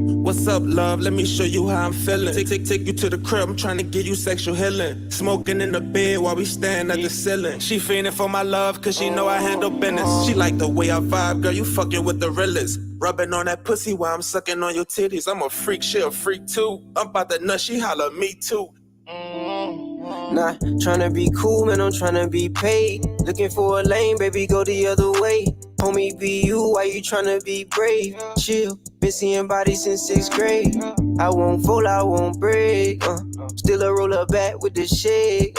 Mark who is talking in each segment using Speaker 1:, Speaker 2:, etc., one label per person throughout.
Speaker 1: What's up, love? Let me show you how I'm feeling. Take you to the crib, I'm trying to give you sexual healing. Smoking in the bed while we stand at the ceiling. She fiending for my love, cause she know I handle business. She like the way I vibe, girl, you fucking with the realest. Rubbing on that pussy while I'm sucking on your titties. I'm a freak, she a freak too. I'm about to nut, she holla me too.
Speaker 2: Not tryna be cool, man, I'm tryna be paid. Looking for a lane, baby, go the other way. Homie, be you, why you tryna be brave? Chill, been seeing bodies since 6th grade. I won't fall, I won't break. Still a roller back with the shake.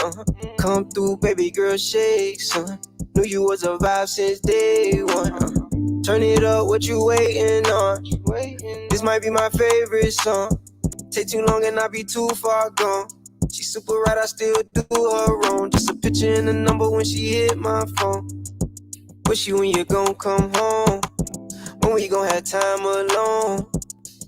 Speaker 2: Come through, baby girl, shake, son. Knew you was a vibe since day one. Turn it up, what you waiting on? This might be my favorite song. Take too long and I be too far gone. She super right, I still do her wrong. Just a picture and a number when she hit my phone. Wish you when you gon' come home. When we gon' have time alone.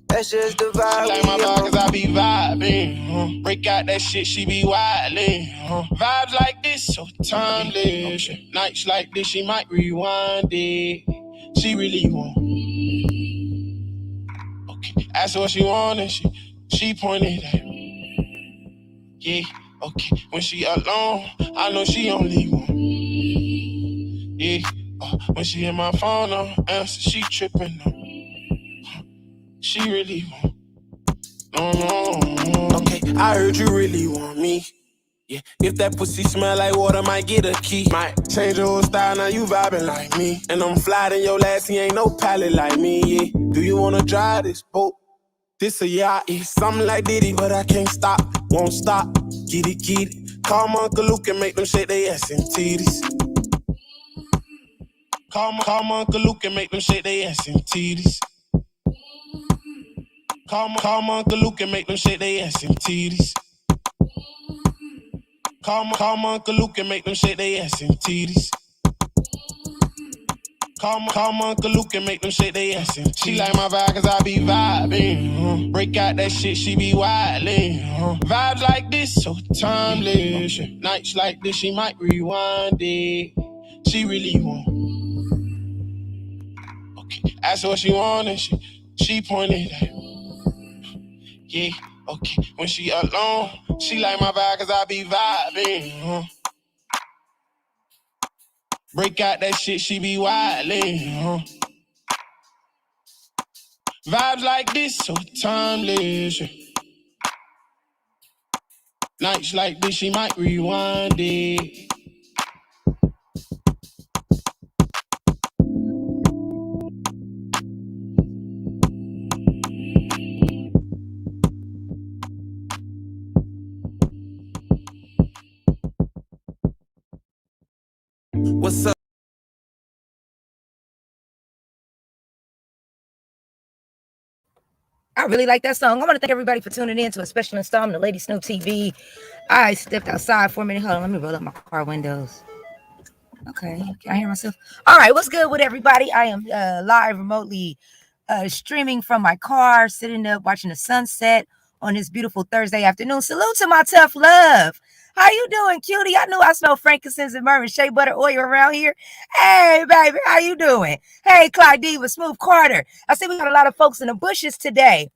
Speaker 2: That's just the vibe.
Speaker 3: She like my vibe cause I be vibing. Break out that shit, she be wildin'. Vibes like this, so timeless. Nights like this, she might rewind it. She really want. Okay, ask her what she want and she pointed at. Yeah, okay. When she alone, I know she only one. Yeah, when she in my phone, no answer, she trippin' on. She really want. No.
Speaker 1: Okay, I heard you really want me. Yeah, if that pussy smell like water, might get a key. Might change your whole style, now you vibing like me. And I'm fly in your last, he ain't no pilot like me, yeah. Do you wanna drive this boat? This a yacht, it's something like Diddy, but I can't stop, won't stop. Get it. Call my Uncle Luke and make them shake their ass and titties. Call my Uncle Luke and make them shake their ass and titties. Call my Uncle Luke and make them shake their ass and titties. Call my Uncle Luke and make them shake their ass and titties. Call my Uncle Luke and make them shake their ass and titties. She like my vibe cause I be vibing. Break out that shit, she be wildin'. Vibes like this, so timeless. Nights like this, she might rewind it. She really want. Okay, ask her what she want and she pointed at. Yeah, okay. When she alone, she like my vibe cause I be vibing. Break out that shit, she be wildin'. Vibes like this, so timeless. Nights like this, she might rewind it. What's up?
Speaker 4: I really like that song. I want to thank everybody for tuning in to a special installment of Lady Snoop TV. I stepped outside for a minute. Hold on, let me roll up my car windows. Okay, can I hear myself? All right, what's good with everybody? I am live remotely streaming from my car, sitting up watching the sunset on this beautiful Thursday afternoon. Salute to my tough love. How you doing, cutie? I knew I smell frankincense and myrrh and shea butter oil around here. Hey, baby, how you doing? Hey, Clyde Diva, Smooth Carter. I see we got a lot of folks in the bushes today.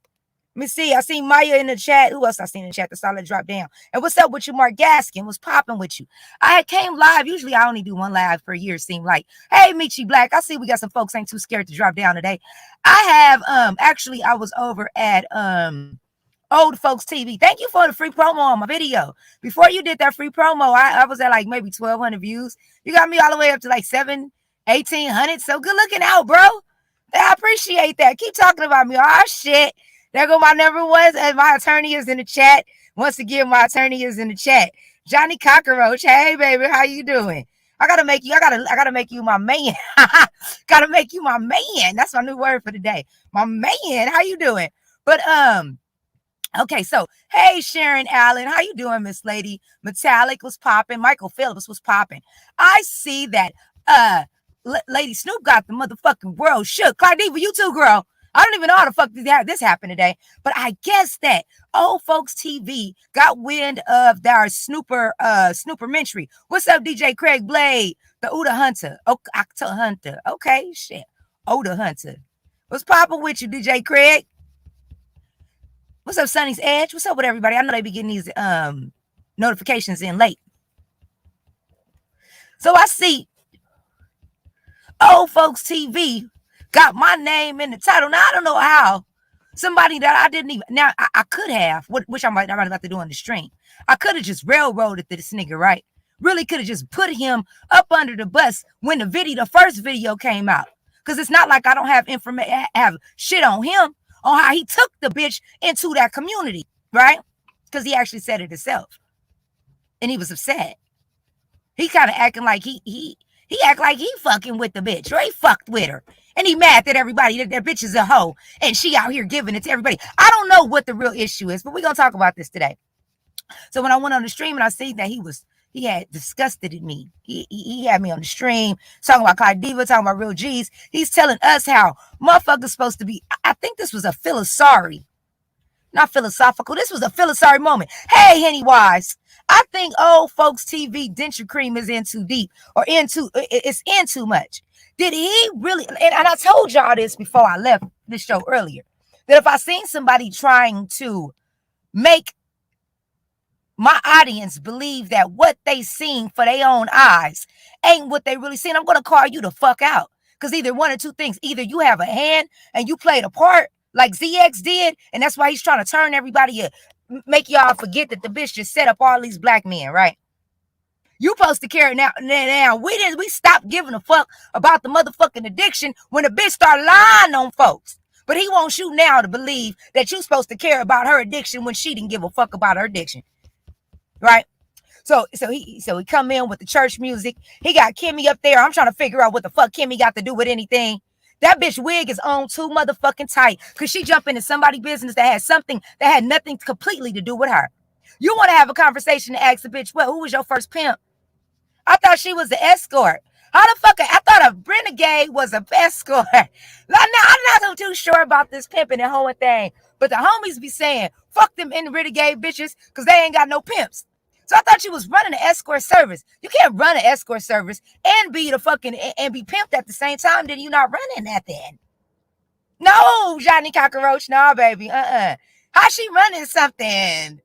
Speaker 4: Let me see. I seen Maya in the chat. Who else I seen in the chat? The solid drop down. And what's up with you, Mark Gaskin? What's popping with you? I came live. Usually I only do one live per year, seem like. Hey, Michi Black. I see we got some folks ain't too scared to drop down today. I have actually I was over at Old Folks TV. Thank you for the free promo on my video. Before you did that free promo, I was at like maybe 1,200 views. You got me all the way up to like 1,800. So good looking out, bro. I appreciate that. Keep talking about me. Oh shit. There go my number one, and my attorney is in the chat. Once again, my attorney is in the chat. Johnny Cockroach, hey baby, how you doing? I gotta make you my man. Gotta make you my man. That's my new word for today. My man, how you doing? But okay, so hey Sharon Allen, how you doing, Miss Lady? Metallic was popping. Michael Phillips was popping. I see that Lady Snoop got the motherfucking world shook. Clyde Diva, you too, girl. I don't even know how the fuck this happened today, but I guess that Old Folks TV got wind of our Snoopermentary. What's up, DJ Craig Blade, the Uda Hunter, Octa Hunter? Okay, shit, Oda Hunter. What's popping with you, DJ Craig? What's up, Sonny's Edge? What's up with everybody? I know they be getting these notifications in late. So I see Old Folks TV got my name in the title. Now I don't know how. Somebody that I didn't even now I could have, which I'm about to do on the stream. I could have just railroaded this nigga, right? Really could have just put him up under the bus when the first video came out. Cause it's not like I don't have information, have shit on him on how he took the bitch into that community, right? Because he actually said it himself, and he was upset. He kind of acting like he act like he fucking with the bitch, or he fucked with her. And he mad that everybody, that bitch is a hoe, and she out here giving it to everybody. I don't know what the real issue is, but we're going to talk about this today. So when I went on the stream and I see that he had disgusted at me. He had me on the stream, talking about Clyde Diva, talking about real G's. He's telling us how motherfuckers supposed to be. I think this was a not philosophical. This was a philosophical moment. Hey, Henny Wise. I think Old Folks TV denture cream is in too deep, or it's in too much. Did he really? And I told y'all this before I left this show earlier, that if I seen somebody trying to make my audience believe that what they seen for their own eyes ain't what they really seen, I'm going to call you the fuck out. Because either one or two things. Either you have a hand and you played a part like ZX did, and that's why he's trying to turn everybody up, make y'all forget that the bitch just set up all these black men, right? You supposed to care now. We stopped giving a fuck about the motherfucking addiction when the bitch started lying on folks. But he wants you now to believe that you supposed to care about her addiction when she didn't give a fuck about her addiction. Right? So he come in with the church music. He got Kimmie up there. I'm trying to figure out what the fuck Kimmie got to do with anything. That bitch wig is on too motherfucking tight because she jumped into somebody's business that had something that had nothing completely to do with her. You want to have a conversation to ask the bitch, well, who was your first pimp? I thought she was the escort. How the fuck? I thought a renegade was a escort. Now, I'm not too sure about this pimping and hoeing thing, but the homies be saying, fuck them in the renegade bitches because they ain't got no pimps. So I thought you was running an escort service. You can't run an escort service and be and be pimped at the same time. Then you not running that then. No, Johnny Cockroach. No, baby. How she running something?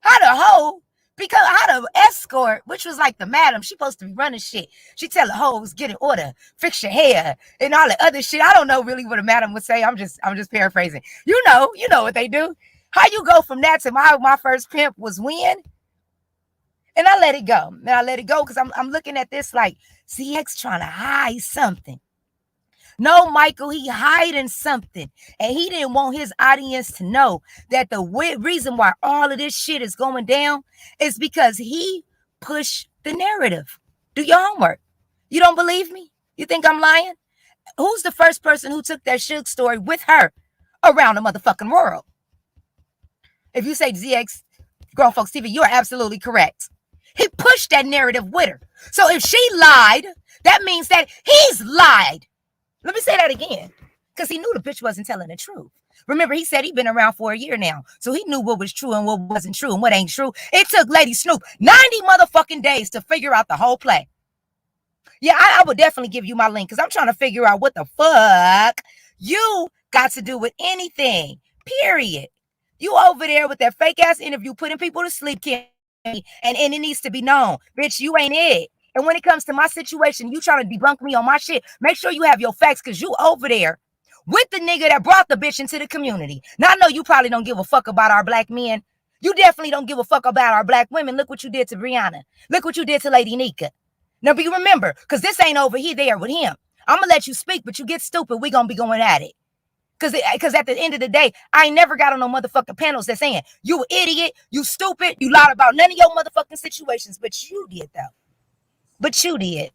Speaker 4: How the hoe? Because how the escort, which was like the madam, she supposed to be running shit. She tell the hoes, get in order, fix your hair, and all the other shit. I don't know really what a madam would say. I'm just paraphrasing. You know what they do. How you go from that to my first pimp was when? And I let it go. And I let it go because I'm looking at this like CX trying to hide something. No, Michael, he hiding something. And he didn't want his audience to know that the reason why all of this shit is going down is because he pushed the narrative. Do your homework. You don't believe me? You think I'm lying? Who's the first person who took that Suge story with her around the motherfucking world? If you say ZX Grown Folks TV, you are absolutely correct. He pushed that narrative with her. So if she lied, that means that he's lied. Let me say that again. Because he knew the bitch wasn't telling the truth. Remember, he said he'd been around for a year now. So he knew what was true and what wasn't true and what ain't true. It took Lady Snoop 90 motherfucking days to figure out the whole play. Yeah, I would definitely give you my link because I'm trying to figure out what the fuck you got to do with anything. Period. You over there with that fake ass interview putting people to sleep, Kimmie. And it needs to be known. Bitch, you ain't it. And when it comes to my situation, you trying to debunk me on my shit, make sure you have your facts because you over there with the nigga that brought the bitch into the community. Now, I know you probably don't give a fuck about our black men. You definitely don't give a fuck about our black women. Look what you did to Brianna. Look what you did to Lady Nika. Now, be remember, because this ain't over here there with him. I'm going to let you speak, but you get stupid. We going to be going at it. Because at the end of the day, I ain't never got on no motherfucking panels that saying, you idiot, you stupid, you lied about none of your motherfucking situations. But you did, though. But you did.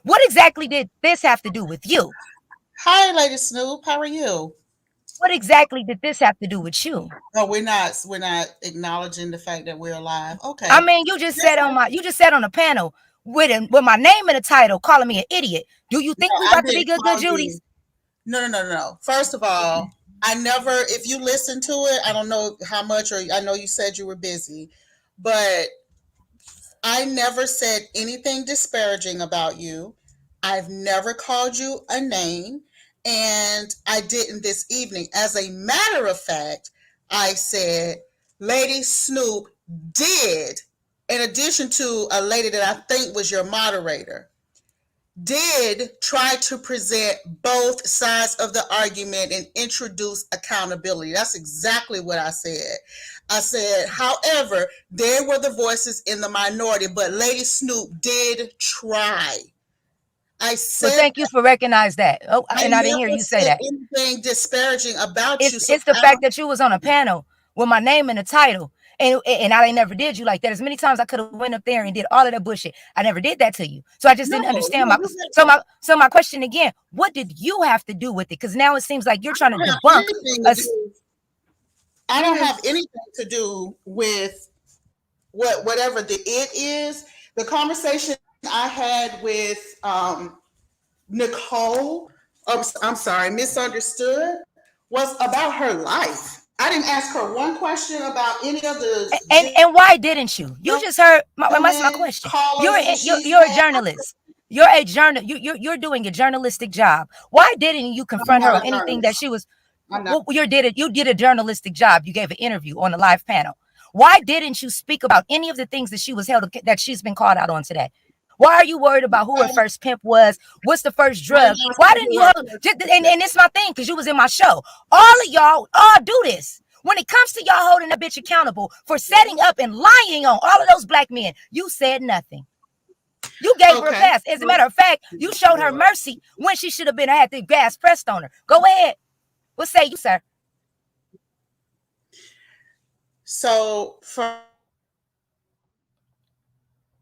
Speaker 4: What exactly did this have to do with you?
Speaker 5: Hi, Lady Snoop. How are you?
Speaker 4: What exactly did this have to do with you?
Speaker 5: Oh, we're not acknowledging the fact that we're alive. Okay.
Speaker 4: I mean, you just said on the panel with my name in the title, calling me an idiot. Do you think we about to be good Judies?
Speaker 5: No. First of all, I never, if you listen to it, I don't know how much, or I know you said you were busy, but I never said anything disparaging about you. I've never called you a name. and I didn't this evening. As a matter of fact, I said, Lady Snoop did, in addition to a lady that I think was your moderator, did try to present both sides of the argument and introduce accountability. That's exactly what I said. I said, however, there were the voices in the minority, but Lady Snoop did try. I said,
Speaker 4: well, thank you for recognizing that. Oh, and I didn't hear
Speaker 5: never
Speaker 4: you say
Speaker 5: said
Speaker 4: that.
Speaker 5: anything disparaging about you.
Speaker 4: It's
Speaker 5: So
Speaker 4: it's the fact that you was on a panel with my name in the title, and I never did you like that. As many times I could have went up there and did all of that bullshit, I never did that to you. So I just didn't understand my question again. What did you have to do with it? Because now it seems like you're trying to debunk us.
Speaker 5: I don't have anything to do with whatever the it is. The conversation I had with Nicole, I'm sorry, misunderstood, was about her life. I didn't ask her one question about any of the
Speaker 4: And why didn't you? You just heard that's my question. You're a journalist. You're a journal. You're doing a journalistic job. Why didn't you confront her on anything that she was? Well, you did a journalistic job. You gave an interview on a live panel. Why didn't you speak about any of the things that she's been called out on today? Why are you worried about who her first pimp was? What's the first drug? Why didn't you? And it's my thing because you was in my show. All of y'all all do this. When it comes to y'all holding a bitch accountable for setting up and lying on all of those black men, you said nothing. You gave her a pass. As a matter of fact, you showed her mercy when she should have had the gas pressed on her. Go ahead. What say you, sir?
Speaker 5: So for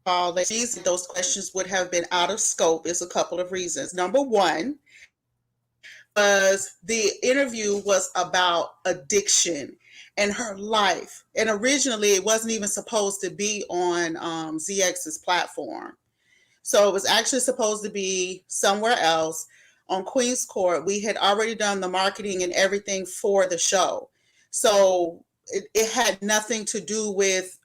Speaker 5: all that, those questions would have been out of scope is a couple of reasons. Number one was the interview was about addiction and her life. And originally it wasn't even supposed to be on ZX's platform. So it was actually supposed to be somewhere else on Queen's Court. We had already done the marketing and everything for the show. So it had nothing to do with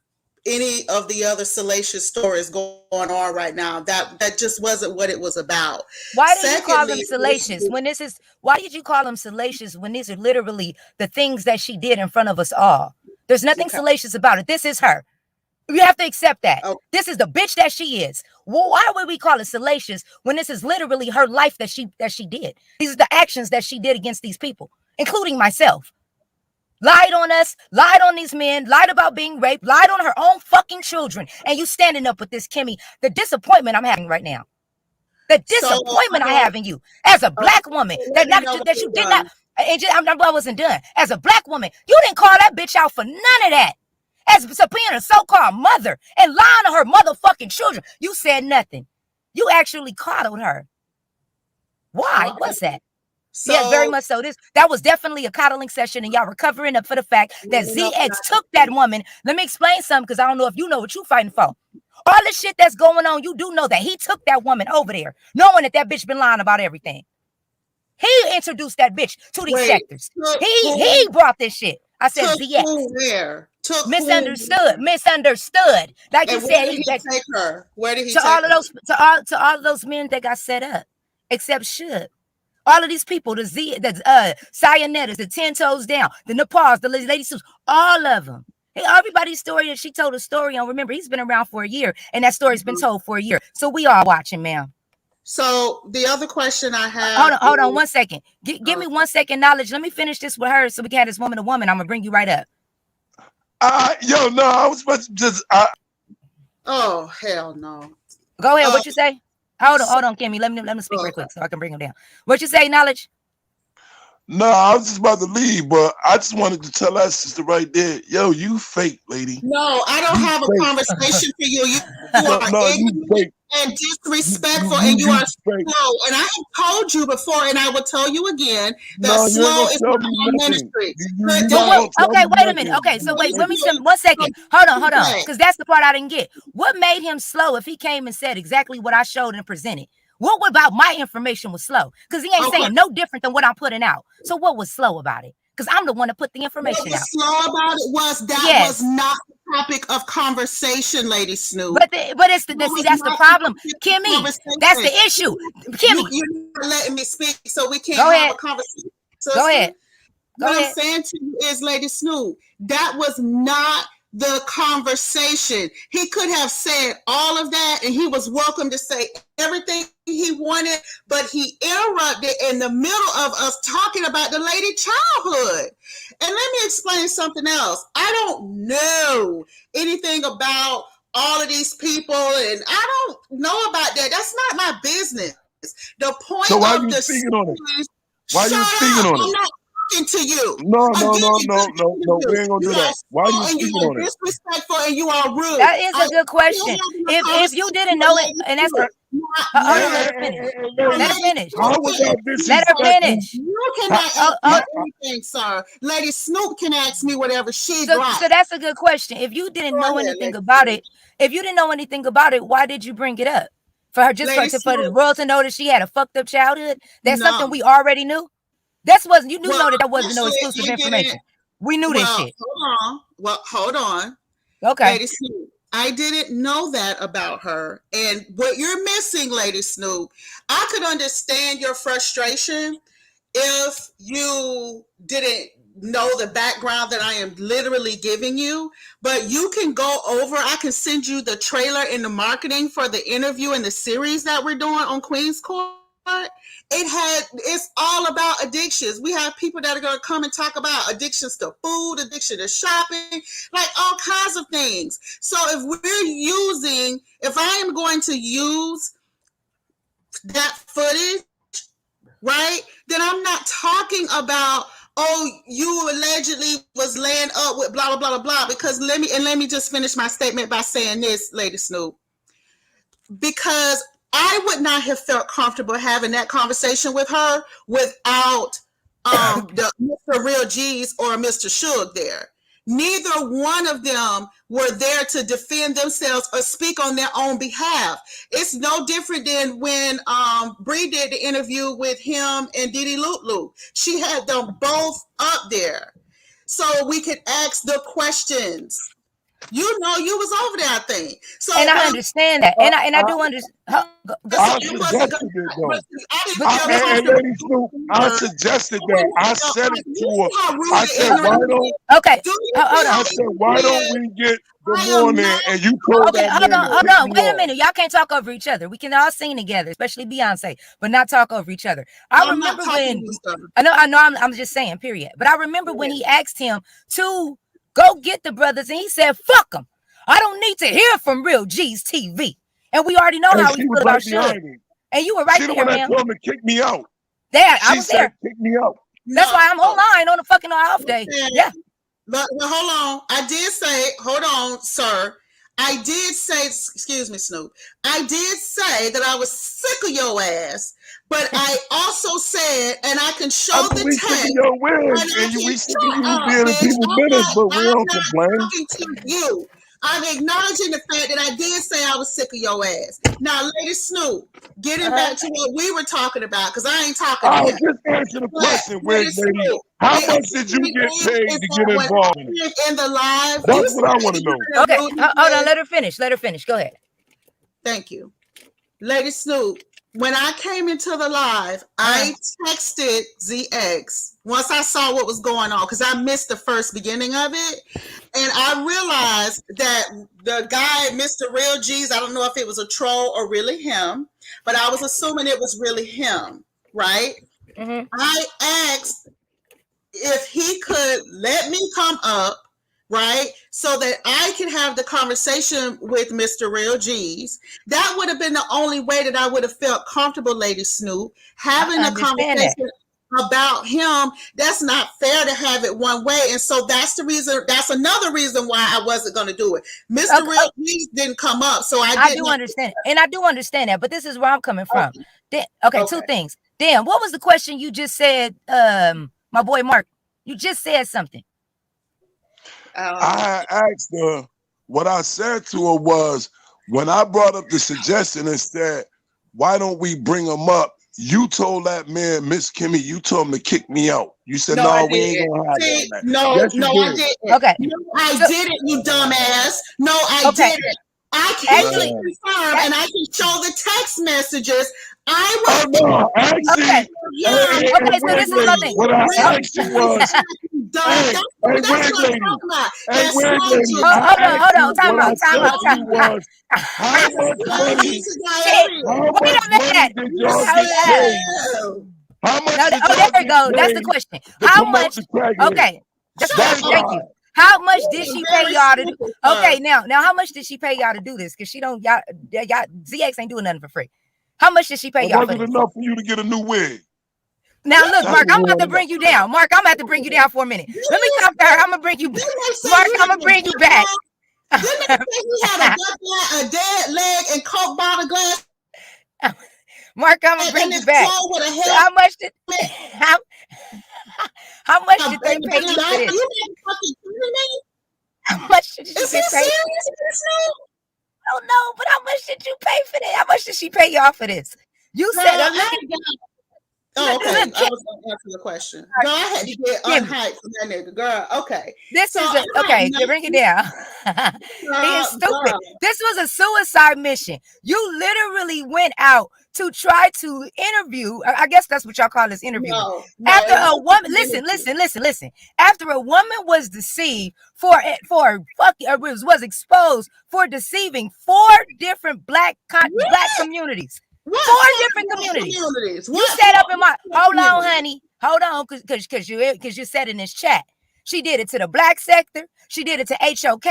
Speaker 5: any of the other salacious stories going on right now. That just wasn't what it was about.
Speaker 4: Why did you call them salacious when this is? Why did you call them salacious when these are literally the things that she did in front of us all? There's nothing salacious about it. This is her. You have to accept that. This is the bitch that she is. Well, why would we call it salacious when this is literally her life that she did? These are the actions that she did against these people, including myself. Lied on us, lied on these men, lied about being raped, lied on her own fucking children. And you standing up with this, Kimmie, the disappointment I'm having right now. The disappointment I have in you as a black woman that you did not. I wasn't done. As a black woman, you didn't call that bitch out for none of that. As being a so-called mother and lying to her motherfucking children, you said nothing. You actually coddled her. Why? What's that? So, yeah, very much so. That was definitely a coddling session, and y'all were covering up for the fact that ZX took that woman. Let me explain something, because I don't know if you know what you're fighting for. All the shit that's going on, you do know that he took that woman over there, knowing that bitch been lying about everything. He introduced that bitch to these sectors. He brought this shit. I said ZX.
Speaker 5: Where?
Speaker 4: Misunderstood. Like you said,
Speaker 5: he take her. Where did he
Speaker 4: to
Speaker 5: take
Speaker 4: all
Speaker 5: her?
Speaker 4: of those to all of those men that got set up, except Should. All of these people, the Cyanettas, the 10 Toes Down, the Nepals, the Lady Suits, all of them. Hey, everybody's story that she told a story on. Remember, he's been around for a year, and that story's been told for a year. So we are watching, ma'am.
Speaker 5: So the other question I have.
Speaker 4: Hold on 1 second. Give me 1 second knowledge. Let me finish this with her so we can have this woman to woman. I'm gonna bring you right up.
Speaker 3: No, I was supposed to just.
Speaker 5: Oh hell no.
Speaker 4: Go ahead. What you say? Hold on, Kimmie. Let me speak real quick so I can bring him down. What you say, knowledge?
Speaker 3: No, I was just about to leave, but I just wanted to tell that sister right there, yo, you fake, lady.
Speaker 5: No, I don't have a conversation for you. You are ignorant and disrespectful, and you are slow. And I have told you before, and I will tell you again that slow is not my ministry.
Speaker 4: Okay, wait a minute. Okay, so wait, let me 1 second. Hold on, because that's the part I didn't get. What made him slow if he came and said exactly what I showed and presented? What about my information was slow? Because he ain't saying no different than what I'm putting out. So what was slow about it? Because I'm the one that put the information out.
Speaker 5: What was slow about it was that was not the topic of conversation, Lady Snoop.
Speaker 4: But it's that's the problem, Kimmie. That's the issue, Kimmie.
Speaker 5: You're not letting me speak, so we can't have a conversation. Sister.
Speaker 4: Go ahead.
Speaker 5: What I'm saying to you is, Lady Snoop, that was not the conversation. He could have said all of that, and he was welcome to say everything he wanted, but he interrupted in the middle of us talking about the lady childhood. And let me explain something else. I don't know anything about all of these people, and I don't know about that. That's not my business. The point
Speaker 6: so why
Speaker 5: of
Speaker 6: you
Speaker 5: the
Speaker 6: speaking on it?
Speaker 5: Why
Speaker 6: you speaking on it?
Speaker 5: I'm not talking to you.
Speaker 6: No. We ain't gonna do that. Why are you speaking on it?
Speaker 5: Disrespectful and you are rude.
Speaker 4: That is a good question. If you didn't know it, and that's good. Let her finish. Let her finish. Let her finish.
Speaker 5: You cannot ask me anything, sir. Lady Snoop can ask me whatever she'd like.
Speaker 4: So that's a good question. If you didn't know anything about it, why did you bring it up? For her, for the world to know that she had a fucked up childhood? That's something we already knew. That wasn't no exclusive information. We knew this shit.
Speaker 5: Hold on.
Speaker 4: Okay.
Speaker 5: Lady Snoop, I didn't know that about her. And what you're missing, Lady Snoop, I could understand your frustration if you didn't know the background that I am literally giving you, but you can go over, I can send you the trailer and the marketing for the interview and the series that we're doing on Queen's Court. It's all about addictions. We have people that are going to come and talk about addictions to food, addiction to shopping, like all kinds of things. So if I am going to use that footage, right, then I'm not talking about, you allegedly was laying up with blah, blah, blah, blah, blah, because let me just finish my statement by saying this, Lady Snoop, because I would not have felt comfortable having that conversation with her without the Mr. Real G's or Mr. Suge there. Neither one of them were there to defend themselves or speak on their own behalf. It's no different than when Bree did the interview with him and Didi Lulu. She had them both up there so we could ask the questions. You was over there, I think. So,
Speaker 4: and I understand that, and I do understand.
Speaker 6: I suggested it though. I suggested that. I said it to her. I said, why don't?
Speaker 4: Okay, hold on.
Speaker 6: I said, why don't we get the morning? And you told
Speaker 4: okay, hold on. Wait a minute. Y'all can't talk over each other. We can all sing together, especially Beyonce, but not talk over each other. I remember when. I know. I'm just saying. Period. But I remember when he asked him to go get the brothers, and he said, fuck them. I don't need to hear from Real G's TV. And we already know how he feel about shit. And you were right there, man.
Speaker 6: She told me to kick me out.
Speaker 4: I was there.
Speaker 6: Kick me out.
Speaker 4: That's why I'm online on a fucking off day. Yeah.
Speaker 5: But hold on. I did say, hold on, sir. I did say, excuse me, Snoop. I did say that I was sick of your ass. But I also said, and I can show the text.
Speaker 6: Your wins, and we see you being in people's business, but we don't complain.
Speaker 5: To you. I'm acknowledging the fact that I did say I was sick of your ass. Now, Lady Snoop, getting back to what we were talking about, because I ain't talking
Speaker 6: about it. Just answer the question, lady. How much did you get paid to get involved
Speaker 5: in the live?
Speaker 6: That's what I want to know.
Speaker 4: Okay, hold on. Let her finish. Go ahead.
Speaker 5: Thank you. Lady Snoop, when I came into the live, I texted ZX once I saw what was going on, because I missed the first beginning of it. And I realized that the guy, Mr. Real G's, I don't know if it was a troll or really him, but I was assuming it was really him, right? Mm-hmm. I asked if he could let me come up, right, so that I could have the conversation with Mr. Real G's. That would have been the only way that I would have felt comfortable, Lady Snoop, having a conversation about him. That's not fair to have it one way. And so that's another reason why I wasn't going to do it. Mr. Real G's didn't come up, so I do understand.
Speaker 4: And I do understand that, but this is where I'm coming from. Okay, two things. Dan, what was the question you just said, my boy Mark? You just said something.
Speaker 6: I asked her, what I said to her was, when I brought up the suggestion and said, why don't we bring them up You told that man, Miss Kimmie, you told him to kick me out. You said,
Speaker 5: No, I
Speaker 6: we ain't
Speaker 5: didn't.
Speaker 6: gonna have
Speaker 5: See,
Speaker 6: that.
Speaker 5: no,
Speaker 6: Yes, you
Speaker 5: no,
Speaker 6: did.
Speaker 5: I didn't.
Speaker 4: Okay.
Speaker 5: No, I didn't, you dumbass. No, I
Speaker 4: Okay.
Speaker 5: didn't. I
Speaker 4: Actually,
Speaker 5: can confirm and I can show the text messages. I
Speaker 6: Oh
Speaker 5: was
Speaker 6: no, actually,
Speaker 4: okay.
Speaker 5: young.
Speaker 4: Okay, so this is my thing.
Speaker 6: what I
Speaker 4: Oh,
Speaker 6: asked you was, hey,
Speaker 5: That's
Speaker 6: wig
Speaker 5: what I'm
Speaker 6: lady,
Speaker 5: talking about.
Speaker 6: hey,
Speaker 5: That's
Speaker 6: wig lady,
Speaker 5: logic.
Speaker 6: I
Speaker 4: hold
Speaker 6: asked
Speaker 4: on.
Speaker 6: you, what I
Speaker 4: Time
Speaker 6: said
Speaker 4: out.
Speaker 6: to you was, how much money,
Speaker 4: Shit.
Speaker 6: how
Speaker 4: Wait
Speaker 6: much
Speaker 4: a
Speaker 6: money
Speaker 4: minute.
Speaker 6: did y'all get paid? How much
Speaker 4: No,
Speaker 6: did
Speaker 4: there
Speaker 6: y'all
Speaker 4: we
Speaker 6: get
Speaker 4: go. That's the
Speaker 6: paid
Speaker 4: question.
Speaker 6: to
Speaker 4: How
Speaker 6: promote
Speaker 4: much?
Speaker 6: the crackhead?
Speaker 4: Okay, that's
Speaker 6: That's
Speaker 4: fine. Thank
Speaker 6: why.
Speaker 4: you. How much did she pay
Speaker 5: Very
Speaker 4: y'all to do?
Speaker 5: stupid, sir.
Speaker 4: Okay, now how much did she pay y'all to do this? Because she don't y'all ZX ain't doing nothing for free. How much did she pay
Speaker 6: It
Speaker 4: y'all for
Speaker 6: wasn't
Speaker 4: this?
Speaker 6: enough for you to get a new wig.
Speaker 4: Now look,
Speaker 6: That's
Speaker 4: Mark,
Speaker 6: what
Speaker 4: I'm
Speaker 6: we
Speaker 4: about
Speaker 6: want
Speaker 4: to
Speaker 6: to know.
Speaker 4: bring you down. Mark, I'm about to bring you down for a minute. Let me come to her. I'm gonna bring you back. Mark, I'm gonna bring you back.
Speaker 5: Didn't they say he had a dead leg and Coke bottle glass
Speaker 4: Mark, I'm gonna
Speaker 5: and
Speaker 4: bring you
Speaker 5: his
Speaker 4: back.
Speaker 5: clothes with a
Speaker 4: So
Speaker 5: helmet?
Speaker 4: how much did they
Speaker 5: And
Speaker 4: pay you for this?
Speaker 5: you being fucking kidding me?
Speaker 4: How much did you
Speaker 5: Is he
Speaker 4: get paid?
Speaker 5: serious?
Speaker 4: I don't know, but how much did you pay for this? How much did she pay y'all for this? You
Speaker 5: Girl,
Speaker 4: said,
Speaker 5: I ain't got. Oh, okay.
Speaker 4: look,
Speaker 5: I was going to answer your question. Girl, I had to get
Speaker 4: Kimmie,
Speaker 5: unhyped from that nigga. Girl, okay.
Speaker 4: this
Speaker 5: So
Speaker 4: is
Speaker 5: I got
Speaker 4: okay. Bring it down. He is stupid.
Speaker 5: girl.
Speaker 4: This was a suicide mission. You literally went out to try to interview. I guess that's what y'all call this interviewing.
Speaker 5: No,
Speaker 4: After
Speaker 5: it
Speaker 4: a
Speaker 5: was
Speaker 4: woman, listen. After a woman was deceived for fucking, or was exposed for deceiving 4 different black communities.
Speaker 5: What
Speaker 4: 4 different communities. You set up in my hold on, honey. Hold on, because you said in this chat. She did it to the black sector. She did it to HOK.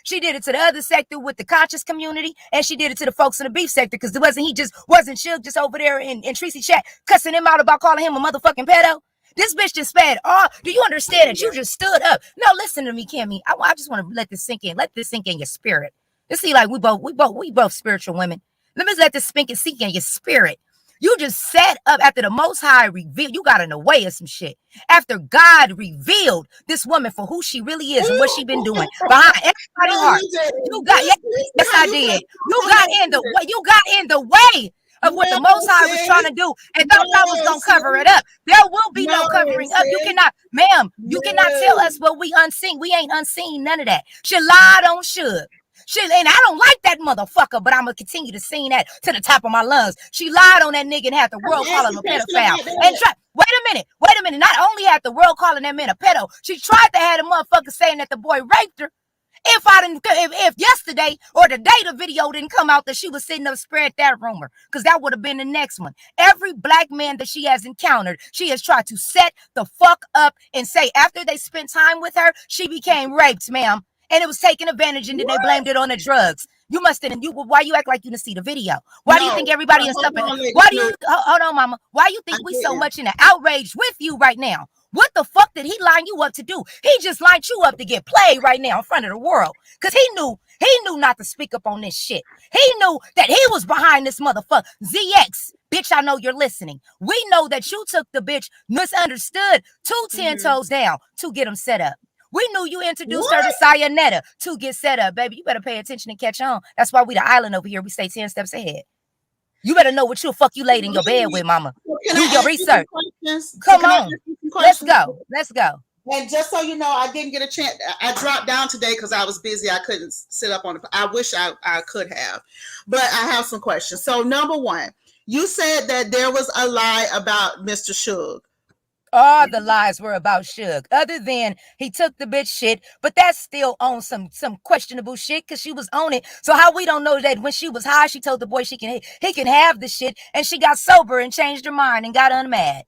Speaker 4: She did it to the other sector with the conscious community, and she did it to the folks in the beef sector because wasn't Suge just over there in Tracy chat cussing him out about calling him a motherfucking pedo. This bitch just sped. Oh, do you understand that you just stood up? No, listen to me, Kimmie. I just want to let this sink in. Let this sink in your spirit. You see, like we both spiritual women. Let me let this sink in your spirit. You just sat up after the Most High revealed. You got in the way of some shit. After God revealed this woman for who she really is and what she been doing behind everybody's heart. You got yes, I did. You got in the way of what the Most High was trying to do, and thought I was gonna cover it up. There will be no covering up. You cannot, ma'am. You cannot tell us what we unseen. We ain't unseen none of that. She lied on Suge. And I don't like that motherfucker, but I'm gonna continue to sing that to the top of my lungs. She lied on that nigga and had the world calling him a pedophile. And wait a minute. Not only had the world calling that man a pedo, she tried to have a motherfucker saying that the boy raped her. If yesterday or the day the video didn't come out that she was sitting up spread that rumor, because that would have been the next one. Every black man that she has encountered, she has tried to set the fuck up and say after they spent time with her, she became raped, ma'am. And it was taken advantage, and then they blamed it on the drugs. You must have. Why you act like you didn't see the video? Why do you think everybody is stuff? Why do you hold on, mama? Why you think we so much in the outrage with you right now? What the fuck did he line you up to do? He just lined you up to get played right now in front of the world. Cause he knew not to speak up on this shit. He knew that he was behind this motherfucker. ZX, bitch, I know you're listening. We know that you took the bitch misunderstood 10 toes down to get him set up. We knew you introduced her to Sayonetta to get set up, baby. You better pay attention and catch on. That's why we the island over here. We stay 10 steps ahead. You better know what you fuck you laid in your bed with, mama. Do your research. Come on. Let's go.
Speaker 5: And just so you know, I didn't get a chance. I dropped down today because I was busy. I couldn't sit up on it. I wish I could have. But I have some questions. So number one, you said that there was a lie about Mr. Suge.
Speaker 4: All the lies were about Suge, other than he took the bitch shit, but that's still on some questionable shit because she was on it. So how we don't know that when she was high, she told the boy he can have the shit, and she got sober and changed her mind and got unmad.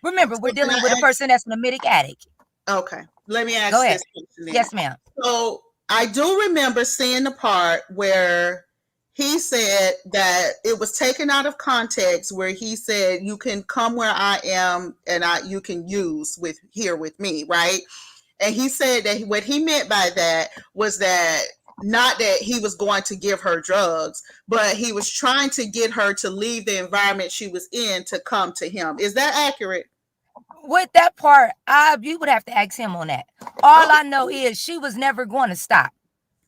Speaker 4: Remember, we're dealing with a person that's an admitted addict.
Speaker 5: Okay, let me ask
Speaker 4: Go ahead.
Speaker 5: this question then.
Speaker 4: Yes, ma'am.
Speaker 5: So I do remember seeing the part where he said that it was taken out of context, where he said, you can come where I am and you can use here with me, right? And he said that what he meant by that was that not that he was going to give her drugs, but he was trying to get her to leave the environment she was in to come to him. Is that accurate?
Speaker 4: With that part, you would have to ask him on that. All I know is she was never going to stop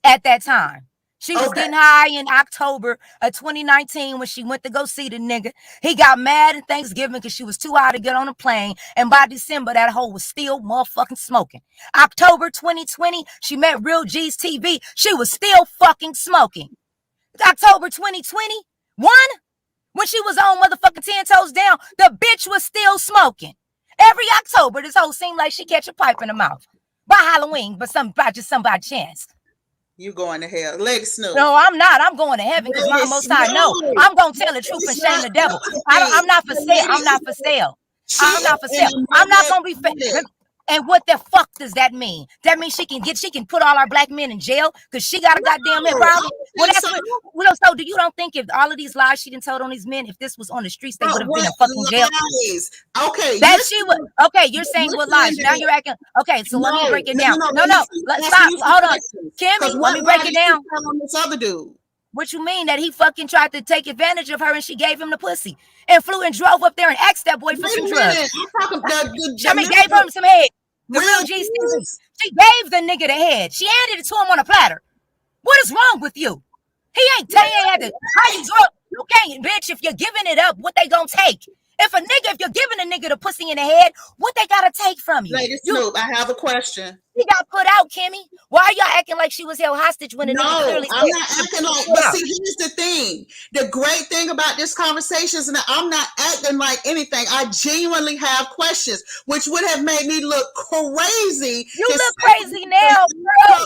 Speaker 4: at that time. She was getting high in October of 2019 when she went to go see the nigga. He got mad at Thanksgiving because she was too high to get on a plane. And by December, that hoe was still motherfucking smoking. October 2020, she met Real G's TV. She was still fucking smoking. October 2021, when she was on motherfucking 10 Toes Down, the bitch was still smoking. Every October, this hoe seemed like she catch a pipe in the mouth. By Halloween, but just some by chance.
Speaker 5: You going to hell. Leg Snoop.
Speaker 4: No, I'm not. I'm going to heaven because my Most High know. I'm going to tell the truth and shame the devil. I'm not for sale. I'm not for sale. I'm not for sale. I'm not going to be fake. And what the fuck does that mean? That means she can put all our black men in jail because she got a goddamn problem. Well, that's what. So do you don't think if all of these lies she done told on these men, if this was on the streets, they would have been in fucking jail?
Speaker 5: Okay.
Speaker 4: That she would. Okay, you're saying what lies? Now you're acting. Okay, so let me break it down. No, stop. Hold on, Kimmie. Let me break it down.
Speaker 5: This other dude.
Speaker 4: What you mean that he fucking tried to take advantage of her and she gave him the pussy and flew and drove up there and asked that boy for some drugs? Gave him some head. The Real G Stevens. She gave the nigga the head. She handed it to him on a platter. What is wrong with you? He ain't had to. How you girl? You can't, bitch. If you're giving it up, what they gonna take? If you're giving a nigga the pussy in the head, what they gotta take from you?
Speaker 5: Lady Snoop, I have a question.
Speaker 4: He got put out, Kimmie. Why are y'all acting like she was held hostage when the nigga clearly
Speaker 5: I'm not acting like. But see, here's the thing. The great thing about this conversation is that I'm not acting like anything. I genuinely have questions, which would have made me look crazy.
Speaker 4: You look crazy now, bro.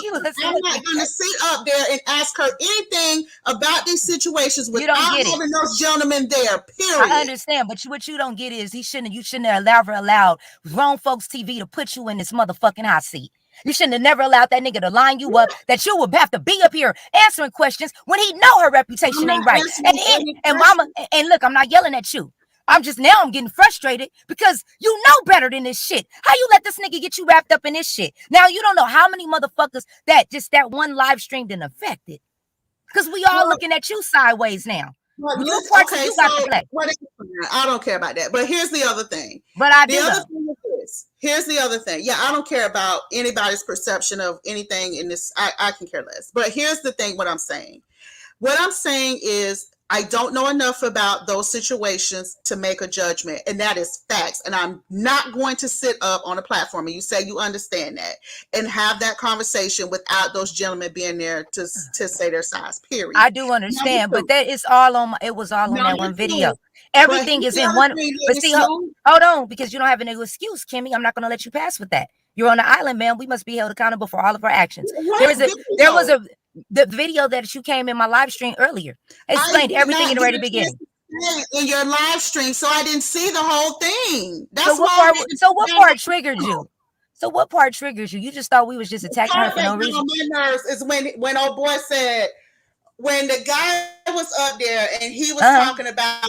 Speaker 5: I'm not going to sit up there and ask her anything about these situations without having those gentlemen there. Period.
Speaker 4: I understand, but what you don't get is you shouldn't have never allowed grown folks TV to put you in this motherfucking hot seat. You shouldn't have never allowed that nigga to line you up, that you would have to be up here answering questions when he know her reputation ain't right. And mama, and look, I'm not yelling at you. I'm getting frustrated because you know better than this shit. How you let this nigga get you wrapped up in this shit? Now you don't know how many motherfuckers that one live stream didn't affect it. Because we all looking at you sideways now.
Speaker 5: Well,
Speaker 4: you got to play.
Speaker 5: I don't care about that. But here's the other thing.
Speaker 4: But I do.
Speaker 5: Here's the other thing. Yeah, I don't care about anybody's perception of anything in this. I can care less. But here's the thing, what I'm saying. What I'm saying is I don't know enough about those situations to make a judgment. And that is facts. And I'm not going to sit up on a platform, and you say you understand that, and have that conversation without those gentlemen being there to say their size, period.
Speaker 4: I do understand, but that is all on it was all on that one video. Everything is in one. But see, hold on, because you don't have any excuse, Kimmie. I'm not going to let you pass with that. You're on the island, man. We must be held accountable for all of our actions. The video that you came in my live stream earlier explained everything in the very beginning.
Speaker 5: In your live stream, so I didn't see the whole thing.
Speaker 4: So what part triggered you? So what part triggers you? You just thought we was just attacking her for no reason.
Speaker 5: My nerves is when old boy said, when the guy was up there and he was talking about,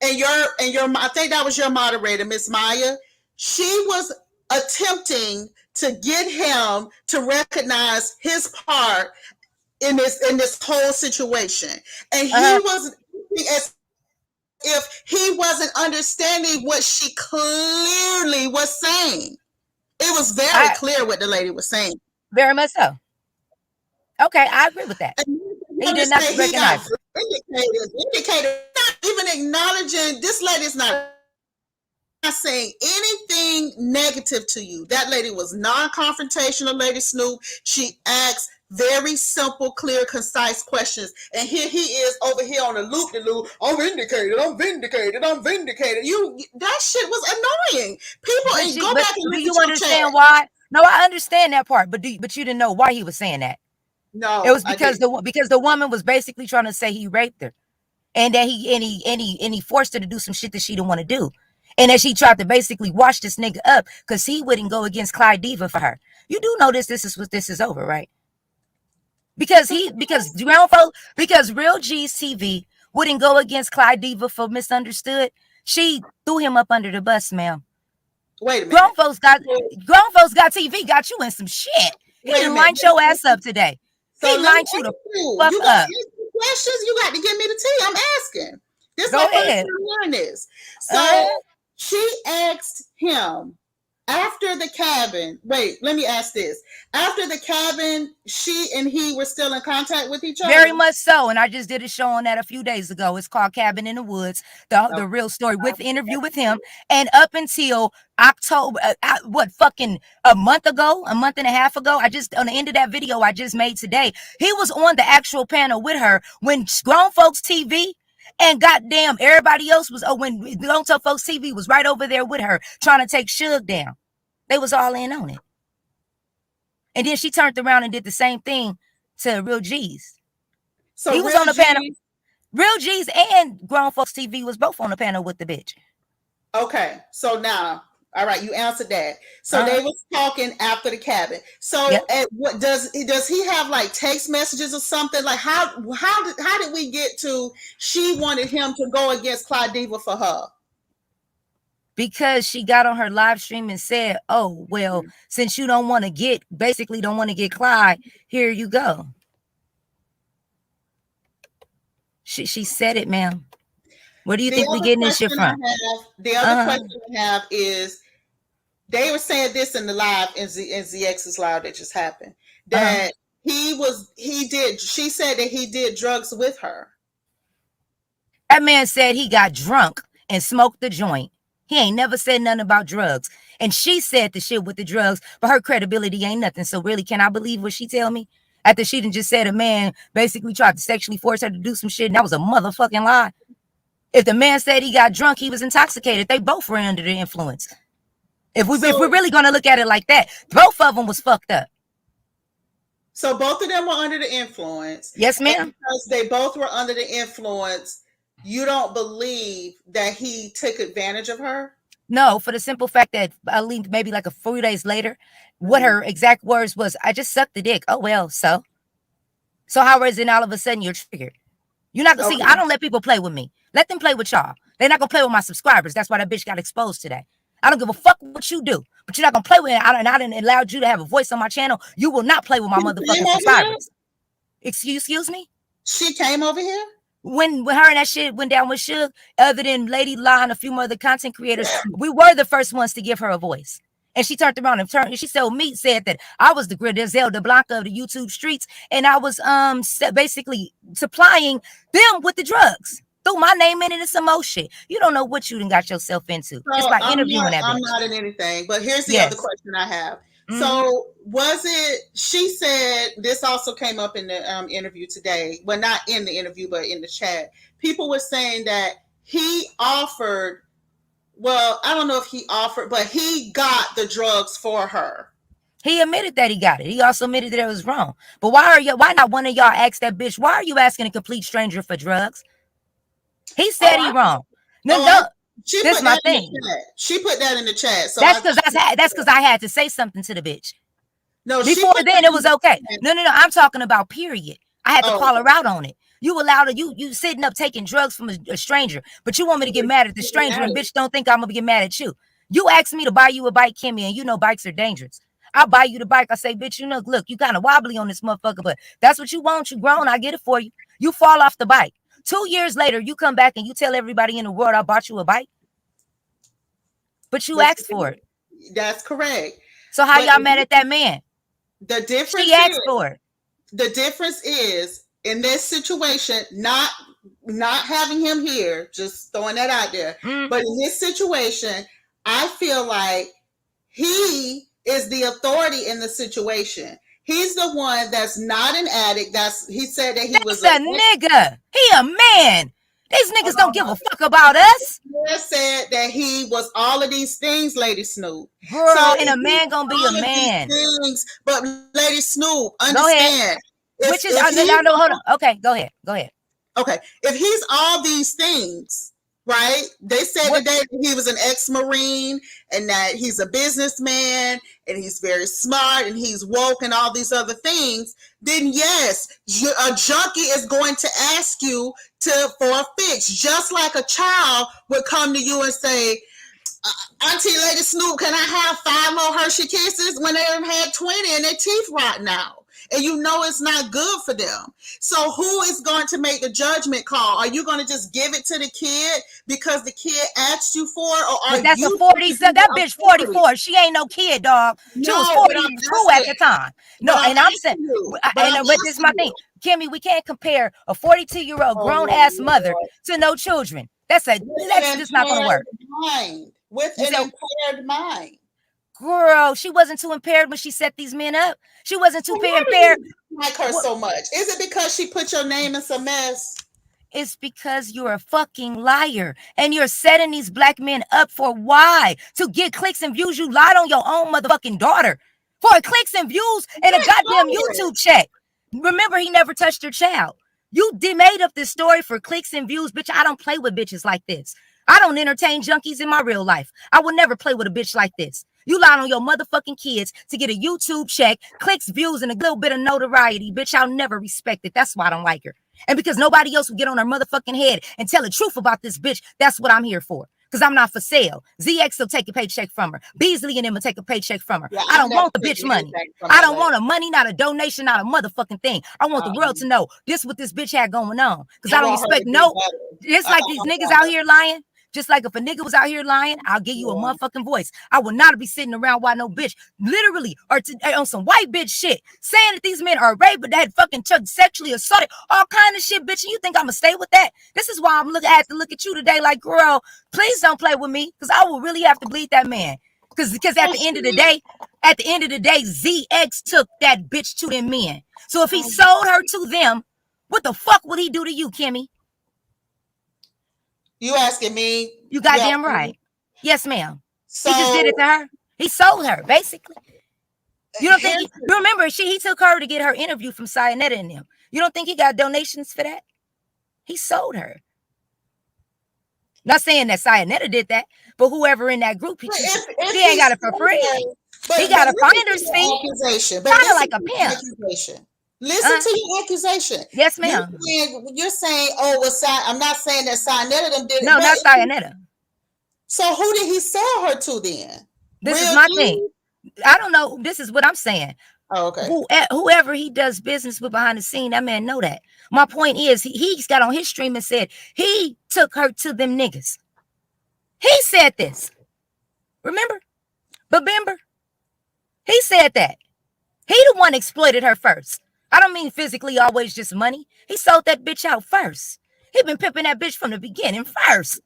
Speaker 5: and your I think that was your moderator, Miss Maya. She was attempting to get him to recognize his part in this whole situation, and he was as if he wasn't understanding what she clearly was saying. It was very clear what the lady was saying.
Speaker 4: Very much so. Okay, I agree with that. He did not recognize it.
Speaker 5: Vindicated, not even acknowledging this lady's not saying anything negative to you. That lady was non-confrontational, Lady Snoop. She asked very simple, clear, concise questions. And here he is over here on a loop-de-loop. I'm vindicated. That shit was annoying. People ain't go back and
Speaker 4: do you understand why? No, I understand that part, but you didn't know why he was saying that.
Speaker 5: No,
Speaker 4: it was because the woman was basically trying to say he raped her, and that he forced her to do some shit that she didn't want to do, and that she tried to basically wash this nigga up because he wouldn't go against Clyde Diva for her. You do know this is over, right? Because Real G's TV wouldn't go against Clyde Diva for Misunderstood. She threw him up under the bus, ma'am.
Speaker 5: Wait a minute.
Speaker 4: Grown folks got TV, got you in some shit. He didn't line your ass up today. So he lined you the fuck up.
Speaker 5: Questions, you got to give me the tea. I'm asking. This
Speaker 4: go ahead.
Speaker 5: This. So she asked him, After the cabin, wait, let me ask this. After the cabin, she and he were still in contact with each other?
Speaker 4: Very much so. And I just did a show on that a few days ago. It's called Cabin in the Woods, the real story with interview with him. And up until October, fucking a month and a half ago, on the end of that video I just made today, he was on the actual panel with her when Grown Folks TV and goddamn everybody else was, when Grown Folks TV was right over there with her trying to take Suge down. They was all in on it. And then she turned around and did the same thing to Real G's. So he was on the panel. Real G's and Grown Folks TV was both on the panel with the bitch.
Speaker 5: Okay, so now, all right, you answered that. So they was talking after the cabin. So what does he have, like, text messages or something? Like, how did we get to she wanted him to go against Clyde Diva for her?
Speaker 4: Because she got on her live stream and said, oh, well, since you don't want to get Clyde, here you go. She said it, ma'am. Where do you think we're getting this shit from?
Speaker 5: The other question I have is, they were saying this in the live, in ZX's live that just happened, that she said that he did drugs with her.
Speaker 4: That man said he got drunk and smoked the joint. He ain't never said nothing about drugs. And she said the shit with the drugs, but her credibility ain't nothing. So really, can I believe what she tell me? After she done just said a man basically tried to sexually force her to do some shit, and that was a motherfucking lie. If the man said he got drunk, he was intoxicated. They both were under the influence. If we're really going to look at it like that, both of them was fucked up.
Speaker 5: So both of them were under the influence.
Speaker 4: Yes, ma'am.
Speaker 5: Because they both were under the influence, you don't believe that he took advantage of her?
Speaker 4: No, for the simple fact that maybe like a few days later, what her exact words was, I just sucked the dick. Oh, well, so how is it all of a sudden you're triggered? You're not going to see, I don't let people play with me. Let them play with y'all. They're not going to play with my subscribers. That's why that bitch got exposed today. I don't give a fuck what you do, but you're not going to play with it. I didn't allow you to have a voice on my channel. You will not play with my motherfucking subscribers. Excuse me?
Speaker 5: She came over here?
Speaker 4: When her and that shit went down with Suge, other than Lady La and a few other content creators, we were the first ones to give her a voice. And she turned around and she said that I was the Griselda Blanca of the YouTube streets, and I was basically supplying them with the drugs. Threw my name in it and some more shit. You don't know what you done got yourself into.
Speaker 5: So
Speaker 4: it's by interviewing that bitch.
Speaker 5: I'm not in anything, but here's the other question I have. So she said, this also came up in the interview today. Well, not in the interview, but in the chat. People were saying that he offered, well, I don't know if he offered, but he got the drugs for her.
Speaker 4: He admitted that he got it. He also admitted that it was wrong. But why not one of y'all ask that bitch, why are you asking a complete stranger for drugs? He said he wrong. That's my thing.
Speaker 5: She put that in the chat. So
Speaker 4: that's because I had to say something to the bitch. No, before then it was okay. No. I'm talking about period. I had to call her out on it. You allowed you sitting up taking drugs from a stranger, but you want me to get mad at the stranger, and bitch don't think I'm gonna get mad at you. You asked me to buy you a bike, Kimmie, and you know bikes are dangerous. I buy you the bike. I say, bitch, look, you kind of wobbly on this motherfucker, but that's what you want. You grown. I get it for you. You fall off the bike. 2 years later, you come back and you tell everybody in the world I bought you a bike. But you asked for it.
Speaker 5: That's correct.
Speaker 4: So how y'all mad at that man?
Speaker 5: The difference
Speaker 4: she asked for it.
Speaker 5: The difference is in this situation, not having him here, just throwing that out there. But in this situation, I feel like he is the authority in the situation. He's the one that's not an addict. He said that he was
Speaker 4: a nigga. He a man. These niggas don't give a fuck about us.
Speaker 5: He said that he was all of these things, Lady Snoop.
Speaker 4: Girl, so and a man gonna be a man.
Speaker 5: But Lady Snoop, understand.
Speaker 4: Hold on. Okay, go ahead.
Speaker 5: Okay, if he's all these things, right? They said today that he was an ex-Marine and that he's a businessman and he's very smart and he's woke and all these other things. Then yes, a junkie is going to ask you for a fix, just like a child would come to you and say, Auntie Lady Snoop, can I have 5 more Hershey Kisses when they had 20 and their teeth rotten out? and you know it's not good for them. So who is going to make the judgment call? Are you going to just give it to the kid because the kid asked you for it, or are
Speaker 4: But that's
Speaker 5: you
Speaker 4: a 40, so that bitch 44. She ain't no kid, dog. She was
Speaker 5: No, but I'm
Speaker 4: 42 at the time. No,
Speaker 5: but I'm
Speaker 4: and I'm saying,
Speaker 5: asking you.
Speaker 4: but this is my thing. Kimmie, we can't compare a 42-year-old grown-ass mother to no children. That's just not going to work.
Speaker 5: With an impaired mind.
Speaker 4: Girl, she wasn't too impaired when she set these men up. She wasn't too impaired.
Speaker 5: Like her so much. Is it because she put your name in some mess?
Speaker 4: It's because you're a fucking liar and you're setting these black men up for why? To get clicks and views. You lied on your own motherfucking daughter for clicks and views and a goddamn YouTube check. Remember, he never touched her child. You made up this story for clicks and views. Bitch, I don't play with bitches like this. I don't entertain junkies in my real life. I would never play with a bitch like this. You lied on your motherfucking kids to get a YouTube check, clicks, views, and a little bit of notoriety. Bitch, I'll never respect it. That's why I don't like her. And because nobody else will get on her motherfucking head and tell the truth about this bitch, that's what I'm here for. Because I'm not for sale. ZX will take a paycheck from her. Beasley and them will take a paycheck from her. I don't want the bitch money. I don't want a money, not a donation, not a motherfucking thing. I want the world to know this what this bitch had going on. Because I don't respect no. It's like these niggas out here lying. Just like if a nigga was out here lying, I'll give you a motherfucking voice. I will not be sitting around while no bitch literally or on some white bitch shit saying that these men are raped, that had fucking sexually assaulted, all kind of shit, bitch. And you think I'm gonna stay with that? This is why I have to look at you today like, girl, please don't play with me, because I will really have to bleed that man. Because at the end of the day, ZX took that bitch to them men. So if he sold her to them, what the fuck would he do to you, Kimmie?
Speaker 5: You asking me?
Speaker 4: You goddamn right. Yes, ma'am. So, he just did it to her. He sold her, basically. You don't think you remember he took her to get her interview from Cyanetta and them. You don't think he got donations for that? He sold her. Not saying that Cyanetta did that, but whoever in that group, he ain't got it for free. He got a finder's fee. Kind of like a pimp.
Speaker 5: Listen to your accusation.
Speaker 4: Yes, ma'am.
Speaker 5: You're saying, I'm not saying that Cyanetta them did it.
Speaker 4: No, not Cyanetta.
Speaker 5: So who did he sell her to then?
Speaker 4: This is my thing. I don't know. This is what I'm saying.
Speaker 5: Oh, okay.
Speaker 4: Whoever he does business with behind the scene, that man know that. My point is, he's got on his stream and said he took her to them niggas. He said this. Remember? He said that. He the one exploited her first. I don't mean physically, always just money. He sold that bitch out first. He been pimping that bitch from the beginning first.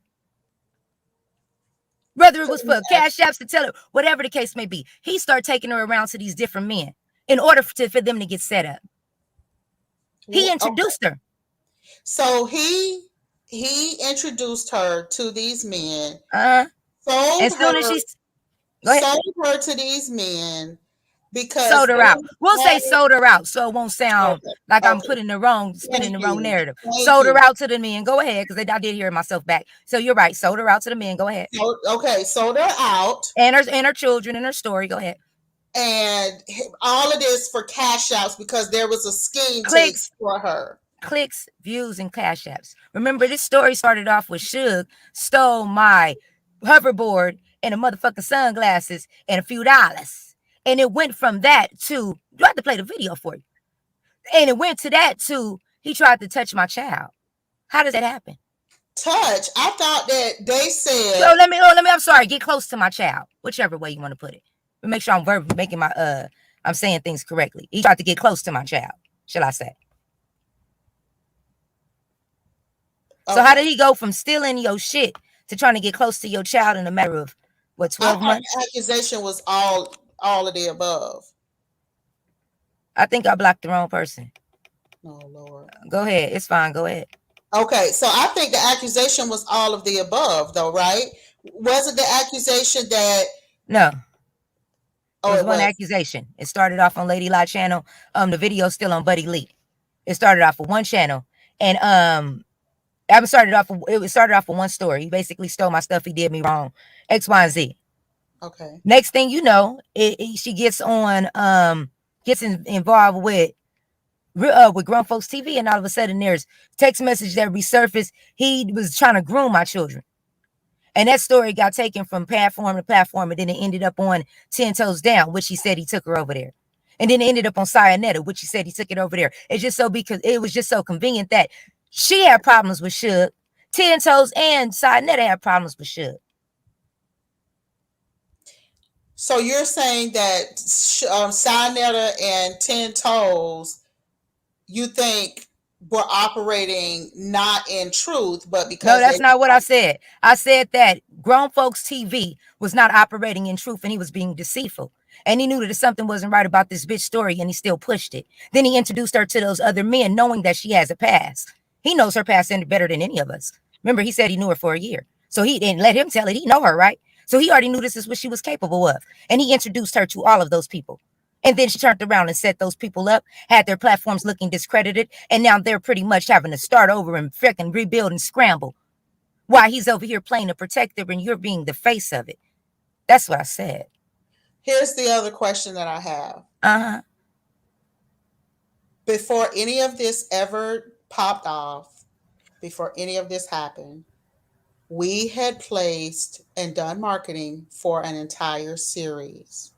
Speaker 4: Whether it was for cash apps to tell her, whatever the case may be, he started taking her around to these different men in order for them to get set up. He introduced her.
Speaker 5: So he introduced her to these men.
Speaker 4: As soon as she's
Speaker 5: sold her to these men. Because
Speaker 4: sold her out. We'll say sold her out, so it won't sound like I'm spinning the wrong narrative. Sold her out to the men. Go ahead, because I did hear myself back. So you're right. Sold her out to the men. Go ahead.
Speaker 5: Okay, sold her out.
Speaker 4: And her children and her story. Go ahead.
Speaker 5: And all of this for cash outs because there was a scheme to explore her.
Speaker 4: Clicks, views, and cash apps. Remember, this story started off with Suge stole my hoverboard and a motherfucking sunglasses and a few dollars. And it went from that to, you have to play the video for you. And it went to that to, he tried to touch my child. How does that happen?
Speaker 5: Touch? I thought that they said.
Speaker 4: So let me, I'm sorry, get close to my child. Whichever way you want to put it. But make sure I'm making my, I'm saying things correctly. He tried to get close to my child, shall I say. Okay. So how did he go from stealing your shit to trying to get close to your child in a matter of, what, 12 months?
Speaker 5: The accusation was all of the above.
Speaker 4: I think I blocked the wrong person.
Speaker 5: Oh, Lord.
Speaker 4: Go ahead. It's fine. Go ahead.
Speaker 5: Okay. So I think the accusation was all of the above, though, right? Was it the accusation that...
Speaker 4: No. It was one accusation. It started off on Lady Lie channel. The video's still on Buddy Lee. It started off with one channel. And it started off with one story. He basically stole my stuff. He did me wrong. X, Y, and Z.
Speaker 5: Okay.
Speaker 4: Next thing you know, she gets on, involved with Grown Folks TV, and all of a sudden there's text message that resurfaced. He was trying to groom my children, and that story got taken from platform to platform, and then it ended up on 10 Toes Down, which he said he took her over there. And then it ended up on Sayonetta, which he said he took it over there. It's just so because it was just so convenient that she had problems with Suge. 10 Toes and Sayonetta had problems with Suge.
Speaker 5: So you're saying that Sayonetta and 10 Toes, you think were operating not in truth, but because
Speaker 4: no, that's not what I said. I said that Grown Folks TV was not operating in truth and he was being deceitful. And he knew that something wasn't right about this bitch story and he still pushed it. Then he introduced her to those other men knowing that she has a past. He knows her past better than any of us. Remember, he said he knew her for a year. So he didn't let him tell it. He know her, right? So he already knew this is what she was capable of. And he introduced her to all of those people. And then she turned around and set those people up, had their platforms looking discredited, and now they're pretty much having to start over and freaking rebuild and scramble. While he's over here playing a protector and you're being the face of it. That's what I said.
Speaker 5: Here's the other question that I have.
Speaker 4: Uh-huh.
Speaker 5: Before any of this ever popped off, before any of this happened, we had placed and done marketing for an entire series.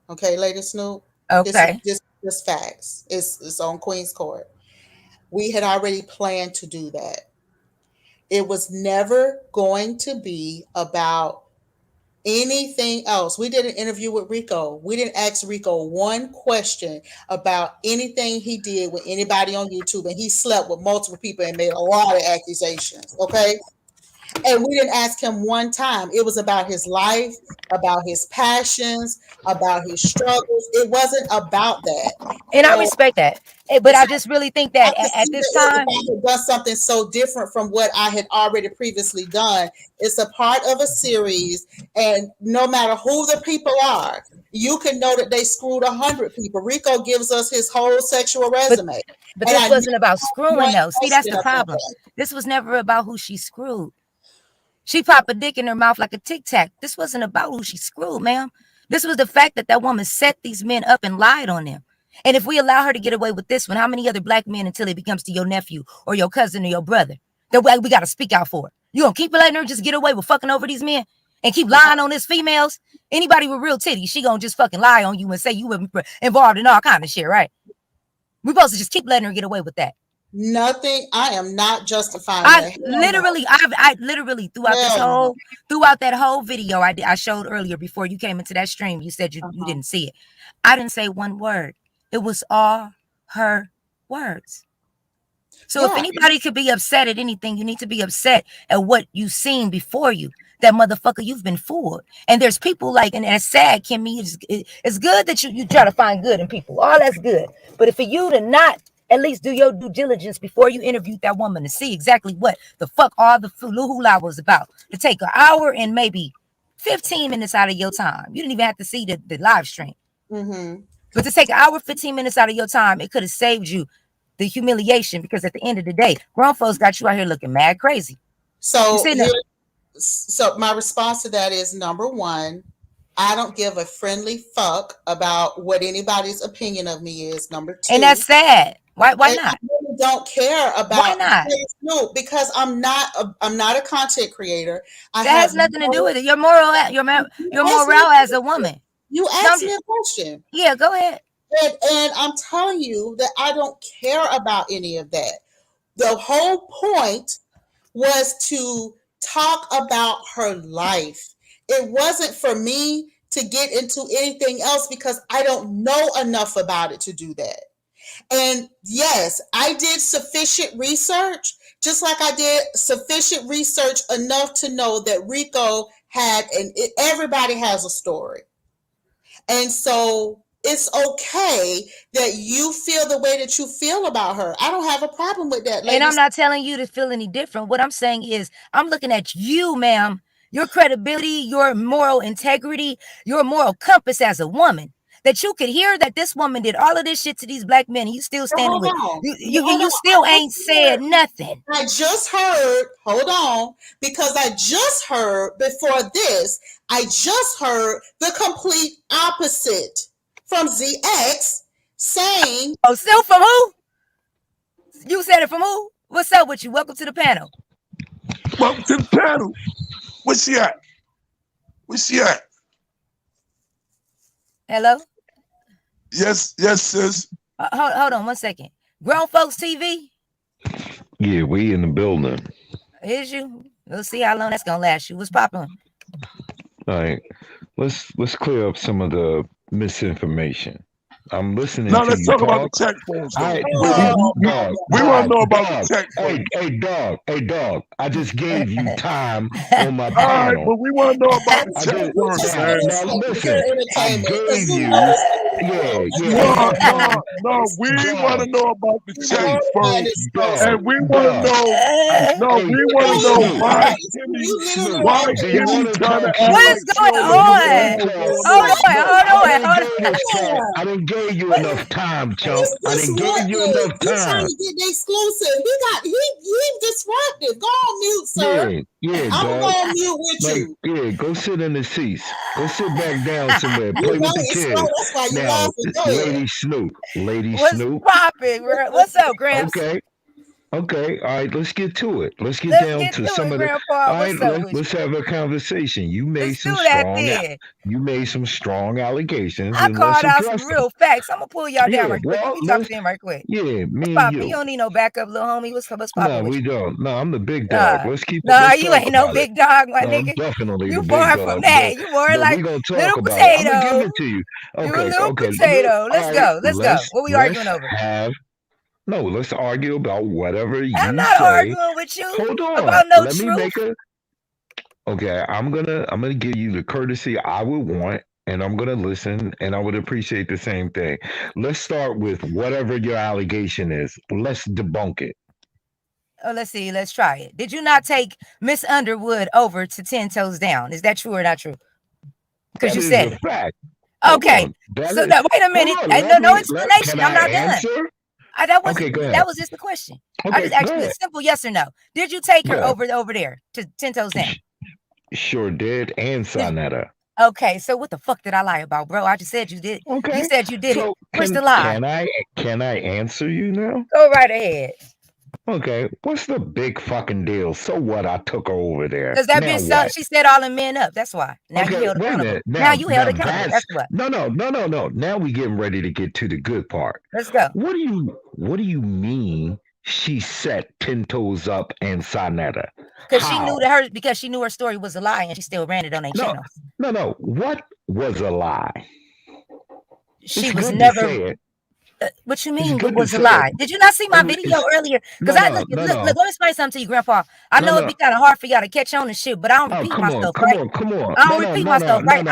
Speaker 5: Okay, Lady Snoop?
Speaker 4: Okay.
Speaker 5: This facts. It's on Queen's Court. We had already planned to do that. It was never going to be about anything else. We did an interview with Rico. We didn't ask Rico one question about anything he did with anybody on YouTube, and he slept with multiple people and made a lot of accusations. Okay. And we didn't ask him one time. It was about his life, about his passions, about his struggles. It wasn't about that.
Speaker 4: And
Speaker 5: So,
Speaker 4: I respect that. But I just really think that at this time,
Speaker 5: if I had done something so different from what I had already previously done, it's a part of a series, and no matter who the people are, you can know that they screwed 100 people. Rico gives us his whole sexual resume.
Speaker 4: But this wasn't about screwing, though. See, that's the problem. This was never about who she screwed. She popped a dick in her mouth like a Tic Tac. This wasn't about who she screwed, ma'am. This was the fact that that woman set these men up and lied on them. And if we allow her to get away with this one, how many other black men until it becomes to your nephew or your cousin or your brother that we got to speak out for? You gonna keep letting her just get away with fucking over these men and keep lying on these females? Anybody with real titties, she gonna just fucking lie on you and say you were involved in all kind of shit, right? We supposed to just keep letting her get away with that.
Speaker 5: Nothing. I am not justifying
Speaker 4: I literally throughout that whole video I showed earlier before you came into that stream, you said you didn't see it. I didn't say one word. It was all her words. So if anybody could be upset at anything, you need to be upset at what you've seen before you. That motherfucker, you've been fooled. And there's people like, and it's sad, Kimmie, it's good that you try to find good in people. All that's good. But for you to not at least do your due diligence before you interviewed that woman to see exactly what the fuck all the hula was about. To take an hour and maybe 15 minutes out of your time. You didn't even have to see the live stream.
Speaker 5: Mm-hmm.
Speaker 4: But to take an hour, 15 minutes out of your time, it could have saved you the humiliation, because at the end of the day, grown folks got you out here looking mad crazy.
Speaker 5: So my response to that is, number one, I don't give a friendly fuck about what anybody's opinion of me is. Number two,
Speaker 4: and that's sad. Why not?
Speaker 5: I really don't care about.
Speaker 4: Why not?
Speaker 5: No, because I'm not a content creator.
Speaker 4: That has nothing to do with it. Your moral as a woman.
Speaker 5: You asked me a question.
Speaker 4: Yeah, go ahead.
Speaker 5: And I'm telling you that I don't care about any of that. The whole point was to talk about her life. It wasn't for me to get into anything else because I don't know enough about it to do that. And yes, I did sufficient research, just like I did sufficient research enough to know that Rico had, and everybody has a story. And so it's okay that you feel the way that you feel about her. I don't have a problem with that.
Speaker 4: And I'm not telling you to feel any different. What I'm saying is, I'm looking at you, ma'am, your credibility, your moral integrity, your moral compass as a woman. That you could hear that this woman did all of this shit to these black men. You still standing with you still ain't said nothing.
Speaker 5: I just heard, hold on, because I just heard before this, I just heard the complete opposite from ZX saying.
Speaker 4: Oh, still from who? You said it from who? What's up with you? Welcome to the panel.
Speaker 6: Welcome to the panel. Where's she at?
Speaker 4: Hello?
Speaker 6: Yes, sis.
Speaker 4: Hold on 1 second. Grown folks TV.
Speaker 7: Yeah, we in the building.
Speaker 4: Is you? We'll see how long that's gonna last you. What's popping?
Speaker 7: All right, let's clear up some of the misinformation. I'm listening
Speaker 6: Now
Speaker 7: to
Speaker 6: let's
Speaker 7: you
Speaker 6: talk about the
Speaker 7: talk.
Speaker 6: check first,
Speaker 7: All
Speaker 6: though.
Speaker 7: right, dog,
Speaker 6: We want to know about
Speaker 7: dog.
Speaker 6: the check first.
Speaker 7: Hey, dog. I just gave you time on my
Speaker 6: All right,
Speaker 7: panel.
Speaker 6: but we want to know about the
Speaker 7: I
Speaker 6: check
Speaker 7: just
Speaker 6: first, man.
Speaker 7: now listen. I gave you,
Speaker 6: No, we want to know about the check first,
Speaker 7: dog,
Speaker 6: and we want to know. We want to know why Kimmie trying to act
Speaker 4: What
Speaker 6: like
Speaker 4: is going
Speaker 6: Shirley.
Speaker 4: on? Hold on.
Speaker 7: I didn't give you enough time, chump. I didn't give you enough
Speaker 5: He's trying
Speaker 7: time.
Speaker 5: to get the exclusive. He disruptive. Go on mute, sir.
Speaker 7: Yeah,
Speaker 5: I'm
Speaker 7: dog.
Speaker 5: on mute with you.
Speaker 7: Yeah, go sit in the seats. Go sit back down somewhere. Play with the kids.
Speaker 5: That's why you
Speaker 7: Now,
Speaker 5: laughing. Go ahead.
Speaker 7: Lady
Speaker 4: What's
Speaker 7: Snoop.
Speaker 4: popping, bro? What's up, Gramps?
Speaker 7: Okay. All right, let's get to it. Let's get
Speaker 4: Let's
Speaker 7: down
Speaker 4: get
Speaker 7: to
Speaker 4: to
Speaker 7: some
Speaker 4: it,
Speaker 7: of the.
Speaker 4: Grandpa.
Speaker 7: All right,
Speaker 4: What's up with
Speaker 7: let's have a conversation.
Speaker 4: Let's do that then.
Speaker 7: You made some strong allegations,
Speaker 4: I
Speaker 7: and
Speaker 4: called
Speaker 7: let's
Speaker 4: out some
Speaker 7: address them.
Speaker 4: real facts. I'm gonna pull y'all down
Speaker 7: Yeah,
Speaker 4: right quick.
Speaker 7: well,
Speaker 4: Let me talk to them right quick.
Speaker 7: Yeah, me
Speaker 4: What's
Speaker 7: and
Speaker 4: poppin'?
Speaker 7: you.
Speaker 4: You don't need no backup, little homie. What's
Speaker 7: No,
Speaker 4: poppin' with
Speaker 7: we
Speaker 4: you?
Speaker 7: don't. No, I'm the big dog.
Speaker 4: Nah,
Speaker 7: Let's keep it.
Speaker 4: nah,
Speaker 7: Let's
Speaker 4: you
Speaker 7: talk
Speaker 4: ain't no
Speaker 7: about it.
Speaker 4: big dog, my
Speaker 7: No, I'm
Speaker 4: nigga.
Speaker 7: definitely
Speaker 4: You
Speaker 7: the big
Speaker 4: far
Speaker 7: dog.
Speaker 4: from that. You more
Speaker 7: But
Speaker 4: like
Speaker 7: we gonna talk
Speaker 4: little
Speaker 7: about it. I'm gonna
Speaker 4: potato.
Speaker 7: give it to you.
Speaker 4: You a
Speaker 7: Okay,
Speaker 4: little
Speaker 7: okay.
Speaker 4: potato. Let's
Speaker 7: All
Speaker 4: go.
Speaker 7: right,
Speaker 4: Let's go. What we arguing over?
Speaker 7: Let's argue about whatever
Speaker 4: I'm
Speaker 7: you
Speaker 4: not
Speaker 7: say.
Speaker 4: arguing with you
Speaker 7: Hold on.
Speaker 4: about no
Speaker 7: Let me
Speaker 4: truth.
Speaker 7: make a. Okay, I'm gonna give you the courtesy I would want, and I'm gonna listen, and I would appreciate the same thing. Let's start with whatever your allegation is. Let's debunk it.
Speaker 4: Oh, let's see. Let's try it. Did you not take Miss Underwood over to 10 Toes Down? Is that true or not true? Because you said it.
Speaker 7: Fact.
Speaker 4: Okay. So wait a minute. No explanation. I'm not done. That was just the question. I just asked you a simple yes or no. Did you take her over there to 10 Toes Down?
Speaker 7: Sure did, and Sonetta.
Speaker 4: Okay, so what the fuck did I lie about, bro? I just said you did.
Speaker 7: Okay.
Speaker 4: You said you did it. Where's the lie?
Speaker 7: Can I answer you now?
Speaker 4: Go right ahead.
Speaker 7: Okay, what's the big fucking deal? So what? I took her over there.
Speaker 4: Because that bitch, she set all the men up. That's why. Now you held accountable. Now you held accountable. That's what.
Speaker 7: No. Now we getting ready to get to the good part.
Speaker 4: Let's go.
Speaker 7: What do you mean she set 10 Toes up and Sonetta?
Speaker 4: Because she knew her story was a lie and she still ran it on their channel.
Speaker 7: No. What was a lie?
Speaker 4: She was never. What you mean it was a lie? Did you not see my video earlier? Because look, let me explain something to you, Grandpa. I know it'd be kind of hard for y'all to catch on and shit, but I don't repeat myself, right?
Speaker 7: Come on.
Speaker 4: I don't repeat myself, right?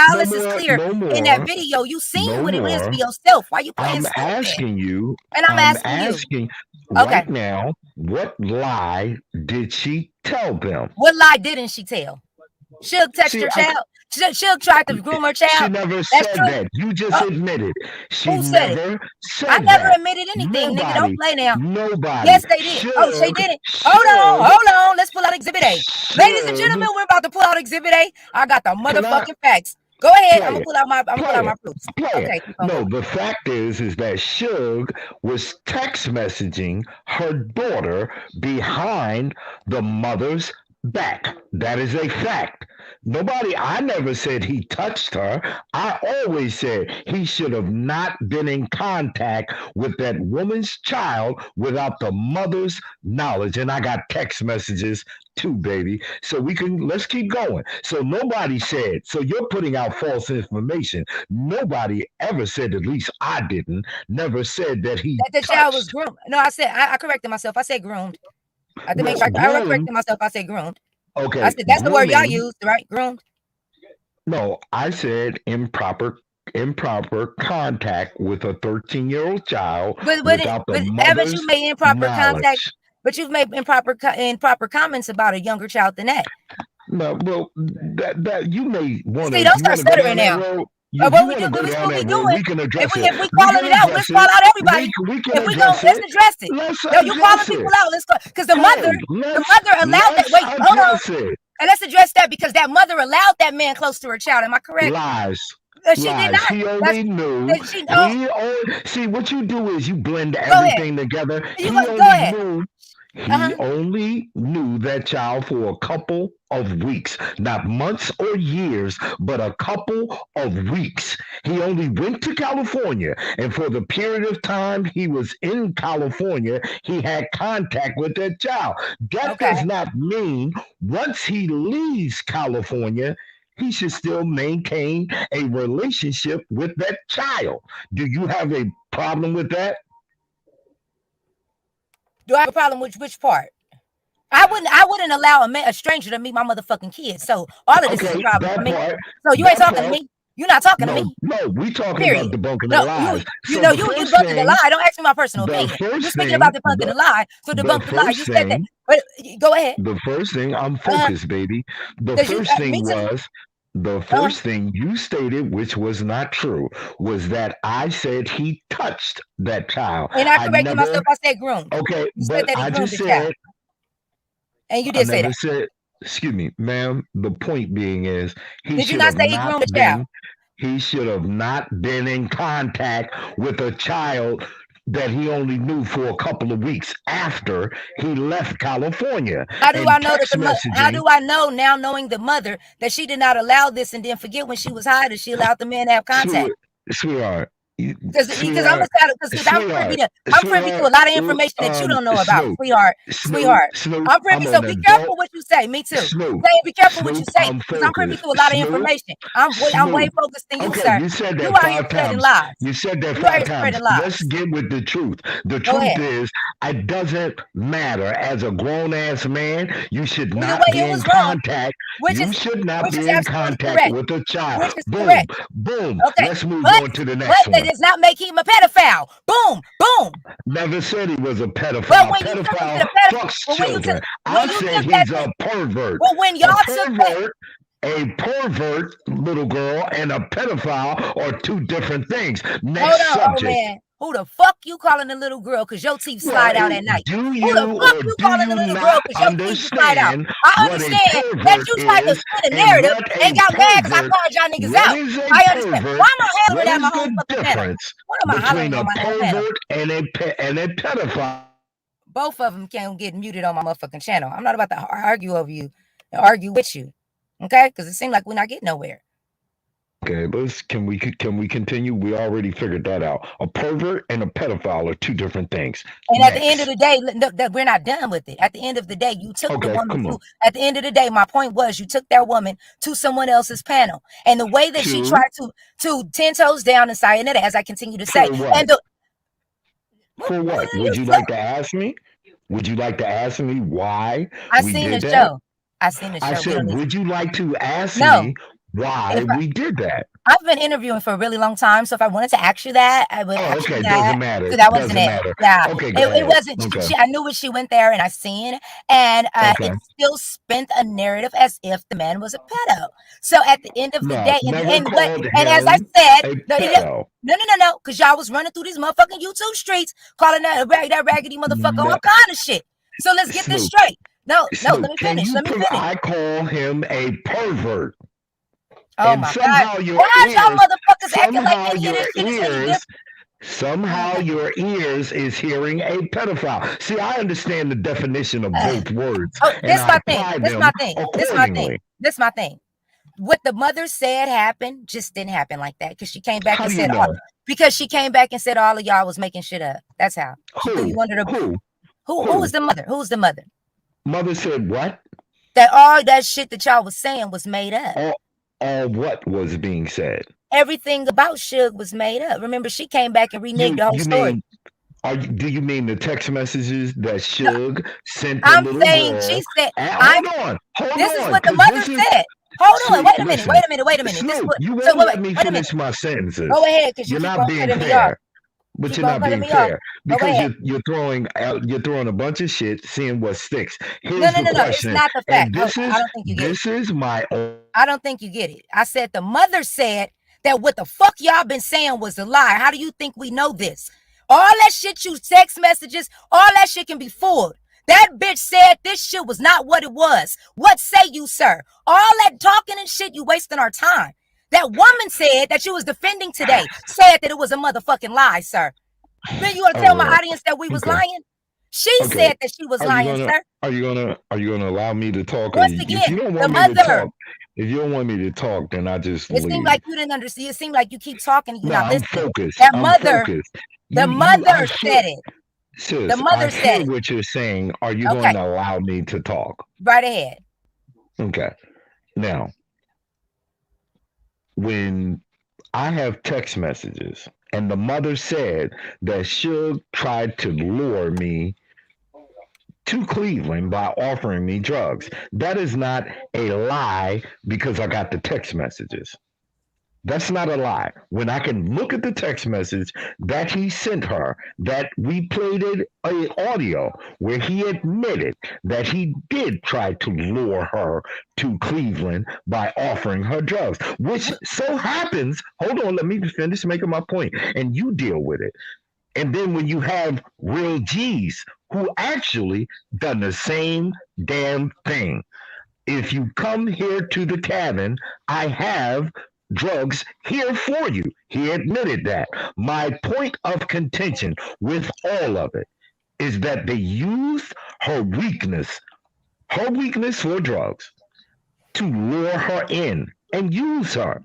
Speaker 4: All this is clear. In that video, you seen what it is for yourself. Why you playing stupid?
Speaker 7: I'm asking you.
Speaker 4: And I'm asking you.
Speaker 7: Right now, what lie did she tell them?
Speaker 4: What lie didn't she tell? She'll text her child. She'll try to groom her child.
Speaker 7: She never said that. You just admitted.
Speaker 4: Who said it? I never admitted anything, nigga. Don't play now.
Speaker 7: Nobody.
Speaker 4: Yes, they did. She didn't. Hold on. Let's pull out Exhibit A. Ladies and gentlemen, we're about to pull out Exhibit A. I got the motherfucking facts. Go ahead. I'm gonna pull out my proofs. Okay.
Speaker 7: No, the fact is that Suge was text messaging her daughter behind the mother's back. That is a fact. I never said he touched her. I always said he should have not been in contact with that woman's child without the mother's knowledge. And I got text messages too, baby. So let's keep going. So nobody said, so you're putting out false information. Nobody ever said, at least I didn't, never said that the
Speaker 4: child was groomed. No, I said, I corrected myself. I said groomed. I corrected myself. I said groomed.
Speaker 7: Okay.
Speaker 4: I said that's the word y'all used, right? Groomed.
Speaker 7: No, I said improper contact with a 13-year-old child.
Speaker 4: But haven't you made improper contact? But you've made improper comments about a younger child than that.
Speaker 7: No, well, that you may want to.
Speaker 4: See, don't start stuttering now. What we do, this is what we doing. If we calling it out, let's call out everybody. Let's address it. Yo, you calling people out. Let's go. Because the mother allowed that. Wait, hold on. And let's address that because that mother allowed that man close to her child. Am I correct?
Speaker 7: Lies.
Speaker 4: She did not.
Speaker 7: He only knew. See, what you do is you blend everything together. He only knew that child for a couple of weeks, not months or years, but a couple of weeks. He only went to California, and for the period of time he was in California, he had contact with that child. That
Speaker 4: Okay.
Speaker 7: does not mean once he leaves California, he should still maintain a relationship with that child. Do you have a problem with that?
Speaker 4: Do I have a problem with which part? I wouldn't allow a stranger to meet my motherfucking kids. So all of this is a
Speaker 7: Okay,
Speaker 4: problem for
Speaker 7: that
Speaker 4: me.
Speaker 7: part,
Speaker 4: So you ain't
Speaker 7: that
Speaker 4: talking to
Speaker 7: part.
Speaker 4: me. You're not talking to
Speaker 7: No,
Speaker 4: me.
Speaker 7: no, we talking about
Speaker 4: Period.
Speaker 7: debunking the
Speaker 4: No,
Speaker 7: lies.
Speaker 4: you
Speaker 7: So
Speaker 4: know
Speaker 7: the
Speaker 4: you
Speaker 7: first
Speaker 4: debunking the
Speaker 7: thing,
Speaker 4: lie. Don't ask me my personal
Speaker 7: the
Speaker 4: opinion. You're
Speaker 7: first
Speaker 4: speaking about
Speaker 7: thing,
Speaker 4: debunking the lie. So
Speaker 7: the
Speaker 4: debunk the lie. You
Speaker 7: first
Speaker 4: said that.
Speaker 7: thing,
Speaker 4: But go ahead.
Speaker 7: the first thing, I'm
Speaker 4: Uh-huh.
Speaker 7: focused, baby. The
Speaker 4: Because you
Speaker 7: first
Speaker 4: me
Speaker 7: thing
Speaker 4: too.
Speaker 7: was, the
Speaker 4: Uh-huh.
Speaker 7: first thing you stated, which was not true, was that I said he touched that child.
Speaker 4: And I
Speaker 7: I
Speaker 4: corrected myself.
Speaker 7: never,
Speaker 4: I said groomed.
Speaker 7: okay,
Speaker 4: You said
Speaker 7: but
Speaker 4: that he
Speaker 7: I
Speaker 4: groomed
Speaker 7: just
Speaker 4: the child.
Speaker 7: said,
Speaker 4: And you
Speaker 7: I
Speaker 4: did say
Speaker 7: never
Speaker 4: that.
Speaker 7: said, excuse me, ma'am. The point being is, he
Speaker 4: Did you
Speaker 7: should
Speaker 4: not
Speaker 7: have
Speaker 4: say he
Speaker 7: not
Speaker 4: groomed the child?
Speaker 7: been, he should have not been in contact with a child that he only knew for a couple of weeks after he left California.
Speaker 4: How do I
Speaker 7: And
Speaker 4: know that
Speaker 7: text
Speaker 4: how
Speaker 7: messaging,
Speaker 4: do I know now, knowing the mother, that she did not allow this and then forget when she was hiding, she allowed the man to have contact?
Speaker 7: sweet, sweetheart,
Speaker 4: Because I'm
Speaker 7: sweetheart,
Speaker 4: because
Speaker 7: sweetheart,
Speaker 4: I'm privy to a
Speaker 7: sweetheart,
Speaker 4: lot of information that you don't know about,
Speaker 7: Snoop,
Speaker 4: sweetheart,
Speaker 7: Snoop,
Speaker 4: sweetheart.
Speaker 7: Snoop,
Speaker 4: I'm privy,
Speaker 7: I'm
Speaker 4: so
Speaker 7: an
Speaker 4: be
Speaker 7: adult.
Speaker 4: careful what you say. Me too.
Speaker 7: Snoop,
Speaker 4: Say, be careful what you
Speaker 7: Snoop,
Speaker 4: say,
Speaker 7: I'm
Speaker 4: because I'm privy
Speaker 7: focused.
Speaker 4: to a lot of
Speaker 7: Snoop,
Speaker 4: information. I'm way
Speaker 7: Snoop.
Speaker 4: focused than you,
Speaker 7: Okay,
Speaker 4: sir.
Speaker 7: you said
Speaker 4: You
Speaker 7: that
Speaker 4: out here
Speaker 7: five
Speaker 4: spreading
Speaker 7: times.
Speaker 4: lies.
Speaker 7: You said that
Speaker 4: You out
Speaker 7: five
Speaker 4: here
Speaker 7: times.
Speaker 4: spreading
Speaker 7: Let's
Speaker 4: lies.
Speaker 7: get with the truth. The
Speaker 4: Go
Speaker 7: truth
Speaker 4: ahead.
Speaker 7: is, it doesn't matter. As a grown ass man, you should
Speaker 4: Either
Speaker 7: not
Speaker 4: way,
Speaker 7: be
Speaker 4: it
Speaker 7: in
Speaker 4: was wrong,
Speaker 7: contact.
Speaker 4: which
Speaker 7: You
Speaker 4: is
Speaker 7: should not be in
Speaker 4: absolutely
Speaker 7: contact
Speaker 4: correct.
Speaker 7: with a child.
Speaker 4: Which is
Speaker 7: Boom,
Speaker 4: correct.
Speaker 7: boom.
Speaker 4: Okay,
Speaker 7: Let's move
Speaker 4: but
Speaker 7: on to the next
Speaker 4: that
Speaker 7: one.
Speaker 4: does not make him a pedophile. Boom, boom.
Speaker 7: Never said he was a
Speaker 4: But
Speaker 7: pedophile.
Speaker 4: when you took him to
Speaker 7: Pedophile
Speaker 4: the pedophile,
Speaker 7: fucks
Speaker 4: but
Speaker 7: children.
Speaker 4: when
Speaker 7: I
Speaker 4: you
Speaker 7: said
Speaker 4: took that,
Speaker 7: he's a pervert.
Speaker 4: but when y'all
Speaker 7: A
Speaker 4: took that,
Speaker 7: pervert, a pervert, little girl, and a pedophile are two different things. Next
Speaker 4: hold on, oh
Speaker 7: subject.
Speaker 4: man, who the fuck you calling the little girl? Cause your teeth
Speaker 7: Well,
Speaker 4: slide out at night.
Speaker 7: do
Speaker 4: Who the
Speaker 7: you
Speaker 4: fuck
Speaker 7: or
Speaker 4: you
Speaker 7: do
Speaker 4: calling the
Speaker 7: you
Speaker 4: little girl?
Speaker 7: not
Speaker 4: Cause your teeth will slide out.
Speaker 7: understand
Speaker 4: I
Speaker 7: what a
Speaker 4: understand that
Speaker 7: pervert
Speaker 4: you tried to
Speaker 7: is
Speaker 4: spin a
Speaker 7: and
Speaker 4: narrative
Speaker 7: what
Speaker 4: and
Speaker 7: a
Speaker 4: got mad because I
Speaker 7: pervert?
Speaker 4: called y'all niggas
Speaker 7: What
Speaker 4: out.
Speaker 7: is a
Speaker 4: I understand. Why
Speaker 7: pervert?
Speaker 4: am I hollering
Speaker 7: What
Speaker 4: at my
Speaker 7: is
Speaker 4: own
Speaker 7: the
Speaker 4: fucking panel?
Speaker 7: difference
Speaker 4: What am I hollering
Speaker 7: between
Speaker 4: on
Speaker 7: a
Speaker 4: my own panel?
Speaker 7: pervert and a pedophile?
Speaker 4: Both of them can get muted on my motherfucking channel. I'm not about to argue over you and argue with you, okay? Because it seems like we're not getting nowhere.
Speaker 7: Okay, can we continue? We already figured that out. A pervert and a pedophile are two different things.
Speaker 4: And
Speaker 7: Next.
Speaker 4: at the end of the day, that we're not done with it. At the end of the day, you took the woman
Speaker 7: come on.
Speaker 4: at the end of the day, my point was you took that woman to someone else's panel. And the way that she tried to 10 toes down and sign it, as I continue to say.
Speaker 7: For what?
Speaker 4: And
Speaker 7: for what? Would you like to ask me? Would you like to ask me why we did that?
Speaker 4: Show. I seen the show.
Speaker 7: I said, would you like to ask me why we did that?
Speaker 4: I've been interviewing for a really long time, so if I wanted to ask you that, I would ask you that.
Speaker 7: Doesn't matter.
Speaker 4: So that wasn't it. Yeah.
Speaker 7: Okay,
Speaker 4: it wasn't. Okay. I knew what she went there, and I seen, and it still spent a narrative as if the man was a pedo. So at the end of the day, and as I said, no, because y'all was running through these motherfucking YouTube streets calling that raggedy motherfucker all kind of shit. So let's get this straight. No, let me finish.
Speaker 7: I call him a pervert.
Speaker 4: Oh my God! Why y'all motherfuckers acting like any of this shit is any different?
Speaker 7: Somehow your ears is hearing a pedophile. See, I understand the definition of both words.
Speaker 4: This my thing. This my thing. What the mother said happened just didn't happen like that because she came back and said, because she came back and said all of y'all was making shit up. That's how. Who was the mother? Who's the mother?
Speaker 7: Mother said what?
Speaker 4: That all that shit that y'all was saying was made up.
Speaker 7: All what was being said?
Speaker 4: Everything about Suge was made up. Remember, she came back and reneged the whole story.
Speaker 7: Do you mean the text messages that Suge sent the little
Speaker 4: girl? She said, hold on. This is what the mother said. Hold on. Wait a minute.
Speaker 7: Snoop, you won't let me finish my sentences.
Speaker 4: Go ahead, because you're
Speaker 7: not being fair. But you're not being fair because you're throwing a bunch of shit, seeing what sticks. Here's the question.
Speaker 4: It's not the fact.
Speaker 7: I don't think you get it.
Speaker 4: I don't think you get it. I said the mother said that what the fuck y'all been saying was a lie. How do you think we know this? All that shit you text messages, all that shit can be fooled. That bitch said this shit was not what it was. What say you, sir? All that talking and shit, you wasting our time. That woman said that you was defending today, said that it was a motherfucking lie, sir. Then you want to tell my audience that we was lying? She
Speaker 7: Okay.
Speaker 4: said that she was
Speaker 7: Are you
Speaker 4: lying,
Speaker 7: gonna
Speaker 4: sir.
Speaker 7: are you gonna allow me to talk? Or
Speaker 4: Once
Speaker 7: if you
Speaker 4: again,
Speaker 7: don't
Speaker 4: the
Speaker 7: want me to
Speaker 4: mother.
Speaker 7: talk, if you don't want me to talk, then I just
Speaker 4: It seemed
Speaker 7: leave.
Speaker 4: like you didn't understand. It seemed like you keep talking and you're
Speaker 7: No,
Speaker 4: not
Speaker 7: I'm
Speaker 4: listening.
Speaker 7: focused.
Speaker 4: That
Speaker 7: I'm
Speaker 4: mother,
Speaker 7: focused.
Speaker 4: the
Speaker 7: I
Speaker 4: mother
Speaker 7: hear,
Speaker 4: said it. The
Speaker 7: sis, I
Speaker 4: mother said
Speaker 7: hear
Speaker 4: it.
Speaker 7: what you're saying. Are you going
Speaker 4: Okay,
Speaker 7: to allow me to talk?
Speaker 4: right ahead.
Speaker 7: Okay. Now, when I have text messages and the mother said that Suge tried to lure me to Cleveland by offering me drugs, that is not a lie because I got the text messages. That's not a lie. When I can look at the text message that he sent her, that we played it a audio where he admitted that he did try to lure her to Cleveland by offering her drugs, which so happens. Hold on, let me finish making my point, and you deal with it. And then when you have real G's who actually done the same damn thing, if you come here to the cabin, I have drugs here for you. He admitted that. My point of contention with all of it is that they used her weakness for drugs, to lure her in and use her.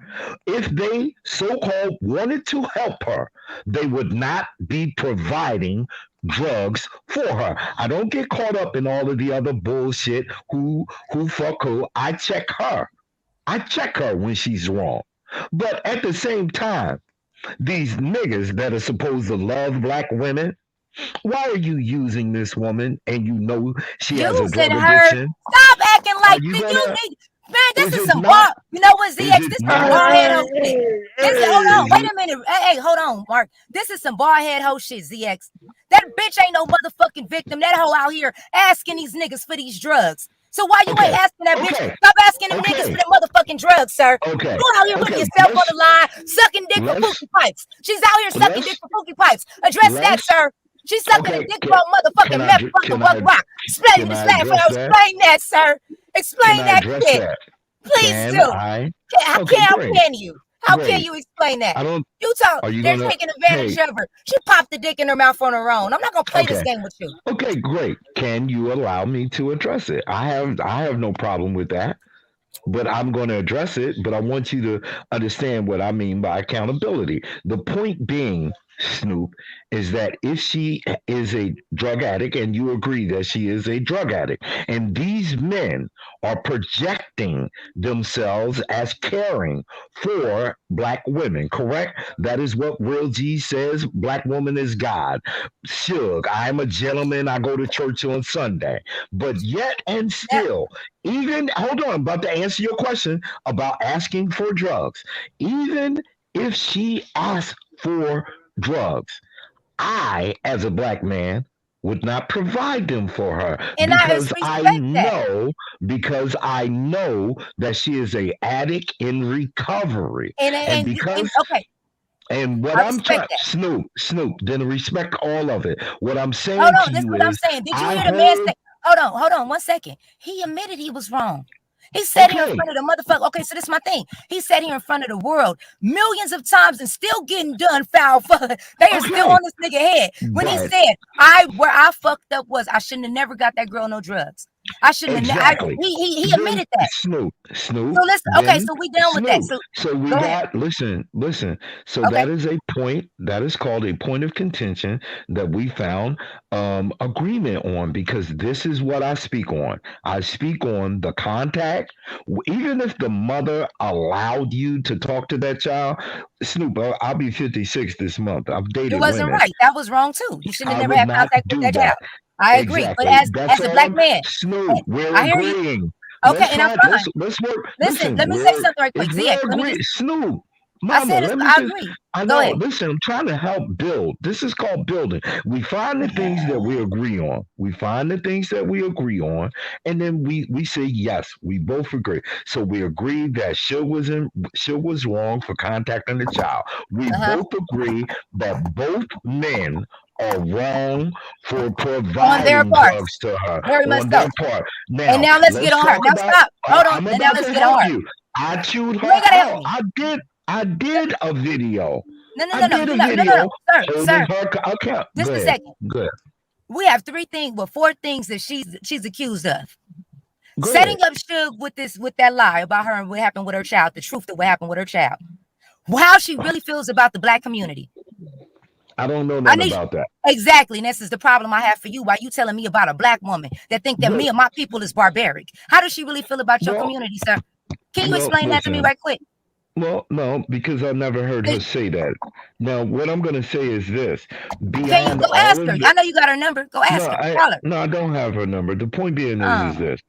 Speaker 7: If they so called wanted to help her, they would not be providing drugs for her. I don't get caught up in all of the other bullshit. Who fuck who. I check her. I check her when she's wrong. But at the same time, these niggas that are supposed to love black women, why are you using this woman and you know she has a
Speaker 4: Using
Speaker 7: drug
Speaker 4: her.
Speaker 7: addiction?
Speaker 4: Stop acting
Speaker 7: Are
Speaker 4: like
Speaker 7: you
Speaker 4: the you
Speaker 7: gonna
Speaker 4: need. Man, this
Speaker 7: is
Speaker 4: is
Speaker 7: it
Speaker 4: some
Speaker 7: not?
Speaker 4: bar. You know what,
Speaker 7: Is
Speaker 4: ZX?
Speaker 7: it
Speaker 4: This is some
Speaker 7: not?
Speaker 4: bald head hoe shit. This is, hold on,
Speaker 7: Is
Speaker 4: wait
Speaker 7: it?
Speaker 4: a minute. Hey, hold on, Mark. This is some bald head hoe shit, ZX. That bitch ain't no motherfucking victim. That hoe out here asking these niggas for these drugs. So why you ain't
Speaker 7: Okay.
Speaker 4: asking that bitch?
Speaker 7: Okay.
Speaker 4: Stop asking them niggas for
Speaker 7: Okay.
Speaker 4: them motherfucking drugs, sir.
Speaker 7: Okay.
Speaker 4: You out here putting
Speaker 7: Okay.
Speaker 4: yourself on the line, sucking dick for
Speaker 7: Let's
Speaker 4: pookie pipes. She's out here sucking dick
Speaker 7: let's
Speaker 4: for pookie pipes. Address that,
Speaker 7: let's
Speaker 4: sir. She's sucking a
Speaker 7: okay.
Speaker 4: dick for a motherfucking meth fucking
Speaker 7: Can
Speaker 4: buck
Speaker 7: I
Speaker 4: rock. Explain
Speaker 7: can
Speaker 4: this
Speaker 7: I
Speaker 4: laugh.
Speaker 7: address that?
Speaker 4: Explain that, sir.
Speaker 7: Can
Speaker 4: Explain
Speaker 7: I
Speaker 4: that
Speaker 7: address
Speaker 4: shit.
Speaker 7: that?
Speaker 4: Please
Speaker 7: Can
Speaker 4: do.
Speaker 7: I?
Speaker 4: How
Speaker 7: Okay,
Speaker 4: can, how
Speaker 7: great.
Speaker 4: can you? How can
Speaker 7: Great.
Speaker 4: you explain that?
Speaker 7: I don't
Speaker 4: You talk,
Speaker 7: are you
Speaker 4: they're
Speaker 7: gonna
Speaker 4: taking advantage
Speaker 7: hey,
Speaker 4: of her. She popped the dick in her mouth on her own. I'm not gonna play this
Speaker 7: okay.
Speaker 4: game with you.
Speaker 7: Okay, great. Can you allow me to address it? I have no problem with that. But I'm going to address it. But I want you to understand what I mean by accountability. The point being, Snoop, is that if she is a drug addict, and you agree that she is a drug addict, and these men are projecting themselves as caring for black women, correct? That is what Real G says. Black woman is God. Suge, I'm a gentleman. I go to church on Sunday. But yet and
Speaker 4: That,
Speaker 7: still, even hold on, I'm about to answer your question about asking for drugs. Even if she asks for drugs, I, as a black man, would not provide them for her
Speaker 4: and I respect that.
Speaker 7: because I know that she is a addict in recovery. And because
Speaker 4: Okay,
Speaker 7: and what
Speaker 4: I
Speaker 7: I'm
Speaker 4: respect
Speaker 7: trying,
Speaker 4: that.
Speaker 7: Snoop, then respect all of it. What I'm
Speaker 4: Hold
Speaker 7: saying
Speaker 4: on,
Speaker 7: to
Speaker 4: this is
Speaker 7: you
Speaker 4: what I'm
Speaker 7: is,
Speaker 4: saying. Did you
Speaker 7: I
Speaker 4: hear the man
Speaker 7: heard,
Speaker 4: say? Hold on, 1 second. He admitted he was wrong. He sat here in
Speaker 7: okay,
Speaker 4: front of the motherfucker. Okay, so this is my thing. He sat here in front of the world millions of times and still getting done foul. They are still
Speaker 7: okay,
Speaker 4: on this nigga head. When he
Speaker 7: but
Speaker 4: said, where I fucked up was I shouldn't have never got that girl no drugs. I shouldn't have.
Speaker 7: exactly.
Speaker 4: He
Speaker 7: Then
Speaker 4: admitted that.
Speaker 7: Snoop,
Speaker 4: So listen. Okay,
Speaker 7: then
Speaker 4: so we done with that.
Speaker 7: Snoop.
Speaker 4: So
Speaker 7: So we
Speaker 4: go ahead.
Speaker 7: got, listen. So
Speaker 4: Okay.
Speaker 7: that is a point, that is called a point of contention that we found agreement on, because this is what I speak on. I speak on the contact. Even if the mother allowed you to talk to that child, Snoop, I'll be 56 this month. I've
Speaker 4: It
Speaker 7: dated
Speaker 4: wasn't
Speaker 7: women.
Speaker 4: right. That was wrong too. You shouldn't have
Speaker 7: I
Speaker 4: never
Speaker 7: would
Speaker 4: had
Speaker 7: not
Speaker 4: contact with
Speaker 7: do
Speaker 4: that child.
Speaker 7: that.
Speaker 4: I agree. But
Speaker 7: Exactly. That's
Speaker 4: as a
Speaker 7: all
Speaker 4: black man,
Speaker 7: Snoop, we're
Speaker 4: I hear you.
Speaker 7: agreeing.
Speaker 4: Okay,
Speaker 7: Let's
Speaker 4: and I'm
Speaker 7: find
Speaker 4: fine.
Speaker 7: let's work.
Speaker 4: Listen,
Speaker 7: Listen,
Speaker 4: let me say
Speaker 7: we're
Speaker 4: something right
Speaker 7: if
Speaker 4: quick. ZX,
Speaker 7: we're
Speaker 4: let me
Speaker 7: agreeing,
Speaker 4: just
Speaker 7: Snoop,
Speaker 4: I
Speaker 7: Mama,
Speaker 4: said this,
Speaker 7: let me
Speaker 4: I
Speaker 7: just
Speaker 4: agree.
Speaker 7: I
Speaker 4: Go
Speaker 7: know,
Speaker 4: ahead.
Speaker 7: listen, I'm trying to help build. This is called building. We find the things that we agree on. We find the things that we agree on, and then we say yes, we both agree. So we agree that Suge was wrong for contacting the child. We
Speaker 4: Uh-huh.
Speaker 7: both agree that both men are wrong for
Speaker 4: On their
Speaker 7: providing
Speaker 4: parts.
Speaker 7: drugs to her
Speaker 4: Very much
Speaker 7: on
Speaker 4: so.
Speaker 7: their part.
Speaker 4: And
Speaker 7: Now,
Speaker 4: now let's get
Speaker 7: let's
Speaker 4: on her.
Speaker 7: talk
Speaker 4: Now
Speaker 7: about.
Speaker 4: stop. Hold on.
Speaker 7: I'm
Speaker 4: And now
Speaker 7: about
Speaker 4: let's
Speaker 7: to
Speaker 4: get on
Speaker 7: help
Speaker 4: her.
Speaker 7: you. I chewed
Speaker 4: You ain't
Speaker 7: her
Speaker 4: gotta help
Speaker 7: out.
Speaker 4: me.
Speaker 7: I did a video.
Speaker 4: No, no,
Speaker 7: I
Speaker 4: no, no.
Speaker 7: did
Speaker 4: You
Speaker 7: a
Speaker 4: know, no, no, no.
Speaker 7: video
Speaker 4: Sir,
Speaker 7: holding
Speaker 4: sir.
Speaker 7: her account. Go
Speaker 4: Just a
Speaker 7: ahead.
Speaker 4: second.
Speaker 7: Good.
Speaker 4: We have four things that she's accused of.
Speaker 7: Go
Speaker 4: Setting
Speaker 7: ahead.
Speaker 4: up Suge with that lie about her and what happened with her child, the truth that what happened with her child. How she really feels about the Black community.
Speaker 7: I don't know
Speaker 4: I
Speaker 7: nothing
Speaker 4: need
Speaker 7: about that.
Speaker 4: exactly, and this is the problem I have for you. Why you telling me about a Black woman that think that
Speaker 7: Good.
Speaker 4: me and my people is barbaric? How does she really feel about your
Speaker 7: Well,
Speaker 4: community, sir? Can you
Speaker 7: well,
Speaker 4: explain that to me
Speaker 7: listen.
Speaker 4: right quick?
Speaker 7: Well, no, because I never heard her say that. Now, what I'm going to say is this:
Speaker 4: Can you
Speaker 7: beyond
Speaker 4: go
Speaker 7: all
Speaker 4: ask her?
Speaker 7: of the,
Speaker 4: I know you got her number. Go
Speaker 7: no,
Speaker 4: ask her. Call her.
Speaker 7: I don't have her number. The point being is
Speaker 4: Oh.
Speaker 7: this: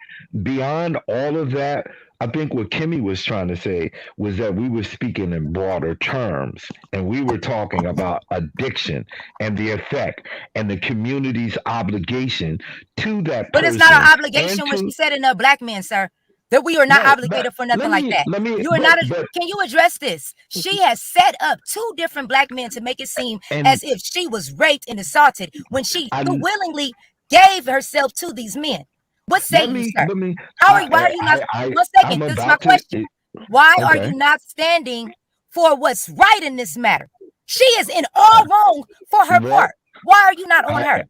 Speaker 7: beyond all of that, I think what Kimmie was trying to say was that we were speaking in broader terms, and we were talking about addiction and the effect and the community's obligation to that
Speaker 4: But it's not
Speaker 7: person
Speaker 4: an
Speaker 7: and
Speaker 4: obligation when she
Speaker 7: to
Speaker 4: said in a Black men, sir, that we are not
Speaker 7: no. But
Speaker 4: obligated for nothing like that.
Speaker 7: let me,
Speaker 4: You are not.
Speaker 7: but
Speaker 4: Can you address this? She has set up two different Black men to make it seem
Speaker 7: and
Speaker 4: as if she was raped and assaulted when she
Speaker 7: I
Speaker 4: willingly gave herself to these men. What say you, sir?
Speaker 7: let me.
Speaker 4: Why are you not? One
Speaker 7: I'm
Speaker 4: second. This is my
Speaker 7: about to.
Speaker 4: question. Why are
Speaker 7: Okay.
Speaker 4: you not standing for what's right in this matter? She is in all wrong for her
Speaker 7: Well,
Speaker 4: part. Why are you not on
Speaker 7: I
Speaker 4: her?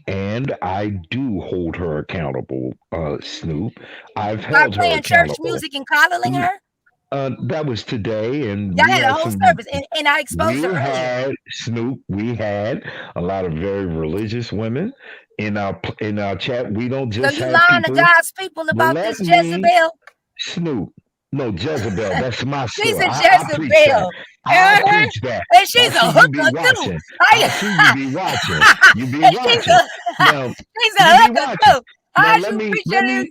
Speaker 7: and I do hold her accountable, Snoop. I've
Speaker 4: By
Speaker 7: held her
Speaker 4: playing church
Speaker 7: accountable.
Speaker 4: music and coddling
Speaker 7: Mm,
Speaker 4: her?
Speaker 7: that was today, and
Speaker 4: Y'all
Speaker 7: we
Speaker 4: had a
Speaker 7: had
Speaker 4: whole
Speaker 7: some.
Speaker 4: service, and I exposed her earlier.
Speaker 7: Snoop. We had a lot of very religious women in our chat. We don't
Speaker 4: So
Speaker 7: just
Speaker 4: you
Speaker 7: have
Speaker 4: lying to
Speaker 7: people.
Speaker 4: God's people about
Speaker 7: Let
Speaker 4: this
Speaker 7: me
Speaker 4: Jezebel?
Speaker 7: Snoop. No, Jezebel. That's my
Speaker 4: She's
Speaker 7: story.
Speaker 4: a
Speaker 7: I preach that.
Speaker 4: Jezebel.
Speaker 7: I
Speaker 4: Uh-huh.
Speaker 7: preach that.
Speaker 4: And
Speaker 7: I
Speaker 4: she's a
Speaker 7: see you be
Speaker 4: hooker too.
Speaker 7: watching. I see you
Speaker 4: I,
Speaker 7: be watching. You be
Speaker 4: and she's
Speaker 7: watching. Now,
Speaker 4: she's a
Speaker 7: you be
Speaker 4: hooker
Speaker 7: watching.
Speaker 4: too.
Speaker 7: Now
Speaker 4: How you preaching?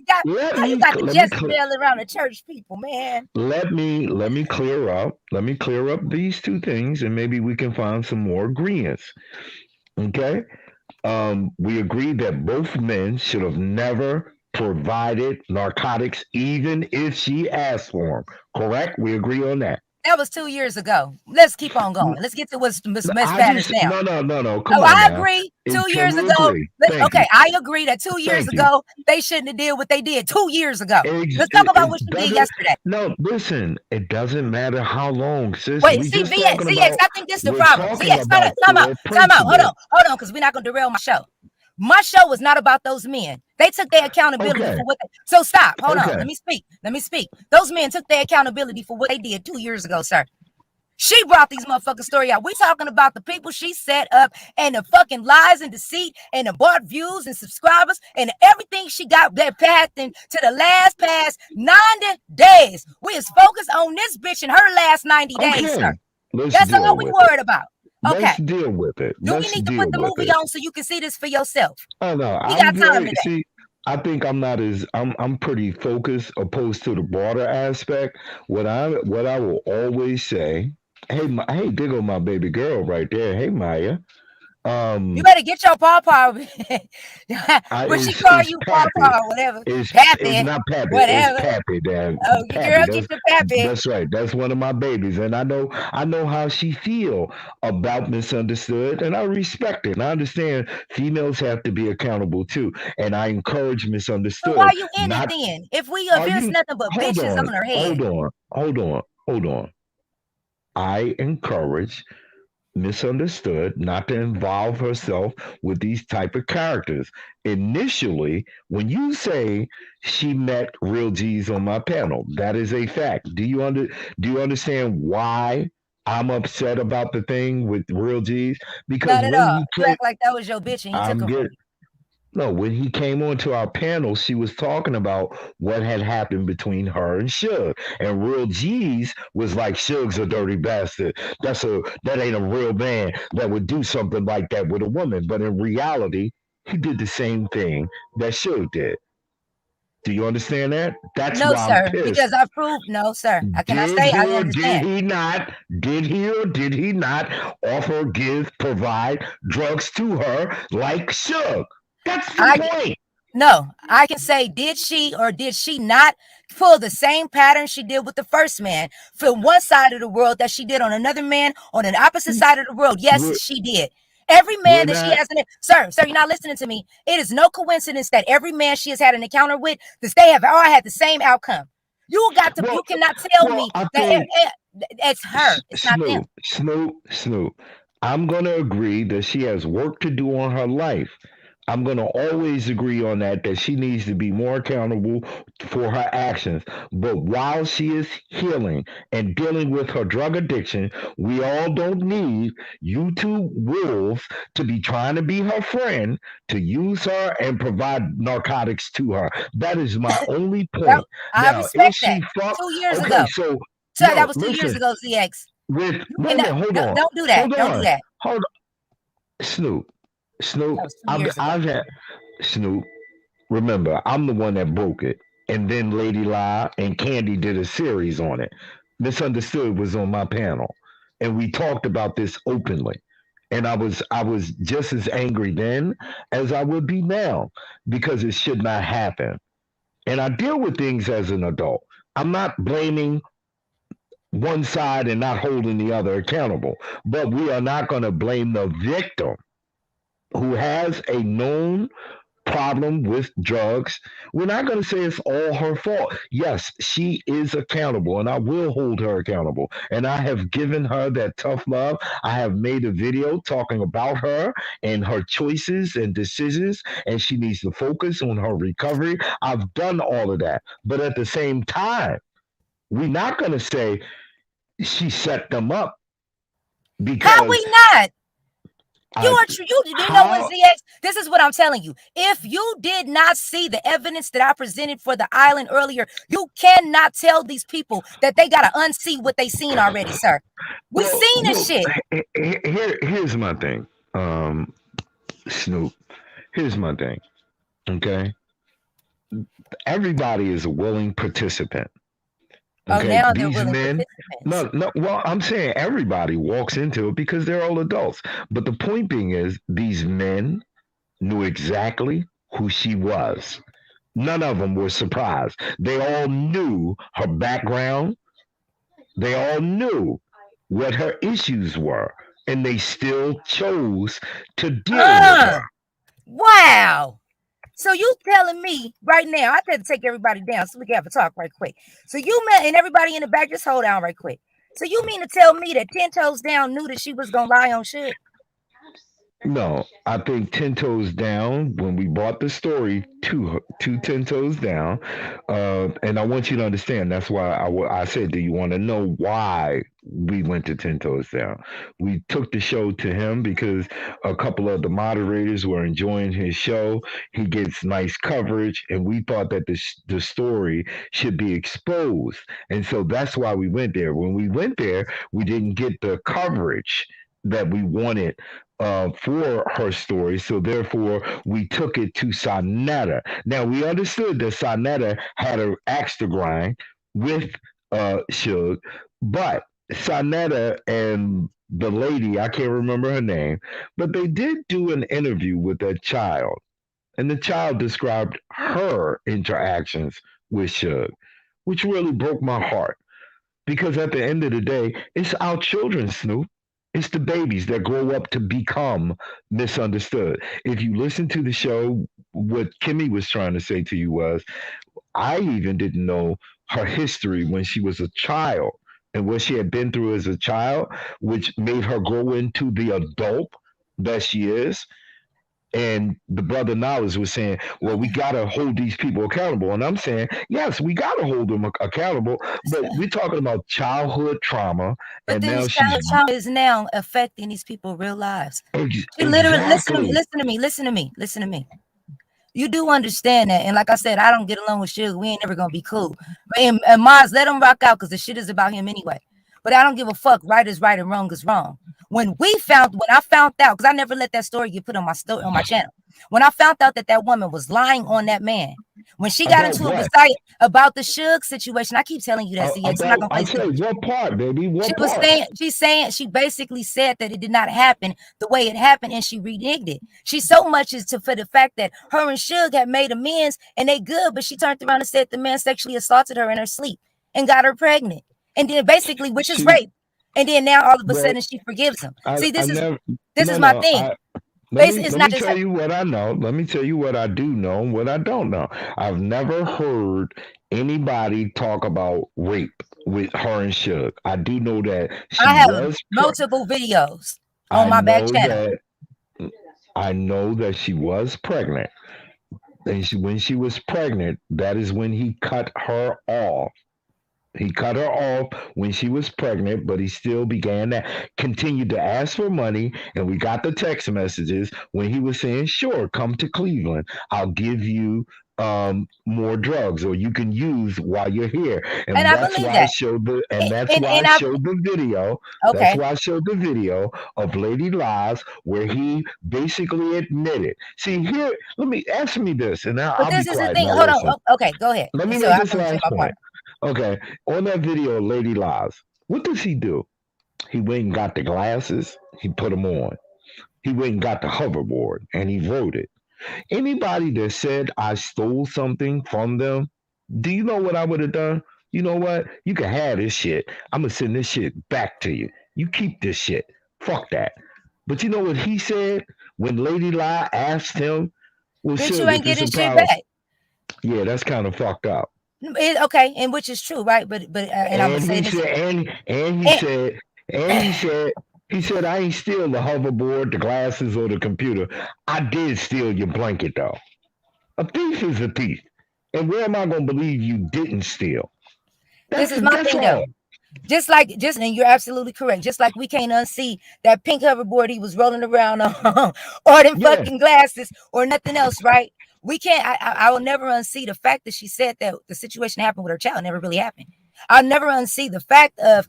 Speaker 4: How you got the Jezebel around the church people, man?
Speaker 7: let me clear up. Let me clear up these two things, and maybe we can find some more agreements. Okay. We agreed that both men should have never provided narcotics, even if she asked for them. Correct? We agree on that.
Speaker 4: That was 2 years ago. Let's keep on going. Let's get to what's
Speaker 7: I
Speaker 4: matters
Speaker 7: just
Speaker 4: now.
Speaker 7: no.
Speaker 4: Oh,
Speaker 7: Come on
Speaker 4: I
Speaker 7: now.
Speaker 4: agree. 2 years
Speaker 7: Can we
Speaker 4: ago.
Speaker 7: agree? Thank
Speaker 4: Okay,
Speaker 7: you.
Speaker 4: I agree that 2 years
Speaker 7: Thank you.
Speaker 4: ago they shouldn't have did what they did 2 years ago.
Speaker 7: It,
Speaker 4: Let's talk about what
Speaker 7: it
Speaker 4: she did
Speaker 7: doesn't.
Speaker 4: yesterday.
Speaker 7: No, listen. It doesn't matter how long, sis.
Speaker 4: Wait,
Speaker 7: We
Speaker 4: see,
Speaker 7: just
Speaker 4: VX,
Speaker 7: talking
Speaker 4: ZX,
Speaker 7: about.
Speaker 4: I think this is the
Speaker 7: We're
Speaker 4: problem.
Speaker 7: talking
Speaker 4: ZX,
Speaker 7: about core
Speaker 4: time out,
Speaker 7: principles.
Speaker 4: hold on, because we're not gonna derail my show. My show was not about those men. They took their accountability
Speaker 7: Okay.
Speaker 4: for what so stop. Hold on.
Speaker 7: Okay.
Speaker 4: Let me speak. Those men took their accountability for what they did 2 years ago, sir. She brought these motherfucking story out. We talking about the people she set up and the fucking lies and deceit and the bought views and subscribers and everything she got that passed into the last past 90 days. We is focused on this bitch in her last 90 days, sir.
Speaker 7: Okay. Let's
Speaker 4: That's all
Speaker 7: deal
Speaker 4: we
Speaker 7: with it.
Speaker 4: worried about.
Speaker 7: Let's
Speaker 4: Okay.
Speaker 7: deal with it.
Speaker 4: Do we
Speaker 7: Let's
Speaker 4: need to
Speaker 7: deal
Speaker 4: put the
Speaker 7: with
Speaker 4: movie
Speaker 7: it.
Speaker 4: on so you can see this for yourself?
Speaker 7: Oh no,
Speaker 4: We got time today.
Speaker 7: see. I think I'm not as I'm pretty focused opposed to the broader aspect. What I will always say. Hey, hey, there go my baby girl right there. Hey, Maya.
Speaker 4: You better get your pawpaw. When she call
Speaker 7: It's
Speaker 4: you
Speaker 7: Pappy.
Speaker 4: pawpaw or whatever,
Speaker 7: It's
Speaker 4: Pappy,
Speaker 7: not Pappy. It's
Speaker 4: whatever.
Speaker 7: Pappy. Dad.
Speaker 4: Oh,
Speaker 7: Pappy.
Speaker 4: girl, get your Pappy.
Speaker 7: That's right. That's one of my babies, and I know how she feel about misunderstood, and I respect it. And I understand females have to be accountable too, and I encourage
Speaker 4: So why
Speaker 7: misunderstood.
Speaker 4: you in it
Speaker 7: Not
Speaker 4: then? If
Speaker 7: are
Speaker 4: there's
Speaker 7: you?
Speaker 4: nothing but
Speaker 7: Hold
Speaker 4: bitches
Speaker 7: on.
Speaker 4: on her head.
Speaker 7: Hold on. Hold on. Hold on. I encourage misunderstood not to involve herself with these type of characters. Initially, when you say she met real G's on my panel, that is a fact. Do you understand why I'm upset about the thing with real G's? Because
Speaker 4: Not at
Speaker 7: when
Speaker 4: all.
Speaker 7: he
Speaker 4: You
Speaker 7: came,
Speaker 4: act like that was your bitch and he took
Speaker 7: I'm
Speaker 4: her from
Speaker 7: get
Speaker 4: you.
Speaker 7: no, when he came onto our panel, she was talking about what had happened between her and Suge. And Real G's was like, Suge's a dirty bastard. That ain't a real man that would do something like that with a woman. But in reality, he did the same thing that Suge did. Do you understand that? That's
Speaker 4: No,
Speaker 7: why I'm
Speaker 4: sir,
Speaker 7: pissed.
Speaker 4: because I proved no, sir. I cannot
Speaker 7: Did
Speaker 4: say I
Speaker 7: he or did
Speaker 4: understand.
Speaker 7: he not? Did he or did he not offer, give, provide drugs to her like Suge? That's the
Speaker 4: I
Speaker 7: point.
Speaker 4: No, I can say, did she or did she not pull the same pattern she did with the first man from one side of the world that she did on another man on an opposite side of the world? Yes,
Speaker 7: We're,
Speaker 4: she did. Every man
Speaker 7: we're
Speaker 4: that she
Speaker 7: not.
Speaker 4: has sir, you're not listening to me. It is no coincidence that every man she has had an encounter with, that they have all had the same outcome.
Speaker 7: Well,
Speaker 4: You cannot tell me
Speaker 7: I
Speaker 4: that
Speaker 7: think
Speaker 4: it's her. It's not them.
Speaker 7: Snoop. I'm gonna agree that she has work to do on her life. I'm going to always agree on that she needs to be more accountable for her actions. But while she is healing and dealing with her drug addiction, we all don't need YouTube wolves to be trying to be her friend, to use her and provide narcotics to her. That is my only
Speaker 4: That,
Speaker 7: point.
Speaker 4: I
Speaker 7: Now, is
Speaker 4: respect that.
Speaker 7: she fuck?
Speaker 4: 2 years
Speaker 7: Okay,
Speaker 4: ago.
Speaker 7: so
Speaker 4: So that
Speaker 7: yo,
Speaker 4: was 2 years
Speaker 7: listen.
Speaker 4: ago, CX.
Speaker 7: With
Speaker 4: You
Speaker 7: wait a
Speaker 4: cannot.
Speaker 7: minute, hold
Speaker 4: No,
Speaker 7: on,
Speaker 4: don't do that.
Speaker 7: hold
Speaker 4: Don't do
Speaker 7: on,
Speaker 4: that.
Speaker 7: hold on. Snoop,
Speaker 4: That
Speaker 7: Snoop.
Speaker 4: was 2 years ago.
Speaker 7: I've had Snoop. Remember, I'm the one that broke it. And then Lady La and Candy did a series on it. Misunderstood was on my panel. And we talked about this openly. And I was just as angry then as I would be now because it should not happen. And I deal with things as an adult. I'm not blaming one side and not holding the other accountable. But we are not going to blame the victim who has a known problem with drugs. We're not going to say it's all her fault. Yes, she is accountable, and I will hold her accountable. And I have given her that tough love. I have made a video talking about her and her choices and decisions, and she needs to focus on her recovery. I've done all of that. But at the same time, we're not going to say she set them up
Speaker 4: How
Speaker 7: because
Speaker 4: we not? You
Speaker 7: I,
Speaker 4: are true. You know what,
Speaker 7: how
Speaker 4: ZX? This is what I'm telling you. If you did not see the evidence that I presented for the island earlier, you cannot tell these people that they gotta unsee what they seen already, sir. We seen this
Speaker 7: well,
Speaker 4: shit.
Speaker 7: here's my thing, Snoop. Here's my thing. Okay, everybody is a willing participant.
Speaker 4: Oh,
Speaker 7: Okay,
Speaker 4: now they're
Speaker 7: these
Speaker 4: willing
Speaker 7: men.
Speaker 4: participants.
Speaker 7: No, no. Well, I'm saying everybody walks into it because they're all adults. But the point being is, these men knew exactly who she was. None of them were surprised. They all knew her background. They all knew what her issues were, and they still chose to deal with her.
Speaker 4: Wow. So you telling me right now, I had to take everybody down so we can have a talk right quick. So you met and everybody in the back, just hold down right quick. So you mean to tell me that 10 Toes Down knew that she was gonna lie on shit?
Speaker 7: No, I think Ten Toes Down, when we brought the story to Ten Toes Down, and I want you to understand, that's why I said, do you want to know why we went to Ten Toes Down? We took the show to him because a couple of the moderators were enjoying his show. He gets nice coverage, and we thought that the story should be exposed. And so that's why we went there. When we went there, we didn't get the coverage that we wanted for her story. So therefore, we took it to Sonetta. Now we understood that Sonetta had an axe to grind with Suge, but Sonetta and the lady, I can't remember her name, but they did do an interview with that child, and the child described her interactions with Suge, which really broke my heart. Because at the end of the day, it's our children, Snoop. It's the babies that grow up to become misunderstood. If you listen to the show, what Kimmie was trying to say to you was, I even didn't know her history when she was a child and what she had been through as a child, which made her grow into the adult that she is. And the brother Knowledge was saying, well, we got to hold these people accountable. And I'm saying, yes, we got to hold them accountable. But we're talking about childhood trauma.
Speaker 4: But
Speaker 7: And
Speaker 4: then
Speaker 7: now
Speaker 4: this
Speaker 7: she's
Speaker 4: childhood trauma is now affecting these people's real lives. She literally,
Speaker 7: exactly.
Speaker 4: listen to me. You do understand that. And like I said, I don't get along with Suge. We ain't never going to be cool. And Maz, let him rock out because the shit is about him anyway. But I don't give a fuck. Right is right and wrong is wrong. When I found out, because I never let that story get put on my channel. When I found out that woman was lying on that man, when she got
Speaker 7: About
Speaker 4: into it
Speaker 7: what?
Speaker 4: about the Suge situation, I keep telling you that, CX. I'm not
Speaker 7: About,
Speaker 4: going to
Speaker 7: I
Speaker 4: play
Speaker 7: said, what part, baby? What part?
Speaker 4: she basically said that it did not happen the way it happened, and she reneged it. She so much is for the fact that her and Suge had made amends and they good, but she turned around and said the man sexually assaulted her in her sleep and got her pregnant. And then basically, which is
Speaker 7: She,
Speaker 4: rape. And then now all of a
Speaker 7: well,
Speaker 4: sudden she forgives him. See,
Speaker 7: I never,
Speaker 4: this is
Speaker 7: no,
Speaker 4: my
Speaker 7: no.
Speaker 4: thing. It's
Speaker 7: Let
Speaker 4: not
Speaker 7: me
Speaker 4: just
Speaker 7: tell you what I know. Let me tell you what I do know and what I don't know. I've never heard anybody talk about rape with her and Suge. I do know that she
Speaker 4: I have
Speaker 7: was.
Speaker 4: multiple videos on
Speaker 7: I
Speaker 4: my back
Speaker 7: know
Speaker 4: channel.
Speaker 7: that. I know that she was pregnant. And when she was pregnant, that is when he cut her off. He cut her off when she was pregnant, but he still began to continue to ask for money. And we got the text messages when he was saying, "Sure, come to Cleveland. I'll give you more drugs, or you can use while you're here."
Speaker 4: And
Speaker 7: And
Speaker 4: I
Speaker 7: that's
Speaker 4: believe
Speaker 7: why I
Speaker 4: that.
Speaker 7: showed the and
Speaker 4: And,
Speaker 7: that's
Speaker 4: and,
Speaker 7: why I
Speaker 4: and I,
Speaker 7: showed the video. That's
Speaker 4: okay.
Speaker 7: why I showed the video of Lady Lies where he basically admitted. See here, let me ask me this, and
Speaker 4: But
Speaker 7: I'll be
Speaker 4: this is the
Speaker 7: quiet
Speaker 4: thing.
Speaker 7: now.
Speaker 4: Hold on.
Speaker 7: Listen.
Speaker 4: Okay, go ahead.
Speaker 7: Let me
Speaker 4: So
Speaker 7: make
Speaker 4: I
Speaker 7: this
Speaker 4: want to say
Speaker 7: last
Speaker 4: my part.
Speaker 7: point. Okay. On that video, Lady Lies, what does he do? He went and got the glasses, he put them on. He went and got the hoverboard and he wrote it. Anybody that said I stole something from them, do you know what I would have done? You know what? You can have this shit. I'm going to send this shit back to you. You keep this shit. Fuck that. But you know what he said when Lady Lie asked him, well,
Speaker 4: Bitch, you
Speaker 7: Suge,
Speaker 4: ain't
Speaker 7: if it's
Speaker 4: getting
Speaker 7: a
Speaker 4: shit
Speaker 7: problem.
Speaker 4: back.
Speaker 7: Yeah, that's kind of fucked up.
Speaker 4: Okay, and which is true, right? But and I'm gonna
Speaker 7: And
Speaker 4: say
Speaker 7: he
Speaker 4: this.
Speaker 7: said, and he
Speaker 4: And,
Speaker 7: said, and he said, I ain't steal the hoverboard, the glasses, or the computer. I did steal your blanket, though. A thief is a thief. And where am I going to believe you didn't steal?
Speaker 4: this
Speaker 7: That's
Speaker 4: is my
Speaker 7: that's
Speaker 4: thing, though.
Speaker 7: all.
Speaker 4: And you're absolutely correct. Just like we can't unsee that pink hoverboard he was rolling around on, or them
Speaker 7: Yeah,
Speaker 4: fucking glasses, or nothing else, right? We can't. I will never unsee the fact that she said that the situation happened with her child never really happened. I'll never unsee the fact of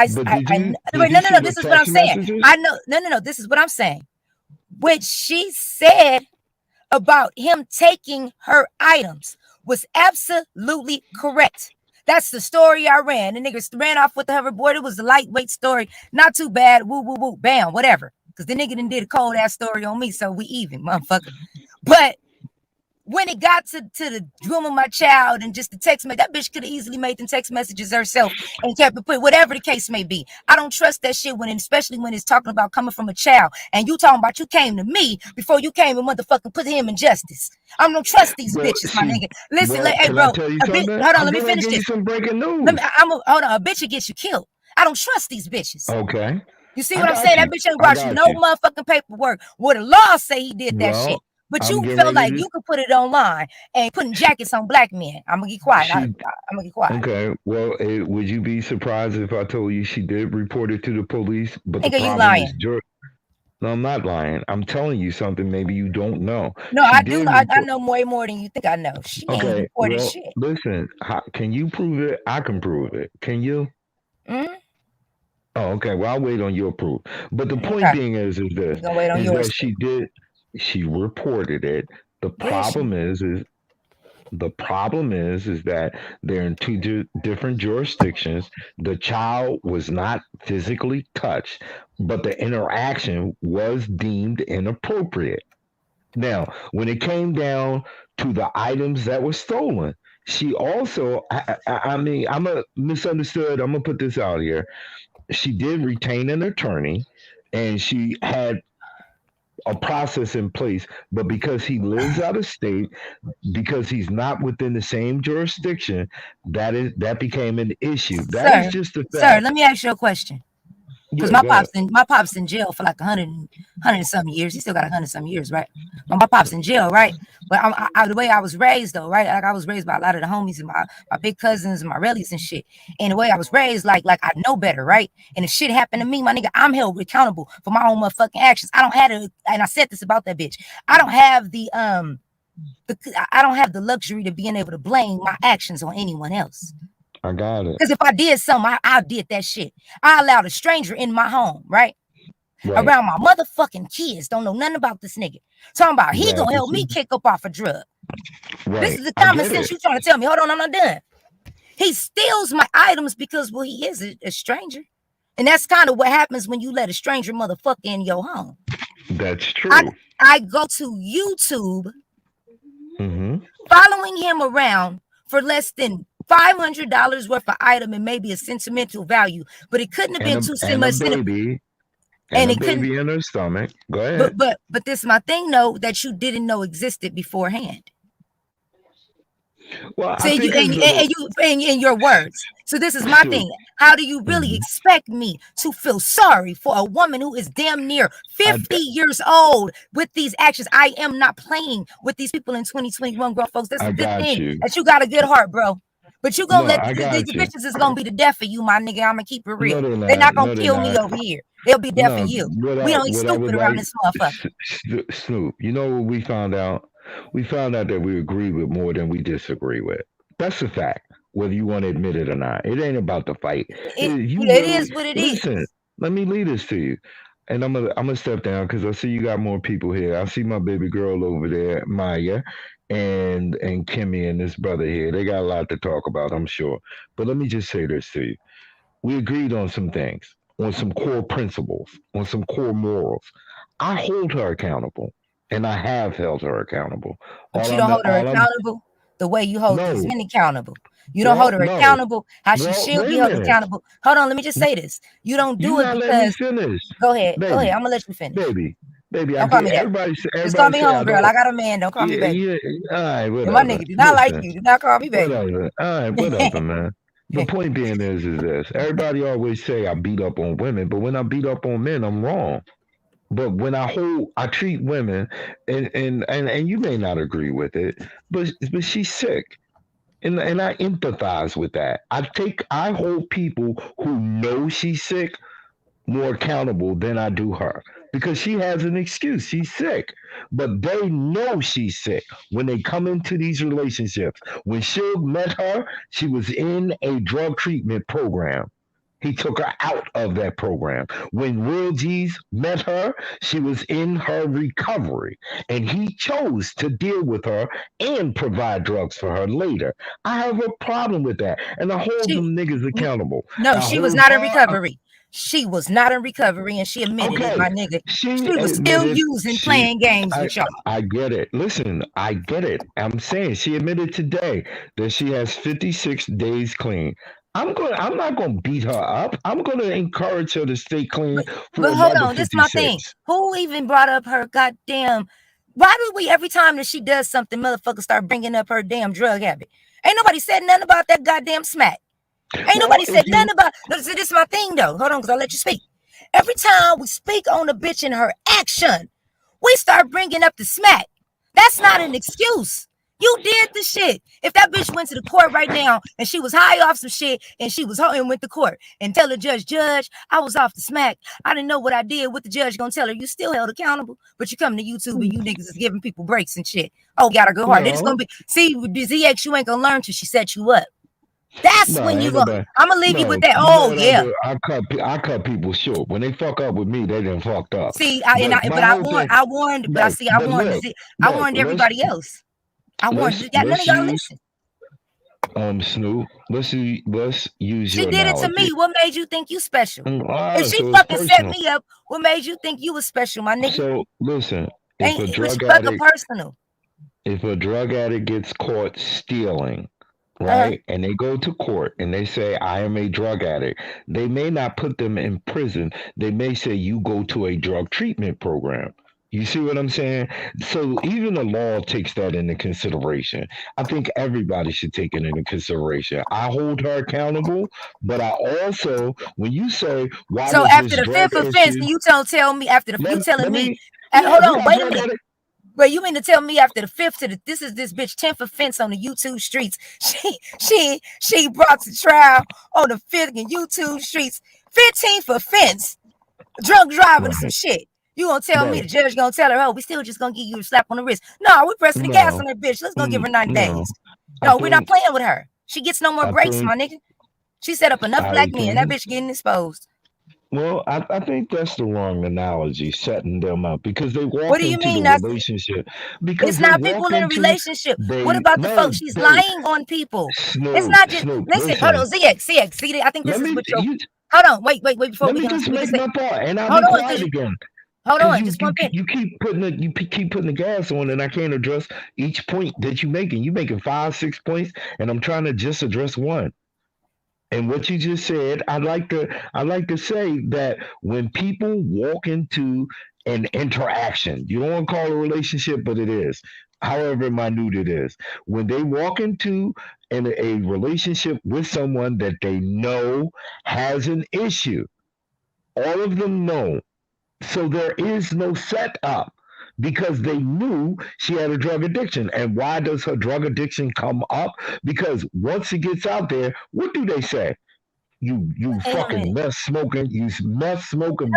Speaker 7: but did
Speaker 4: wait,
Speaker 7: you see
Speaker 4: no.
Speaker 7: the
Speaker 4: This is what I'm
Speaker 7: text
Speaker 4: saying.
Speaker 7: messages?
Speaker 4: I know, no. This is what I'm saying. Which she said about him taking her items was absolutely correct. That's the story I ran. The niggas ran off with the hoverboard. It was a lightweight story. Not too bad. Woo, woo, woo. Bam, whatever. Because the nigga done did a cold ass story on me. So we even, motherfucker. But when it got to the room of my child and just the text message, that bitch could have easily made them text messages herself and kept it put, whatever the case may be. I don't trust that shit especially when it's talking about coming from a child and you talking about you came to me before you came and motherfucking put him in justice. I don't trust these
Speaker 7: Well,
Speaker 4: bitches, my
Speaker 7: see,
Speaker 4: nigga. Listen,
Speaker 7: well,
Speaker 4: hey,
Speaker 7: can I
Speaker 4: bro,
Speaker 7: tell you
Speaker 4: a bitch,
Speaker 7: something?
Speaker 4: hold on,
Speaker 7: I'm
Speaker 4: let me
Speaker 7: going to
Speaker 4: finish
Speaker 7: give you
Speaker 4: this.
Speaker 7: some breaking
Speaker 4: Let me,
Speaker 7: news.
Speaker 4: hold on, a bitch will get you killed. I don't trust these bitches.
Speaker 7: Okay,
Speaker 4: You see
Speaker 7: I
Speaker 4: what I'm saying?
Speaker 7: got
Speaker 4: That
Speaker 7: you.
Speaker 4: bitch ain't
Speaker 7: I
Speaker 4: brought you
Speaker 7: got
Speaker 4: no
Speaker 7: you.
Speaker 4: motherfucking paperwork. What the law say he did that shit.
Speaker 7: Well,
Speaker 4: But
Speaker 7: I'm
Speaker 4: you
Speaker 7: getting
Speaker 4: felt
Speaker 7: ready
Speaker 4: like
Speaker 7: to.
Speaker 4: you could put it online and putting jackets on black men. I'm gonna get quiet. I'm
Speaker 7: She
Speaker 4: gonna get quiet.
Speaker 7: Okay. Well, would you be surprised if I told you she did report it to the police? But the
Speaker 4: Nigga, you
Speaker 7: problem is,
Speaker 4: lying.
Speaker 7: no, I'm not lying. I'm telling you something maybe you don't know.
Speaker 4: No,
Speaker 7: She
Speaker 4: I do.
Speaker 7: did
Speaker 4: I
Speaker 7: report.
Speaker 4: know way more than you think I know. She ain't
Speaker 7: Okay.
Speaker 4: reported
Speaker 7: Well,
Speaker 4: shit.
Speaker 7: listen. Can you prove it? I can prove it. Can you?
Speaker 4: Mm-hmm.
Speaker 7: Oh, okay. Well, I'll wait on your proof. But the point
Speaker 4: Okay.
Speaker 7: being is
Speaker 4: We're gonna wait on
Speaker 7: is
Speaker 4: yours
Speaker 7: that
Speaker 4: too.
Speaker 7: she did. She reported it. The
Speaker 4: Yeah, she
Speaker 7: problem is the problem is that they're in two different jurisdictions. The child was not physically touched, but the interaction was deemed inappropriate. Now, when it came down to the items that were stolen, she also, I mean, I'm a misunderstood. I'm gonna put this out here. She did retain an attorney, and she had a process in place, but because he lives out of state, because he's not within the same jurisdiction, that became an issue. That is
Speaker 4: sir,
Speaker 7: just a
Speaker 4: sir,
Speaker 7: fact.
Speaker 4: let me ask you a question. Because
Speaker 7: Yeah, go ahead.
Speaker 4: my pop's in jail for like 100 and some years. He still got 100 some years, right? But my pop's in jail, right? But the way I was raised though, right? Like I was raised by a lot of the homies and my big cousins and my relatives and shit. And the way I was raised, like I know better, right? And if shit happened to me, my nigga, I'm held accountable for my own motherfucking actions. I don't have to, and I said this about that bitch. I don't have I don't have the luxury to being able to blame my actions on anyone else.
Speaker 7: I got it.
Speaker 4: Because if I did something, I did that shit. I allowed a stranger in my home, right?
Speaker 7: Right.
Speaker 4: Around my motherfucking kids. Don't know nothing about this nigga. Talking about he
Speaker 7: Glad
Speaker 4: gonna
Speaker 7: to
Speaker 4: help me
Speaker 7: see.
Speaker 4: kick up off a drug. This
Speaker 7: Right.
Speaker 4: is the
Speaker 7: I
Speaker 4: common
Speaker 7: get
Speaker 4: sense
Speaker 7: it.
Speaker 4: you trying to tell me. Hold on, I'm not done. He steals my items because, well, he is a stranger. And that's kind of what happens when you let a stranger motherfucker in your home.
Speaker 7: That's
Speaker 4: I,
Speaker 7: true.
Speaker 4: I go to YouTube
Speaker 7: Mm-hmm.
Speaker 4: following him around for less than $500 worth of item and maybe a sentimental value, but it couldn't have
Speaker 7: And
Speaker 4: been
Speaker 7: a
Speaker 4: too
Speaker 7: and a
Speaker 4: much.
Speaker 7: baby and
Speaker 4: And
Speaker 7: a
Speaker 4: it couldn't.
Speaker 7: baby in her stomach. Go
Speaker 4: But
Speaker 7: ahead.
Speaker 4: but but this is my thing though that you didn't know existed beforehand.
Speaker 7: Well, I
Speaker 4: See, you
Speaker 7: think it's
Speaker 4: and
Speaker 7: little.
Speaker 4: you in your words. So this is my
Speaker 7: Shoot.
Speaker 4: thing. How do you really
Speaker 7: Mhm.
Speaker 4: expect me to feel sorry for a woman who is damn near
Speaker 7: I,
Speaker 4: 50 years old with these actions? I am not playing with these people in 2021, grown folks. That's a
Speaker 7: I
Speaker 4: good
Speaker 7: got
Speaker 4: thing
Speaker 7: you.
Speaker 4: that you got a good heart, bro. But you gonna
Speaker 7: No,
Speaker 4: let
Speaker 7: I got
Speaker 4: the
Speaker 7: you.
Speaker 4: bitches is gonna be the death for you, my nigga. I'm gonna keep it
Speaker 7: No,
Speaker 4: real.
Speaker 7: they're
Speaker 4: They're not
Speaker 7: not.
Speaker 4: gonna
Speaker 7: No, they're
Speaker 4: kill me
Speaker 7: not.
Speaker 4: over here. They'll be death for
Speaker 7: No,
Speaker 4: you. We don't eat
Speaker 7: what I
Speaker 4: stupid
Speaker 7: would
Speaker 4: around
Speaker 7: like,
Speaker 4: this motherfucker.
Speaker 7: Snoop. You know what we found out? We found out that we agree with more than we disagree with. That's a fact, whether you want to admit it or not. It ain't about the fight. You
Speaker 4: It
Speaker 7: literally
Speaker 4: is what it
Speaker 7: listen.
Speaker 4: is.
Speaker 7: Let me lead this to you, and I'm gonna step down because I see you got more people here. I see my baby girl over there, Maya, and Kimmie and this brother here. They got a lot to talk about, I'm sure. But let me just say this to you: we agreed on some things, on some core principles, on some core morals. I hold her accountable, and I have held her accountable.
Speaker 4: But
Speaker 7: All
Speaker 4: you don't
Speaker 7: I'm,
Speaker 4: hold her
Speaker 7: all I'm,
Speaker 4: accountable the way you hold these
Speaker 7: no,
Speaker 4: men accountable. You don't hold
Speaker 7: well,
Speaker 4: her
Speaker 7: no,
Speaker 4: accountable how she
Speaker 7: well,
Speaker 4: should
Speaker 7: wait
Speaker 4: be
Speaker 7: a
Speaker 4: held
Speaker 7: minute.
Speaker 4: accountable. Hold on, let me just say this. You don't
Speaker 7: You
Speaker 4: do it
Speaker 7: not letting me
Speaker 4: because
Speaker 7: finish,
Speaker 4: go ahead. Go ahead.
Speaker 7: baby,
Speaker 4: I'm gonna let you finish.
Speaker 7: baby, baby. I
Speaker 4: Don't call
Speaker 7: get
Speaker 4: me that. Just call
Speaker 7: everybody
Speaker 4: me
Speaker 7: say I
Speaker 4: homegirl. I
Speaker 7: don't.
Speaker 4: got a man. Don't call me
Speaker 7: Yeah,
Speaker 4: baby.
Speaker 7: yeah. All right,
Speaker 4: And my
Speaker 7: whatever.
Speaker 4: nigga do not like
Speaker 7: Listen,
Speaker 4: you. Do not call me baby.
Speaker 7: whatever. All right, whatever, man. The point being is this: everybody always say I beat up on women, but when I beat up on men, I'm wrong. But when I treat women, and you may not agree with it, but she's sick, and I empathize with that. I hold people who know she's sick more accountable than I do her because she has an excuse. She's sick, but they know she's sick when they come into these relationships. When Suge met her, she was in a drug treatment program. He took her out of that program. When Will G's met her, she was in her recovery, and he chose to deal with her and provide drugs for her later. I have a problem with that, and I hold
Speaker 4: She
Speaker 7: them niggas accountable.
Speaker 4: no,
Speaker 7: I
Speaker 4: she was
Speaker 7: hold
Speaker 4: not in
Speaker 7: her.
Speaker 4: recovery. She was not in recovery, and she admitted it,
Speaker 7: Okay,
Speaker 4: my nigga.
Speaker 7: she
Speaker 4: She was still
Speaker 7: admitted
Speaker 4: using,
Speaker 7: she.
Speaker 4: playing games
Speaker 7: I
Speaker 4: with y'all.
Speaker 7: I get it. Listen, I get it. I'm saying she admitted today that she has 56 days clean. I'm not gonna beat her up. I'm gonna encourage her to stay clean
Speaker 4: But
Speaker 7: for
Speaker 4: hold
Speaker 7: another
Speaker 4: on, this is my thing.
Speaker 7: 56.
Speaker 4: Who even brought up her goddamn? Why do we every time that she does something, motherfuckers start bringing up her damn drug habit? Ain't nobody said nothing about that goddamn smack. Ain't
Speaker 7: Well,
Speaker 4: nobody said
Speaker 7: if
Speaker 4: nothing
Speaker 7: you
Speaker 4: about. This is my thing though. Hold on, because I'll let you speak. Every time we speak on a bitch in her action, we start bringing up the smack. That's not an excuse. You did the shit. If that bitch went to the court right now and she was high off some shit and she was and went to court and tell the judge, I was off the smack. I didn't know what I did. What the judge gonna tell her? You still held accountable, but you come to YouTube and you niggas is giving people breaks and shit. Oh, got a good heart. They're just gonna
Speaker 7: no,
Speaker 4: be see with ZX. You ain't gonna learn till she set you up. That's
Speaker 7: no,
Speaker 4: when you
Speaker 7: ain't
Speaker 4: go.
Speaker 7: nobody.
Speaker 4: I'm gonna leave you with
Speaker 7: No,
Speaker 4: that.
Speaker 7: you know
Speaker 4: Oh
Speaker 7: what I
Speaker 4: yeah.
Speaker 7: do? I cut people short. When they fuck up with me, they done fucked up.
Speaker 4: See,
Speaker 7: But my
Speaker 4: but
Speaker 7: whole thing,
Speaker 4: I warned, but I
Speaker 7: no.
Speaker 4: see, I
Speaker 7: But
Speaker 4: warned, I
Speaker 7: look,
Speaker 4: warned everybody else. I warned. Yeah, none of
Speaker 7: let's
Speaker 4: y'all
Speaker 7: use
Speaker 4: listen.
Speaker 7: Snoop. Let's use
Speaker 4: She
Speaker 7: your
Speaker 4: did it to
Speaker 7: analogy.
Speaker 4: me. What made you think you special? If she
Speaker 7: So it's
Speaker 4: fucking set
Speaker 7: personal.
Speaker 4: me up, what made you think you was special, my nigga?
Speaker 7: So listen, if
Speaker 4: Ain't
Speaker 7: a
Speaker 4: it was
Speaker 7: drug
Speaker 4: fucking
Speaker 7: addict
Speaker 4: personal.
Speaker 7: if a drug addict gets caught stealing,
Speaker 4: Uh-huh.
Speaker 7: right, and they go to court and they say I am a drug addict, they may not put them in prison. They may say you go to a drug treatment program. You see what I'm saying? So even the law takes that into consideration. I think everybody should take it into consideration. I hold her accountable, but I also, when you say why
Speaker 4: So
Speaker 7: does
Speaker 4: after
Speaker 7: this
Speaker 4: the
Speaker 7: drug
Speaker 4: fifth offense,
Speaker 7: issue,
Speaker 4: you don't tell me after the you telling
Speaker 7: let
Speaker 4: me,
Speaker 7: me, yeah,
Speaker 4: hold
Speaker 7: we
Speaker 4: on,
Speaker 7: got
Speaker 4: wait a
Speaker 7: drug
Speaker 4: minute.
Speaker 7: addict.
Speaker 4: But you mean to tell me after the fifth to the this is this bitch 10th offense on the YouTube streets? She brought to trial on the fifth and YouTube streets. 15th offense, drunk driving and some
Speaker 7: Right,
Speaker 4: shit. You gonna tell me the
Speaker 7: right.
Speaker 4: judge gonna tell her, oh, we still just gonna give you a slap on the wrist? No, we pressing the gas
Speaker 7: No,
Speaker 4: on that bitch. Let's go give her 90
Speaker 7: no.
Speaker 4: days.
Speaker 7: I
Speaker 4: No, we're not
Speaker 7: think
Speaker 4: playing with her. She gets no more
Speaker 7: I
Speaker 4: breaks,
Speaker 7: think
Speaker 4: my nigga. She set up enough
Speaker 7: I
Speaker 4: black men. That
Speaker 7: think
Speaker 4: bitch getting exposed.
Speaker 7: well, I think that's the wrong analogy, setting them up because they
Speaker 4: What
Speaker 7: walk
Speaker 4: do you
Speaker 7: into the
Speaker 4: mean? That's
Speaker 7: relationship because
Speaker 4: it's
Speaker 7: they
Speaker 4: not people
Speaker 7: walk
Speaker 4: in a
Speaker 7: into
Speaker 4: relationship. What
Speaker 7: they
Speaker 4: about the
Speaker 7: no
Speaker 4: folks? She's
Speaker 7: they
Speaker 4: lying on people. It's
Speaker 7: Snoop
Speaker 4: not just
Speaker 7: Snoop.
Speaker 4: listen. Hold
Speaker 7: Listen,
Speaker 4: on, ZX. See, I think this
Speaker 7: let
Speaker 4: is
Speaker 7: me
Speaker 4: what your
Speaker 7: you
Speaker 4: hold on. Wait. Before
Speaker 7: let
Speaker 4: we
Speaker 7: me
Speaker 4: can
Speaker 7: just
Speaker 4: we can
Speaker 7: make
Speaker 4: say
Speaker 7: my part, and I'll
Speaker 4: hold
Speaker 7: be
Speaker 4: on, because
Speaker 7: quiet again.
Speaker 4: hold
Speaker 7: Cause
Speaker 4: on, just one minute.
Speaker 7: you keep keep putting the gas on, and I can't address each point that you making. You making 5 6 points, and I'm trying to just address one. And what you just said, I like to say that when people walk into an interaction, you don't want to call it a relationship, but it is. however minute it is, when they walk into a relationship with someone that they know has an issue, all of them know. So there is no setup because they knew she had a drug addiction. And why does her drug addiction come up? Because once it gets out there, what do they say? You
Speaker 4: Wait a
Speaker 7: fucking
Speaker 4: minute.
Speaker 7: meth smoking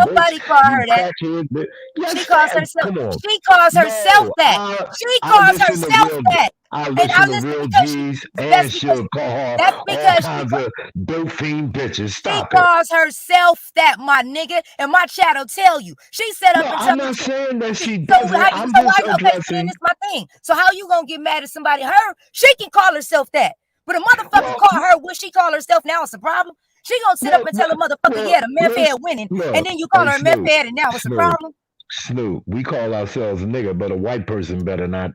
Speaker 7: bitch,
Speaker 4: Nobody call
Speaker 7: you
Speaker 4: her that.
Speaker 7: crackhead bitch.
Speaker 4: She
Speaker 7: Yes,
Speaker 4: calls herself.
Speaker 7: come on.
Speaker 4: She calls herself
Speaker 7: No,
Speaker 4: that.
Speaker 7: I
Speaker 4: She
Speaker 7: I
Speaker 4: calls
Speaker 7: listen to
Speaker 4: herself
Speaker 7: real
Speaker 4: that.
Speaker 7: I
Speaker 4: And I
Speaker 7: listen to
Speaker 4: listen
Speaker 7: real
Speaker 4: because she.
Speaker 7: G's and
Speaker 4: That's because.
Speaker 7: she'll call her
Speaker 4: That's
Speaker 7: all
Speaker 4: because she.
Speaker 7: kinds of dope fiend bitches.
Speaker 4: She
Speaker 7: Stop it.
Speaker 4: calls herself that, my nigga, and my chat will tell you. She set up
Speaker 7: No,
Speaker 4: and
Speaker 7: I'm
Speaker 4: tell me.
Speaker 7: not saying that she
Speaker 4: So how
Speaker 7: doesn't.
Speaker 4: you?
Speaker 7: I'm
Speaker 4: So why?
Speaker 7: just
Speaker 4: Okay, so then
Speaker 7: addressing.
Speaker 4: it's my thing. So how you gonna get mad at somebody? Her, she can call herself that, but a motherfucker
Speaker 7: Well,
Speaker 4: call her what she call herself now. It's a problem. She gonna sit up
Speaker 7: well,
Speaker 4: and tell a
Speaker 7: well,
Speaker 4: motherfucker,
Speaker 7: well
Speaker 4: yeah, the meth
Speaker 7: let's
Speaker 4: head winning, and
Speaker 7: look.
Speaker 4: then you call
Speaker 7: Hey,
Speaker 4: her a meth
Speaker 7: Snoop,
Speaker 4: head, and now it's a
Speaker 7: Snoop,
Speaker 4: problem.
Speaker 7: Snoop. We call ourselves a nigga, but a white person better not.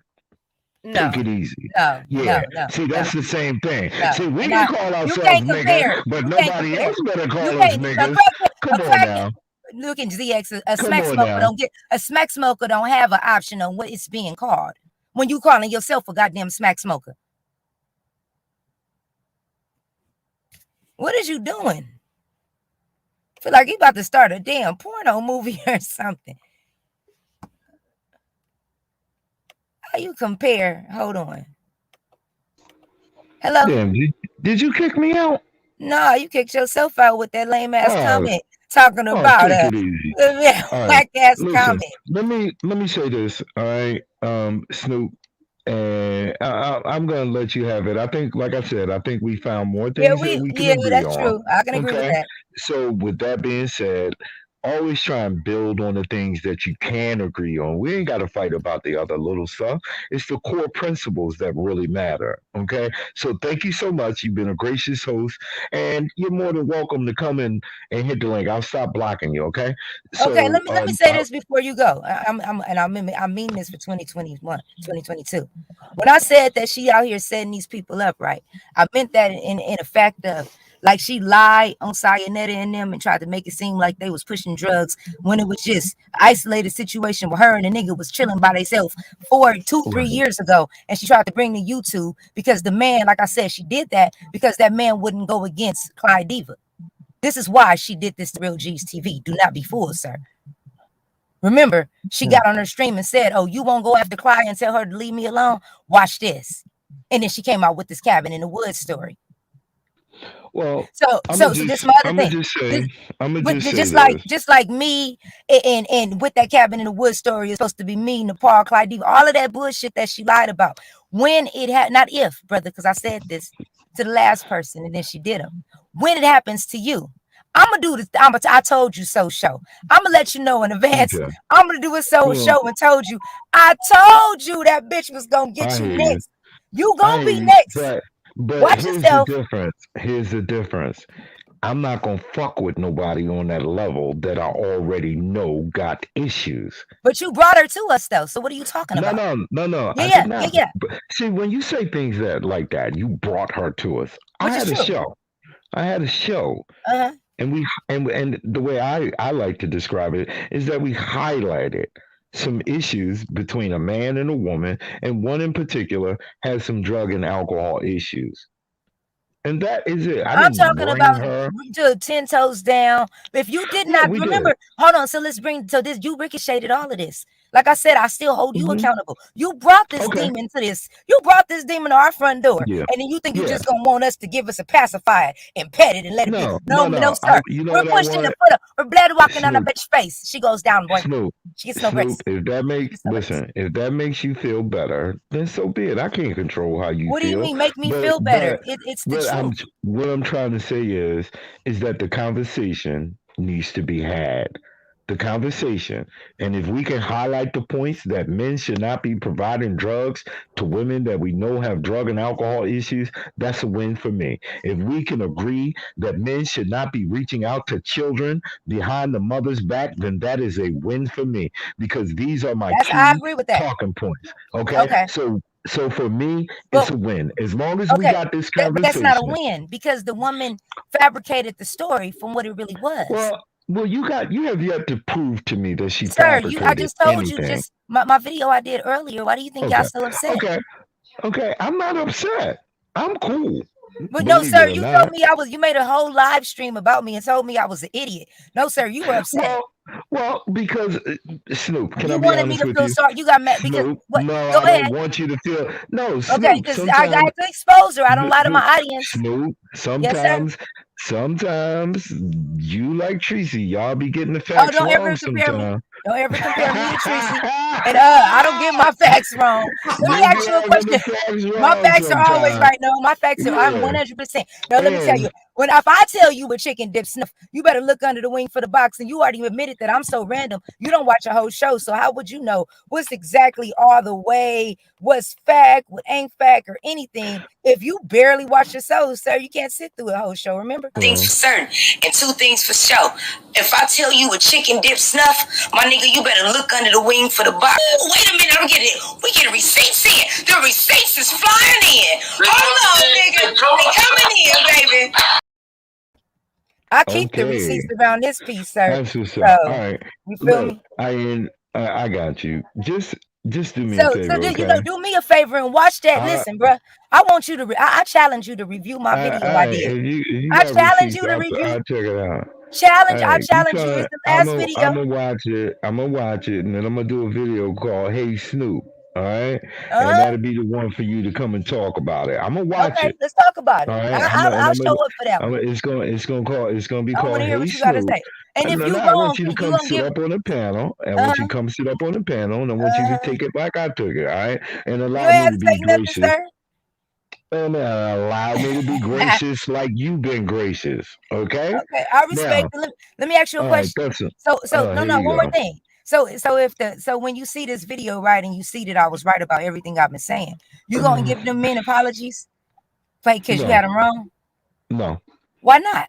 Speaker 7: Take
Speaker 4: No,
Speaker 7: it easy.
Speaker 4: no,
Speaker 7: Yeah.
Speaker 4: no, no,
Speaker 7: See,
Speaker 4: no,
Speaker 7: that's the same thing.
Speaker 4: no.
Speaker 7: See, we
Speaker 4: And
Speaker 7: can call
Speaker 4: you
Speaker 7: ourselves
Speaker 4: can't
Speaker 7: nigga,
Speaker 4: compare.
Speaker 7: but
Speaker 4: You can't
Speaker 7: nobody
Speaker 4: compare.
Speaker 7: else better
Speaker 4: You
Speaker 7: call us
Speaker 4: can't.
Speaker 7: niggas.
Speaker 4: A
Speaker 7: Come on
Speaker 4: crack.
Speaker 7: now.
Speaker 4: Look at ZX. A
Speaker 7: Come
Speaker 4: smack
Speaker 7: on
Speaker 4: smoker
Speaker 7: now.
Speaker 4: don't get a smack smoker don't have an option on what it's being called when you calling yourself a goddamn smack smoker. What is you doing? Feel like you about to start a damn porno movie or something. How you compare? Hold on. Hello?
Speaker 7: Damn, did you kick me out?
Speaker 4: No, you kicked yourself out with that lame ass
Speaker 7: Oh,
Speaker 4: comment talking
Speaker 7: oh,
Speaker 4: about
Speaker 7: take it easy. All right.
Speaker 4: whack ass
Speaker 7: Listen,
Speaker 4: comment.
Speaker 7: let me say this. All right, Snoop, and I'm gonna let you have it. I think, like I said, I think we found more things that we can
Speaker 4: Yeah,
Speaker 7: agree
Speaker 4: that's
Speaker 7: on.
Speaker 4: true. I can agree with
Speaker 7: Okay.
Speaker 4: that.
Speaker 7: So with that being said, always try and build on the things that you can agree on. We ain't got to fight about the other little stuff. It's the core principles that really matter. Okay. So thank you so much. You've been a gracious host, and you're more than welcome to come in and hit the link. I'll stop blocking you. Okay.
Speaker 4: Okay,
Speaker 7: So
Speaker 4: let me say this before you go. I mean this for 2021, 2022. When I said that she out here setting these people up, right? I meant that in a fact of like she lied on Sayonetta and them and tried to make it seem like they was pushing drugs when it was just isolated situation where her and the nigga was chilling by themselves for 2-3 years ago, and she tried to bring the YouTube because the man, like I said, she did that because that man wouldn't go against Clyde Diva. This is why she did this to Real G's TV. Do not be fooled, sir. Remember, she got on her stream and said, "Oh, you won't go after Clyde and tell her to leave me alone? Watch this." And then she came out with this cabin in the woods story.
Speaker 7: well,
Speaker 4: So this is my other
Speaker 7: I'm gonna
Speaker 4: thing.
Speaker 7: just say,
Speaker 4: This,
Speaker 7: I'm gonna
Speaker 4: with
Speaker 7: just say this.
Speaker 4: just like me and with that cabin in the woods story, it's supposed to be me, Nepal, Clyde Diva, all of that bullshit that she lied about. When it had not if, brother, because I said this to the last person and then she did them. When it happens to you, I'm gonna do this. I told you so show. I'm gonna let you know in advance.
Speaker 7: Okay.
Speaker 4: I'm gonna do a
Speaker 7: Well,
Speaker 4: show and told you. I told you that bitch was gonna get
Speaker 7: I
Speaker 4: you
Speaker 7: hear you.
Speaker 4: next. You
Speaker 7: I
Speaker 4: gonna
Speaker 7: hear
Speaker 4: be
Speaker 7: you.
Speaker 4: next.
Speaker 7: But
Speaker 4: Watch
Speaker 7: here's the
Speaker 4: yourself.
Speaker 7: difference. Here's the difference. I'm not gonna fuck with nobody on that level that I already know got issues.
Speaker 4: But you brought her to us though. So what are you talking
Speaker 7: No,
Speaker 4: about?
Speaker 7: no, no, no. I
Speaker 4: Yeah,
Speaker 7: did
Speaker 4: yeah,
Speaker 7: not.
Speaker 4: yeah.
Speaker 7: But see, when you say things that like that, you brought her to us. I
Speaker 4: Which is
Speaker 7: had a
Speaker 4: true.
Speaker 7: show. I had a show,
Speaker 4: Uh-huh.
Speaker 7: and and the way I like to describe it is that we highlighted some issues between a man and a woman, and one in particular has some drug and alcohol issues. And that is it. I
Speaker 4: I'm
Speaker 7: didn't
Speaker 4: talking
Speaker 7: bring
Speaker 4: about
Speaker 7: her.
Speaker 4: to 10 toes down. If you did
Speaker 7: Yeah,
Speaker 4: not
Speaker 7: we did.
Speaker 4: remember, hold on. So let's bring so this you ricocheted all of this. Like I said, I still hold you
Speaker 7: Hmm.
Speaker 4: accountable. You brought this
Speaker 7: Okay.
Speaker 4: demon to this. You brought this demon to our front door,
Speaker 7: Yeah.
Speaker 4: and then you think you
Speaker 7: Yeah.
Speaker 4: just gonna want us to give us a pacifier and pet it and let it be?
Speaker 7: No,
Speaker 4: No,
Speaker 7: no,
Speaker 4: no,
Speaker 7: no.
Speaker 4: sir.
Speaker 7: You know
Speaker 4: We're
Speaker 7: what I
Speaker 4: pushing the
Speaker 7: want?
Speaker 4: foot up. We're blood walking on a
Speaker 7: Snoop.
Speaker 4: bitch face. She goes down, boy.
Speaker 7: Snoop.
Speaker 4: She gets no
Speaker 7: Snoop.
Speaker 4: grace.
Speaker 7: If that
Speaker 4: She
Speaker 7: make
Speaker 4: gets no grace.
Speaker 7: listen, if that makes you feel better, then so be it. I can't control how you
Speaker 4: What do you
Speaker 7: feel,
Speaker 4: mean? Make me
Speaker 7: but
Speaker 4: feel better?
Speaker 7: but
Speaker 4: It's the
Speaker 7: what I'm
Speaker 4: truth.
Speaker 7: what I'm trying to say is that the conversation needs to be had. The conversation. And if we can highlight the points that men should not be providing drugs to women that we know have drug and alcohol issues, that's a win for me. If we can agree that men should not be reaching out to children behind the mother's back, then that is a win for me because these are my
Speaker 4: I
Speaker 7: key
Speaker 4: agree with that.
Speaker 7: talking points. Okay?
Speaker 4: Okay,
Speaker 7: So for me, it's
Speaker 4: but
Speaker 7: a win. As long as we
Speaker 4: okay,
Speaker 7: got this
Speaker 4: but that's not a
Speaker 7: conversation.
Speaker 4: win because the woman fabricated the story from what it really was.
Speaker 7: Well, Well, you have yet to prove to me that she
Speaker 4: Sir, I
Speaker 7: fabricated
Speaker 4: just told you
Speaker 7: anything.
Speaker 4: just my video I did earlier. Why do you think y'all
Speaker 7: Okay,
Speaker 4: still upset?
Speaker 7: okay, okay. I'm not upset. I'm cool.
Speaker 4: But no,
Speaker 7: Believe
Speaker 4: sir,
Speaker 7: it or
Speaker 4: you told
Speaker 7: not.
Speaker 4: me you made a whole live stream about me and told me I was an idiot. No, sir, you were upset.
Speaker 7: Well, because Snoop, can I
Speaker 4: You
Speaker 7: be
Speaker 4: wanted me
Speaker 7: honest
Speaker 4: to
Speaker 7: with
Speaker 4: feel
Speaker 7: you?
Speaker 4: sorry. You got mad because
Speaker 7: Snoop,
Speaker 4: what?
Speaker 7: no,
Speaker 4: Go
Speaker 7: I
Speaker 4: ahead.
Speaker 7: don't want you to feel. No,
Speaker 4: Okay,
Speaker 7: Snoop.
Speaker 4: because I
Speaker 7: Sometimes
Speaker 4: got to expose her. I don't lie to my audience.
Speaker 7: Snoop.
Speaker 4: Yes, sir.
Speaker 7: Sometimes you like Tracy. Y'all be getting the
Speaker 4: Oh,
Speaker 7: facts wrong sometimes.
Speaker 4: don't ever compare me to Tracy. And I don't get my facts wrong. Let me
Speaker 7: You be
Speaker 4: ask you a
Speaker 7: having the
Speaker 4: question.
Speaker 7: facts
Speaker 4: My
Speaker 7: wrong
Speaker 4: facts are always
Speaker 7: sometimes.
Speaker 4: right. No, my facts are I'm
Speaker 7: Yeah.
Speaker 4: 100%. Now let me tell you,
Speaker 7: And
Speaker 4: if I tell you a chicken dip snuff, you better look under the wing for the box. And you already admitted that I'm so random. You don't watch a whole show, so how would you know what's exactly all the way, what's fact, what ain't fact, or anything if you barely watch the show, sir? You can't sit through a whole show. Remember? Things for
Speaker 7: well,
Speaker 4: certain and two things for sure. If I tell you a chicken dip snuff, my nigga, you better look under the wing for the box. Ooh, wait a minute, we getting receipts in. The receipts is flying in. Hold on, nigga. They coming in, baby. I keep the
Speaker 7: okay.
Speaker 4: receipts around this piece, sir.
Speaker 7: That's what's up. All
Speaker 4: So
Speaker 7: right.
Speaker 4: you feel
Speaker 7: Look,
Speaker 4: me?
Speaker 7: I got you. Just do me a
Speaker 4: So
Speaker 7: favor,
Speaker 4: do
Speaker 7: okay?
Speaker 4: do me a favor and watch that.
Speaker 7: I
Speaker 4: Listen, bro. I want you to. I challenge you to review my video I did.
Speaker 7: if you
Speaker 4: I
Speaker 7: got
Speaker 4: challenge
Speaker 7: receipts,
Speaker 4: you to review.
Speaker 7: I'll check it out. All
Speaker 4: I
Speaker 7: right, you
Speaker 4: challenge you.
Speaker 7: trying?
Speaker 4: It's the last
Speaker 7: I'm
Speaker 4: video.
Speaker 7: gonna watch it. I'm gonna watch it, and then I'm gonna do a video called "Hey Snoop." All right, and
Speaker 4: Uh-huh.
Speaker 7: that'll be the one for you to come and talk about it. I'm gonna watch
Speaker 4: Okay,
Speaker 7: it.
Speaker 4: let's talk about
Speaker 7: All
Speaker 4: it.
Speaker 7: right, I'm gonna, and
Speaker 4: I'll show up for that one.
Speaker 7: it's gonna be
Speaker 4: I want
Speaker 7: called
Speaker 4: to hear
Speaker 7: "Hey
Speaker 4: what you got to
Speaker 7: Snoop."
Speaker 4: say. And if
Speaker 7: No,
Speaker 4: you
Speaker 7: no, I
Speaker 4: wrong,
Speaker 7: want you to
Speaker 4: you
Speaker 7: come
Speaker 4: gonna
Speaker 7: sit
Speaker 4: give.
Speaker 7: up on the panel. I
Speaker 4: Uh
Speaker 7: want you to come sit up on the panel, and I want you to
Speaker 4: huh.
Speaker 7: take it like I took it. All right, and
Speaker 4: You
Speaker 7: allow
Speaker 4: ain't
Speaker 7: me
Speaker 4: have
Speaker 7: to
Speaker 4: to
Speaker 7: be
Speaker 4: take nothing,
Speaker 7: gracious.
Speaker 4: sir.
Speaker 7: And allow me to be gracious like you've been gracious. Okay.
Speaker 4: Okay, I respect
Speaker 7: Now,
Speaker 4: it. Let me ask you a
Speaker 7: all right,
Speaker 4: question.
Speaker 7: that's it.
Speaker 4: So no,
Speaker 7: Here
Speaker 4: no,
Speaker 7: you
Speaker 4: one more
Speaker 7: go.
Speaker 4: thing. So when you see this video, right, and you see that I was right about everything I've been saying, you gonna give them men apologies? Like, cause you
Speaker 7: No,
Speaker 4: had them wrong?
Speaker 7: no,
Speaker 4: Why not?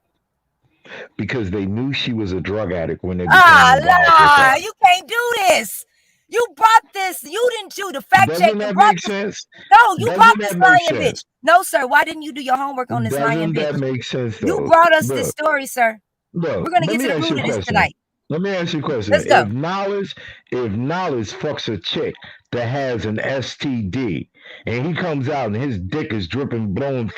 Speaker 7: because they knew she was a drug addict when they became
Speaker 4: Ah,
Speaker 7: involved with her.
Speaker 4: you can't do this. You brought this. You didn't do the fact check
Speaker 7: Doesn't
Speaker 4: and
Speaker 7: that
Speaker 4: brought
Speaker 7: make
Speaker 4: this.
Speaker 7: sense?
Speaker 4: No, you brought
Speaker 7: Doesn't
Speaker 4: this
Speaker 7: that make
Speaker 4: lying bitch.
Speaker 7: sense?
Speaker 4: No, sir. Why didn't you do your homework on this lying
Speaker 7: Doesn't that
Speaker 4: bitch?
Speaker 7: make sense
Speaker 4: You
Speaker 7: though?
Speaker 4: brought us this
Speaker 7: Look,
Speaker 4: story, sir. We're gonna
Speaker 7: let
Speaker 4: get
Speaker 7: me
Speaker 4: to the
Speaker 7: ask you
Speaker 4: root
Speaker 7: a
Speaker 4: of this
Speaker 7: question.
Speaker 4: tonight.
Speaker 7: Let me ask you a question.
Speaker 4: Let's go.
Speaker 7: If knowledge fucks a chick that has an STD and he comes out and his dick is dripping, blowing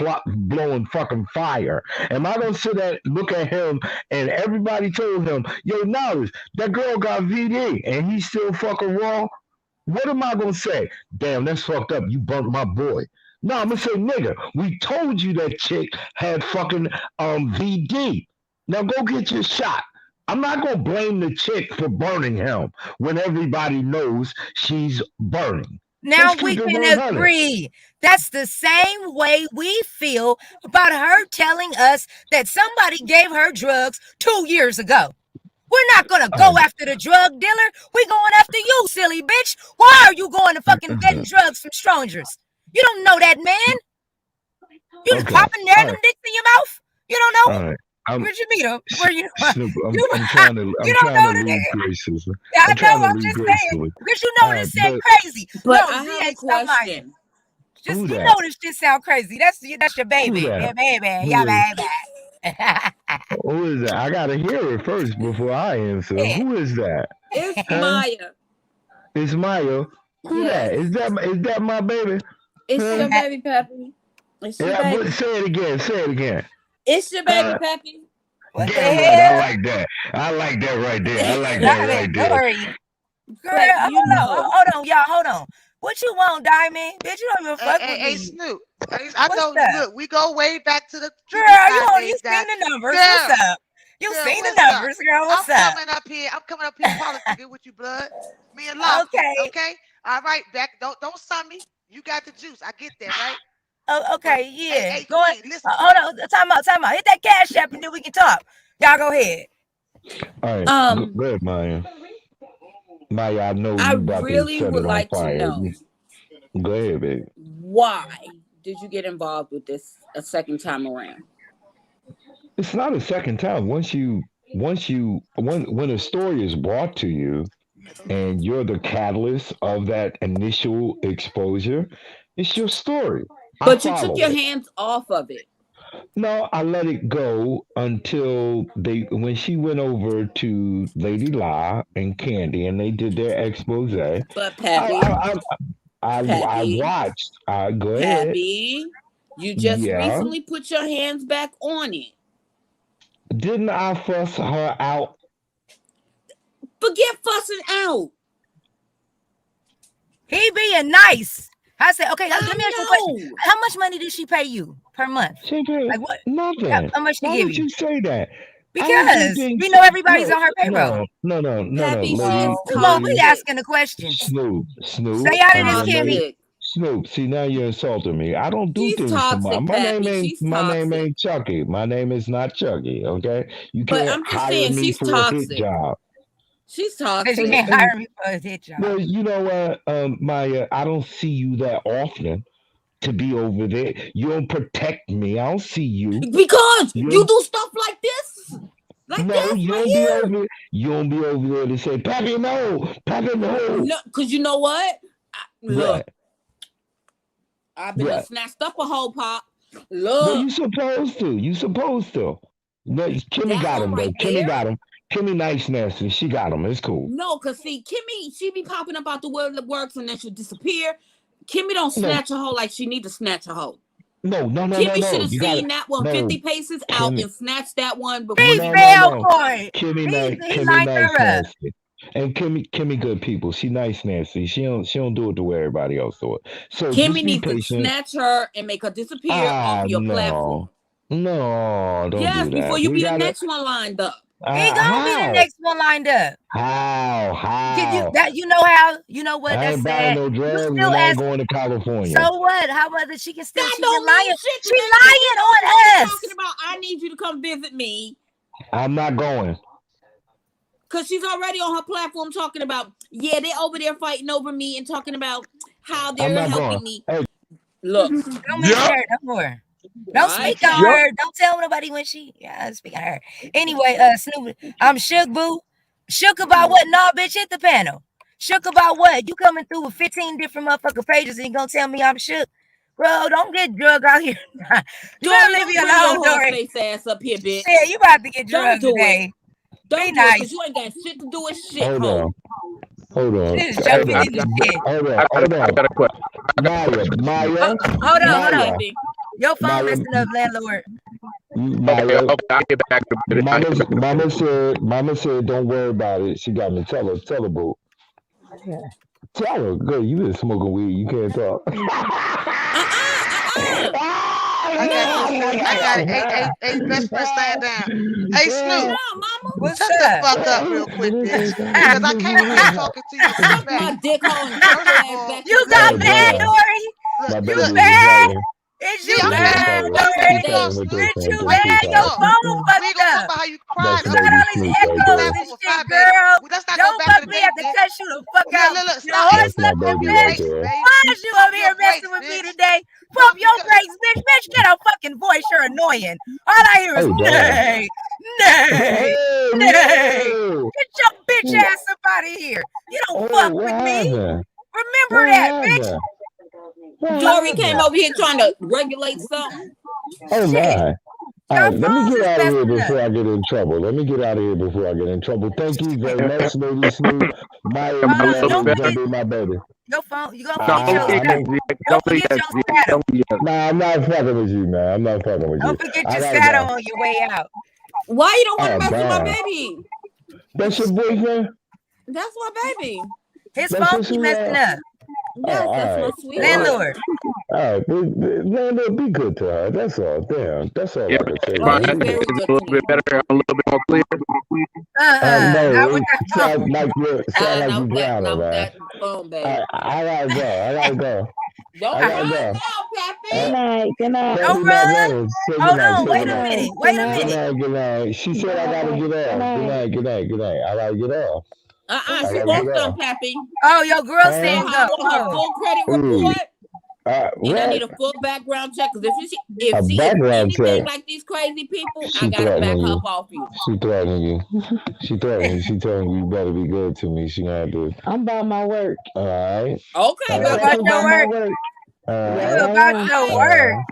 Speaker 7: fucking fire, am I gonna sit there, look at him, and everybody told him, yo, knowledge, that girl got VD and he's still fucking raw? What am I gonna say? Damn, that's fucked up. You bumped my boy. No, I'm gonna say, nigga, we told you that chick had fucking VD. Now go get your shot. I'm not gonna blame the chick for burning him when everybody knows she's burning.
Speaker 4: Now
Speaker 7: Let's
Speaker 4: we
Speaker 7: keep it
Speaker 4: can
Speaker 7: 100.
Speaker 4: agree. That's the same way we feel about her telling us that somebody gave her drugs 2 years ago. We're not gonna
Speaker 7: All
Speaker 4: go after the drug dealer. We're going after you, silly bitch. Why are you going to fucking getting
Speaker 7: right.
Speaker 4: drugs from strangers? You don't know that man. You just
Speaker 7: Okay.
Speaker 4: popping random
Speaker 7: All
Speaker 4: dicks in your mouth. You don't know him.
Speaker 7: right. I'm
Speaker 4: Where'd you meet him? Where you?
Speaker 7: Snoop.
Speaker 4: You
Speaker 7: I'm trying to
Speaker 4: you don't know the
Speaker 7: leave
Speaker 4: nigga.
Speaker 7: graciously.
Speaker 4: Yeah, I
Speaker 7: I'm
Speaker 4: know.
Speaker 7: trying to
Speaker 4: I'm
Speaker 7: leave
Speaker 4: just saying.
Speaker 7: gracefully.
Speaker 4: Because you
Speaker 7: All
Speaker 4: know
Speaker 7: right,
Speaker 4: this sound
Speaker 7: but
Speaker 4: crazy.
Speaker 8: But
Speaker 4: No,
Speaker 8: I have a
Speaker 4: GA, stop lying.
Speaker 8: question.
Speaker 7: who
Speaker 4: Just you
Speaker 7: that?
Speaker 4: know this shit sound crazy. That's your
Speaker 7: Who
Speaker 4: baby.
Speaker 7: that?
Speaker 4: Yeah, baby.
Speaker 7: Who
Speaker 4: Yeah,
Speaker 7: is?
Speaker 4: baby.
Speaker 7: Who is that? I gotta hear it first before I answer.
Speaker 4: Yeah.
Speaker 7: Who is that?
Speaker 8: It's
Speaker 7: Huh?
Speaker 8: Maya.
Speaker 7: It's Maya. Who that?
Speaker 8: Yes.
Speaker 7: Is that my baby?
Speaker 8: It's
Speaker 7: Huh?
Speaker 8: your baby Peppy. It's your
Speaker 7: Yeah, but
Speaker 8: baby.
Speaker 7: say it again. Say it again.
Speaker 8: It's your baby
Speaker 7: Huh?
Speaker 8: Peppy.
Speaker 4: What the
Speaker 7: Damn right. I
Speaker 4: hell?
Speaker 7: like that. I like that right there. I like that
Speaker 4: Y'all
Speaker 7: right there.
Speaker 4: ignore you. Girl,
Speaker 8: But you know,
Speaker 4: hold on, y'all, hold on. What you want, Diamond? Bitch, you don't even
Speaker 5: Hey,
Speaker 4: fuck
Speaker 5: hey,
Speaker 4: with
Speaker 5: hey,
Speaker 4: me.
Speaker 5: Snoop. I
Speaker 4: What's
Speaker 5: know.
Speaker 4: up?
Speaker 5: Look, we go way back to the
Speaker 4: Girl,
Speaker 5: Cupid
Speaker 4: you
Speaker 5: side
Speaker 4: you
Speaker 5: days.
Speaker 4: seen
Speaker 5: That
Speaker 4: the numbers. What's
Speaker 5: girl,
Speaker 4: up? You
Speaker 5: girl,
Speaker 4: seen the
Speaker 5: what's up?
Speaker 4: numbers, girl. What's up?
Speaker 5: I'm coming up here politicking with you, blood. Me and Lofty.
Speaker 4: Okay.
Speaker 5: Okay. All right. Back. Don't sun me. You got the juice. I get that, right?
Speaker 4: Oh,
Speaker 5: But
Speaker 4: okay,
Speaker 5: hey,
Speaker 4: yeah.
Speaker 5: hey,
Speaker 4: Going.
Speaker 5: Queen, listen to
Speaker 4: Hold
Speaker 5: me.
Speaker 4: on. Time out. Hit that cash app and then we can talk. Y'all go ahead.
Speaker 7: All right.
Speaker 8: um,
Speaker 7: Go ahead, Maya. Maya, I know
Speaker 8: I
Speaker 7: you about to
Speaker 8: really
Speaker 7: set
Speaker 8: would
Speaker 7: it on
Speaker 8: like to
Speaker 7: fire.
Speaker 8: know
Speaker 7: Go ahead, baby.
Speaker 8: why did you get involved with this a second time around?
Speaker 7: It's not a second time. When a story is brought to you and you're the catalyst of that initial exposure, it's your story. I
Speaker 8: But you took
Speaker 7: follow
Speaker 8: your
Speaker 7: it.
Speaker 8: hands off of it.
Speaker 7: No, I let it go until when she went over to Lady La and Candy, and they did their expose.
Speaker 8: But
Speaker 7: I,
Speaker 8: Pappy,
Speaker 7: I, I
Speaker 8: Pappy,
Speaker 7: watched. Go ahead.
Speaker 8: Pappy, you just
Speaker 7: Yeah.
Speaker 8: recently put your hands back on it.
Speaker 7: Didn't I fuss her out?
Speaker 8: Forget fussing out.
Speaker 4: He being nice. I said, okay, let me ask you a question.
Speaker 8: know.
Speaker 4: How much money did she pay you per month?
Speaker 7: She paid
Speaker 4: Like what?
Speaker 7: nothing.
Speaker 4: How much she
Speaker 7: Why
Speaker 4: give
Speaker 7: would
Speaker 4: you?
Speaker 7: you say that? I don't do
Speaker 4: Because
Speaker 7: things.
Speaker 4: we know everybody's
Speaker 7: No,
Speaker 4: on her payroll.
Speaker 7: no,
Speaker 8: Pappy,
Speaker 7: lady,
Speaker 8: she's
Speaker 4: Well, we
Speaker 7: lady,
Speaker 8: toxic.
Speaker 4: asking the questions.
Speaker 7: Snoop,
Speaker 4: Stay out of this,
Speaker 7: young lady,
Speaker 4: Kimmie.
Speaker 8: Toxic.
Speaker 7: Snoop. See, now you're insulting me. I don't do
Speaker 8: She's
Speaker 7: things to my.
Speaker 8: toxic, Pappy. She's
Speaker 7: My name
Speaker 8: toxic.
Speaker 7: ain't Chucky. My name is not Chucky. Okay, you
Speaker 8: But
Speaker 7: can't
Speaker 8: I'm just
Speaker 7: hire
Speaker 8: saying,
Speaker 7: me
Speaker 8: she's
Speaker 7: for a hit
Speaker 8: toxic.
Speaker 7: job.
Speaker 8: She's
Speaker 4: Because you
Speaker 8: toxic.
Speaker 4: can't hire me for a hit job.
Speaker 7: Well, you know what, Maya, I don't see you that often to be over there. You don't protect me. I don't see you.
Speaker 8: Because
Speaker 7: You
Speaker 8: you do stuff like this. Like
Speaker 7: no,
Speaker 8: this
Speaker 7: you
Speaker 8: right
Speaker 7: don't be
Speaker 8: here.
Speaker 7: over. You don't be over there to say, Pappy, no, Pappy, no.
Speaker 8: No, because you know what? Look,
Speaker 7: What?
Speaker 8: I've been
Speaker 7: What?
Speaker 8: snatched up a whole pop.
Speaker 7: Well,
Speaker 8: Look,
Speaker 7: you supposed to. You supposed to. No, Kimmy
Speaker 8: that
Speaker 7: got
Speaker 8: one
Speaker 7: him though.
Speaker 8: right
Speaker 7: Kimmy
Speaker 8: there.
Speaker 7: got him. Kimmy nice nasty. She got him. It's cool.
Speaker 8: No, because see, Kimmie, she be popping up out the word that works and then she'll disappear. Kimmie don't
Speaker 7: No,
Speaker 8: snatch a hoe like she need to snatch a hoe.
Speaker 7: no.
Speaker 8: Kimmie should have
Speaker 7: You got
Speaker 8: seen
Speaker 7: it.
Speaker 8: that one
Speaker 7: No,
Speaker 8: 50 paces out
Speaker 7: Kimmy.
Speaker 8: and snatched that one before
Speaker 4: He
Speaker 8: she
Speaker 4: fell
Speaker 7: No.
Speaker 4: for it.
Speaker 7: Kimmy nice.
Speaker 4: He
Speaker 7: Kimmy
Speaker 4: lined
Speaker 7: nice
Speaker 4: her up.
Speaker 7: nasty. And Kimmy good people. She nice nasty. She don't do it the way everybody else do it. So just
Speaker 8: Kimmie
Speaker 7: be
Speaker 8: needs to
Speaker 7: patient.
Speaker 8: snatch her and make her disappear off your platform.
Speaker 7: No, don't
Speaker 8: Yes,
Speaker 7: do
Speaker 8: before
Speaker 7: that.
Speaker 8: you
Speaker 7: We
Speaker 8: be the
Speaker 7: gotta.
Speaker 8: next one lined up.
Speaker 4: He gonna be the
Speaker 7: How?
Speaker 4: next one lined up.
Speaker 7: How?
Speaker 4: You know how? You know what?
Speaker 7: I
Speaker 4: That's
Speaker 7: ain't buying
Speaker 4: sad.
Speaker 7: no
Speaker 4: You
Speaker 7: drugs
Speaker 4: still
Speaker 7: and I ain't
Speaker 4: ask.
Speaker 7: going to California.
Speaker 4: So what? How about she can still?
Speaker 8: That
Speaker 4: She
Speaker 8: don't
Speaker 4: lying.
Speaker 8: mean shit.
Speaker 4: She lying on us.
Speaker 8: Talking about, I need you to come visit me.
Speaker 7: I'm not going.
Speaker 8: Because she's already on her platform talking about, yeah, they're over there fighting over me and talking about how
Speaker 7: I'm
Speaker 8: they're
Speaker 7: not going.
Speaker 8: helping me.
Speaker 7: Hey,
Speaker 8: Look,
Speaker 4: Don't mention her no more. Don't
Speaker 8: right,
Speaker 4: speak on
Speaker 8: child.
Speaker 4: her. Don't tell nobody when she. Yeah, speak on her. Anyway, Snoop, I'm shook, boo. Shook about what? No, bitch, hit the panel. Shook about what? You coming through with 15 different motherfucking pages and you gonna tell me I'm shook? Bro, don't get drugged out here. You better
Speaker 8: Dory,
Speaker 4: leave me
Speaker 8: don't bring
Speaker 4: alone,
Speaker 8: your horse
Speaker 4: Dory.
Speaker 8: face ass up here, bitch.
Speaker 4: Yeah, you about to get
Speaker 8: Don't
Speaker 4: drugged
Speaker 8: do it.
Speaker 4: today.
Speaker 8: Don't
Speaker 4: Be
Speaker 8: do it,
Speaker 4: nice.
Speaker 8: because you ain't got shit to do with shit,
Speaker 7: hold
Speaker 8: hoe.
Speaker 7: on. Hold on.
Speaker 4: This is jumping in this shit.
Speaker 7: Hold on.
Speaker 3: I got a question.
Speaker 7: Maya.
Speaker 4: Hold on.
Speaker 7: Maya.
Speaker 8: Pappy.
Speaker 4: Your phone
Speaker 7: Maya.
Speaker 4: messing up, landlord.
Speaker 7: Maya.
Speaker 3: Okay, I'll get back to it.
Speaker 7: Mama said, don't worry about it. She got me. Tell her, boo. Tell her, girl, you been smoking weed. You can't talk.
Speaker 9: I got it. Hey, best friend, stand down. Hey, Snoop,
Speaker 8: No, mama.
Speaker 4: What's
Speaker 9: shut the
Speaker 4: up?
Speaker 9: fuck up real quick, bitch. Because I came here talking to you with
Speaker 8: Suck my
Speaker 9: respect.
Speaker 8: dick hole and
Speaker 9: First
Speaker 8: your
Speaker 9: of
Speaker 8: ass
Speaker 9: all,
Speaker 8: back
Speaker 4: You
Speaker 8: to
Speaker 4: got
Speaker 8: the
Speaker 4: bad,
Speaker 8: bed.
Speaker 4: Dory?
Speaker 7: My
Speaker 9: look,
Speaker 7: baby
Speaker 4: You
Speaker 7: was
Speaker 4: bad?
Speaker 7: dragging.
Speaker 4: Is
Speaker 9: see,
Speaker 4: you
Speaker 9: I'm
Speaker 7: Yeah,
Speaker 9: bad.
Speaker 4: bad,
Speaker 9: Don't make me
Speaker 4: Dory?
Speaker 9: talk,
Speaker 7: That's
Speaker 9: Snoop.
Speaker 4: Is you
Speaker 9: Don't
Speaker 4: bad?
Speaker 9: make me
Speaker 4: Your
Speaker 9: talk.
Speaker 4: phone
Speaker 9: We
Speaker 4: fucked
Speaker 9: ain't gonna talk
Speaker 4: up.
Speaker 9: about how you
Speaker 7: That's
Speaker 9: cried.
Speaker 4: You
Speaker 9: Let's
Speaker 4: got
Speaker 7: baby
Speaker 4: all these
Speaker 7: Snoop right
Speaker 9: get the
Speaker 4: echoes
Speaker 7: there.
Speaker 4: and
Speaker 9: platform of
Speaker 4: shit,
Speaker 9: five, baby.
Speaker 4: girl.
Speaker 9: Let's not go
Speaker 4: Don't
Speaker 9: back to
Speaker 4: fuck
Speaker 9: the
Speaker 4: me up to
Speaker 9: basics.
Speaker 4: cuss you the fuck out.
Speaker 9: Look,
Speaker 4: Your
Speaker 9: stop.
Speaker 4: horse
Speaker 7: That's my
Speaker 4: left your
Speaker 7: baby
Speaker 9: Pump your
Speaker 7: right
Speaker 4: bitch.
Speaker 9: brakes,
Speaker 7: there.
Speaker 9: babe.
Speaker 4: Why is you
Speaker 9: Pump
Speaker 4: over
Speaker 9: your
Speaker 4: here
Speaker 9: brakes,
Speaker 4: messing with me
Speaker 9: bitch.
Speaker 4: today? Pump your brakes, bitch. Bitch, get a fucking voice. You're annoying. All I hear is
Speaker 7: Oh, damn.
Speaker 4: nay, nay,
Speaker 7: Hey,
Speaker 4: nay.
Speaker 7: no.
Speaker 4: Get your bitch ass up out of here. You don't
Speaker 7: Oh,
Speaker 4: fuck
Speaker 7: what
Speaker 4: with me.
Speaker 7: happened?
Speaker 4: Remember
Speaker 7: What
Speaker 4: that, bitch.
Speaker 7: happened? What
Speaker 8: Dory came
Speaker 7: happened?
Speaker 8: over here trying to regulate something.
Speaker 7: Oh,
Speaker 4: Shit.
Speaker 7: my. All
Speaker 4: Your
Speaker 7: right, let me
Speaker 4: phones
Speaker 7: get
Speaker 4: is
Speaker 7: out of here
Speaker 4: messing up.
Speaker 7: before I get in trouble. Thank you very much, Lady Snoop. Maya, you
Speaker 4: Hold on.
Speaker 7: always
Speaker 4: Don't
Speaker 7: gonna
Speaker 4: forget
Speaker 7: be my baby.
Speaker 4: your phone. You gonna
Speaker 3: No,
Speaker 4: forget your
Speaker 7: I
Speaker 3: okay,
Speaker 4: saddle.
Speaker 7: know.
Speaker 4: Don't forget your saddle.
Speaker 7: Nah, I'm not fucking with you, man. I'm not fucking with you.
Speaker 4: Don't forget
Speaker 7: I
Speaker 4: your
Speaker 7: gotta
Speaker 4: saddle
Speaker 7: go.
Speaker 4: on your way out.
Speaker 8: Why you don't want to
Speaker 7: Oh,
Speaker 8: mess with my
Speaker 7: damn.
Speaker 8: baby?
Speaker 7: That's your boyfriend?
Speaker 8: That's my baby.
Speaker 4: His
Speaker 7: That's
Speaker 4: phone
Speaker 7: your
Speaker 4: keep messing
Speaker 7: sweetheart?
Speaker 4: up.
Speaker 8: Yes,
Speaker 7: Oh,
Speaker 8: that's
Speaker 7: all
Speaker 8: my
Speaker 7: right.
Speaker 8: sweetheart.
Speaker 4: Landlord.
Speaker 7: All right. Man, be good to her. That's all. Damn. That's all
Speaker 3: Yeah,
Speaker 7: I can say,
Speaker 8: Oh,
Speaker 3: fine.
Speaker 8: he's
Speaker 7: man. Be
Speaker 8: very
Speaker 7: good.
Speaker 3: Is it
Speaker 8: good
Speaker 3: a
Speaker 8: to
Speaker 3: little
Speaker 8: me.
Speaker 3: bit better, a little bit more clear?
Speaker 4: Not
Speaker 7: No,
Speaker 4: with
Speaker 7: it
Speaker 4: that phone.
Speaker 7: sound like
Speaker 8: Not
Speaker 7: you
Speaker 8: with that,
Speaker 7: drowning,
Speaker 8: not with
Speaker 7: man.
Speaker 8: that phone, babe.
Speaker 7: I gotta go.
Speaker 8: Don't
Speaker 7: I
Speaker 8: run
Speaker 7: gotta
Speaker 8: now,
Speaker 7: go.
Speaker 8: Pappy.
Speaker 7: Pappy
Speaker 4: Don't
Speaker 7: not
Speaker 4: run.
Speaker 7: running. Say
Speaker 4: Hold
Speaker 7: goodnight.
Speaker 4: on.
Speaker 7: Say
Speaker 4: Wait a
Speaker 7: goodnight.
Speaker 4: minute. Wait a minute.
Speaker 7: Good night. She said I gotta get off. Good night. I gotta get off. I
Speaker 8: She
Speaker 7: gotta
Speaker 8: wants
Speaker 7: get
Speaker 8: them,
Speaker 7: off.
Speaker 8: Pappy.
Speaker 4: Oh, your girl
Speaker 8: So
Speaker 4: saying go.
Speaker 8: I want her
Speaker 4: Oh.
Speaker 8: full credit
Speaker 7: Ooh.
Speaker 8: report, and I
Speaker 7: What?
Speaker 8: need a full background check. Because
Speaker 7: A
Speaker 8: if she is
Speaker 7: background
Speaker 8: anything
Speaker 7: check.
Speaker 8: like these crazy people, I
Speaker 7: She
Speaker 8: gotta back
Speaker 7: threatening
Speaker 8: her
Speaker 7: you.
Speaker 8: up off you.
Speaker 7: She threatening you. She threatening you. She telling you better be good to me. She gonna do. I'm about my work. All right.
Speaker 8: Okay,
Speaker 4: You about your work?
Speaker 7: All
Speaker 4: You
Speaker 7: right.
Speaker 4: about your work?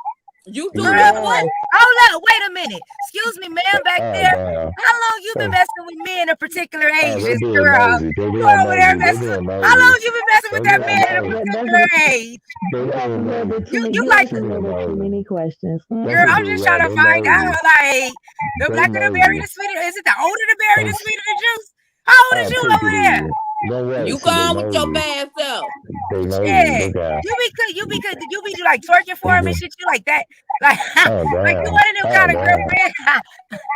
Speaker 8: You do
Speaker 7: Yeah.
Speaker 8: what?
Speaker 4: Hold up, wait a minute. Excuse me, ma'am, back
Speaker 7: Oh,
Speaker 4: there.
Speaker 7: damn.
Speaker 4: How long you been messing with men of particular
Speaker 7: Oh, they
Speaker 4: ages,
Speaker 7: being
Speaker 4: girl?
Speaker 7: nosy. They
Speaker 4: You
Speaker 7: being
Speaker 4: over there
Speaker 7: nosy. They
Speaker 4: messing?
Speaker 7: being
Speaker 4: How long
Speaker 7: nosy.
Speaker 4: you been messing with
Speaker 7: They
Speaker 4: that
Speaker 7: being
Speaker 4: man of a
Speaker 7: nosy.
Speaker 4: particular age?
Speaker 7: They being
Speaker 10: A little
Speaker 7: nosy.
Speaker 10: bit too
Speaker 4: You
Speaker 10: many.
Speaker 4: like
Speaker 10: Too
Speaker 4: to,
Speaker 10: many questions.
Speaker 7: That's
Speaker 4: girl?
Speaker 7: what
Speaker 4: I'm
Speaker 7: they
Speaker 4: just
Speaker 7: right.
Speaker 4: trying to
Speaker 7: They
Speaker 4: find out,
Speaker 7: nosy.
Speaker 4: like, the
Speaker 7: They
Speaker 4: blacker the berry,
Speaker 7: nosy.
Speaker 4: the sweeter. Is it the older the berry, the sweeter the juice? How old is
Speaker 7: Oh,
Speaker 4: you
Speaker 7: take
Speaker 4: over
Speaker 7: it
Speaker 4: there?
Speaker 7: easy. Don't worry.
Speaker 8: You
Speaker 7: See,
Speaker 8: go
Speaker 7: they
Speaker 8: on with your
Speaker 7: nosy.
Speaker 8: bad self.
Speaker 7: They nosy.
Speaker 4: Shit,
Speaker 7: Look out.
Speaker 4: you be like twerking for him and shit. You like that, like,
Speaker 7: Oh,
Speaker 4: like you
Speaker 7: damn.
Speaker 4: one of them
Speaker 7: Oh,
Speaker 4: kind of
Speaker 7: damn.
Speaker 4: girlfriend,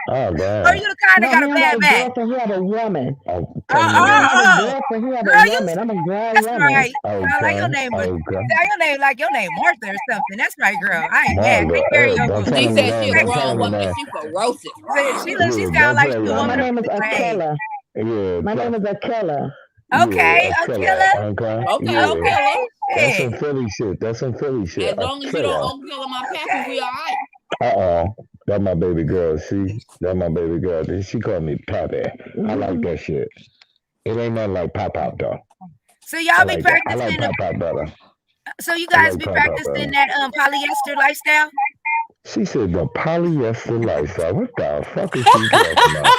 Speaker 7: Oh,
Speaker 4: or
Speaker 7: damn.
Speaker 4: you the kind that
Speaker 10: No,
Speaker 4: got
Speaker 10: he
Speaker 4: a
Speaker 10: don't got
Speaker 4: bad
Speaker 10: a
Speaker 4: back?
Speaker 10: girlfriend. He have a woman.
Speaker 7: I'm
Speaker 4: Oh,
Speaker 7: telling
Speaker 10: He
Speaker 7: you
Speaker 10: don't
Speaker 7: that.
Speaker 10: have a
Speaker 4: oh, oh,
Speaker 10: girlfriend. He have a
Speaker 4: girl, you.
Speaker 10: woman. I'm a grown
Speaker 4: That's
Speaker 10: woman.
Speaker 4: right. Sound like your
Speaker 7: Okay.
Speaker 4: name,
Speaker 7: Okay.
Speaker 4: sound your name like your name Martha or something. That's right, girl. I ain't mad.
Speaker 7: Margaret.
Speaker 4: Take care of your
Speaker 7: Don't
Speaker 4: boo.
Speaker 7: tell
Speaker 8: She
Speaker 7: him your
Speaker 8: said she
Speaker 7: name.
Speaker 8: a
Speaker 7: Don't tell
Speaker 8: grown
Speaker 7: him your
Speaker 8: woman and
Speaker 7: name.
Speaker 8: she ferocious.
Speaker 4: She
Speaker 7: Yeah,
Speaker 4: sound
Speaker 7: don't
Speaker 4: like
Speaker 7: tell
Speaker 4: she a
Speaker 10: No,
Speaker 7: your
Speaker 10: my
Speaker 4: woman of
Speaker 10: name is
Speaker 4: particular age.
Speaker 10: Akela.
Speaker 7: Yeah,
Speaker 10: My name is Akela.
Speaker 4: Okay,
Speaker 7: yeah,
Speaker 4: a
Speaker 7: a killer.
Speaker 4: killer.
Speaker 7: Okay.
Speaker 8: Okay,
Speaker 7: Yeah.
Speaker 8: okay,
Speaker 7: That's
Speaker 4: Shit.
Speaker 7: some Philly shit. That's some Philly shit.
Speaker 8: as
Speaker 7: A
Speaker 8: long as you
Speaker 7: killer.
Speaker 8: don't kill my pappy,
Speaker 4: Okay.
Speaker 8: we all right.
Speaker 7: That's my baby girl. See? That's my baby girl. She called me Pappy. I like that shit. It ain't nothing like Pop Pop though.
Speaker 4: So
Speaker 7: I
Speaker 4: y'all be
Speaker 7: like that. I like
Speaker 4: practicing.
Speaker 7: Pop Pop better.
Speaker 4: So you
Speaker 7: I
Speaker 4: guys
Speaker 7: like
Speaker 4: be
Speaker 7: Pop Pop
Speaker 4: practicing
Speaker 7: better.
Speaker 4: that polyester lifestyle.
Speaker 7: She said the polyester lifestyle. What the fuck is she talking about?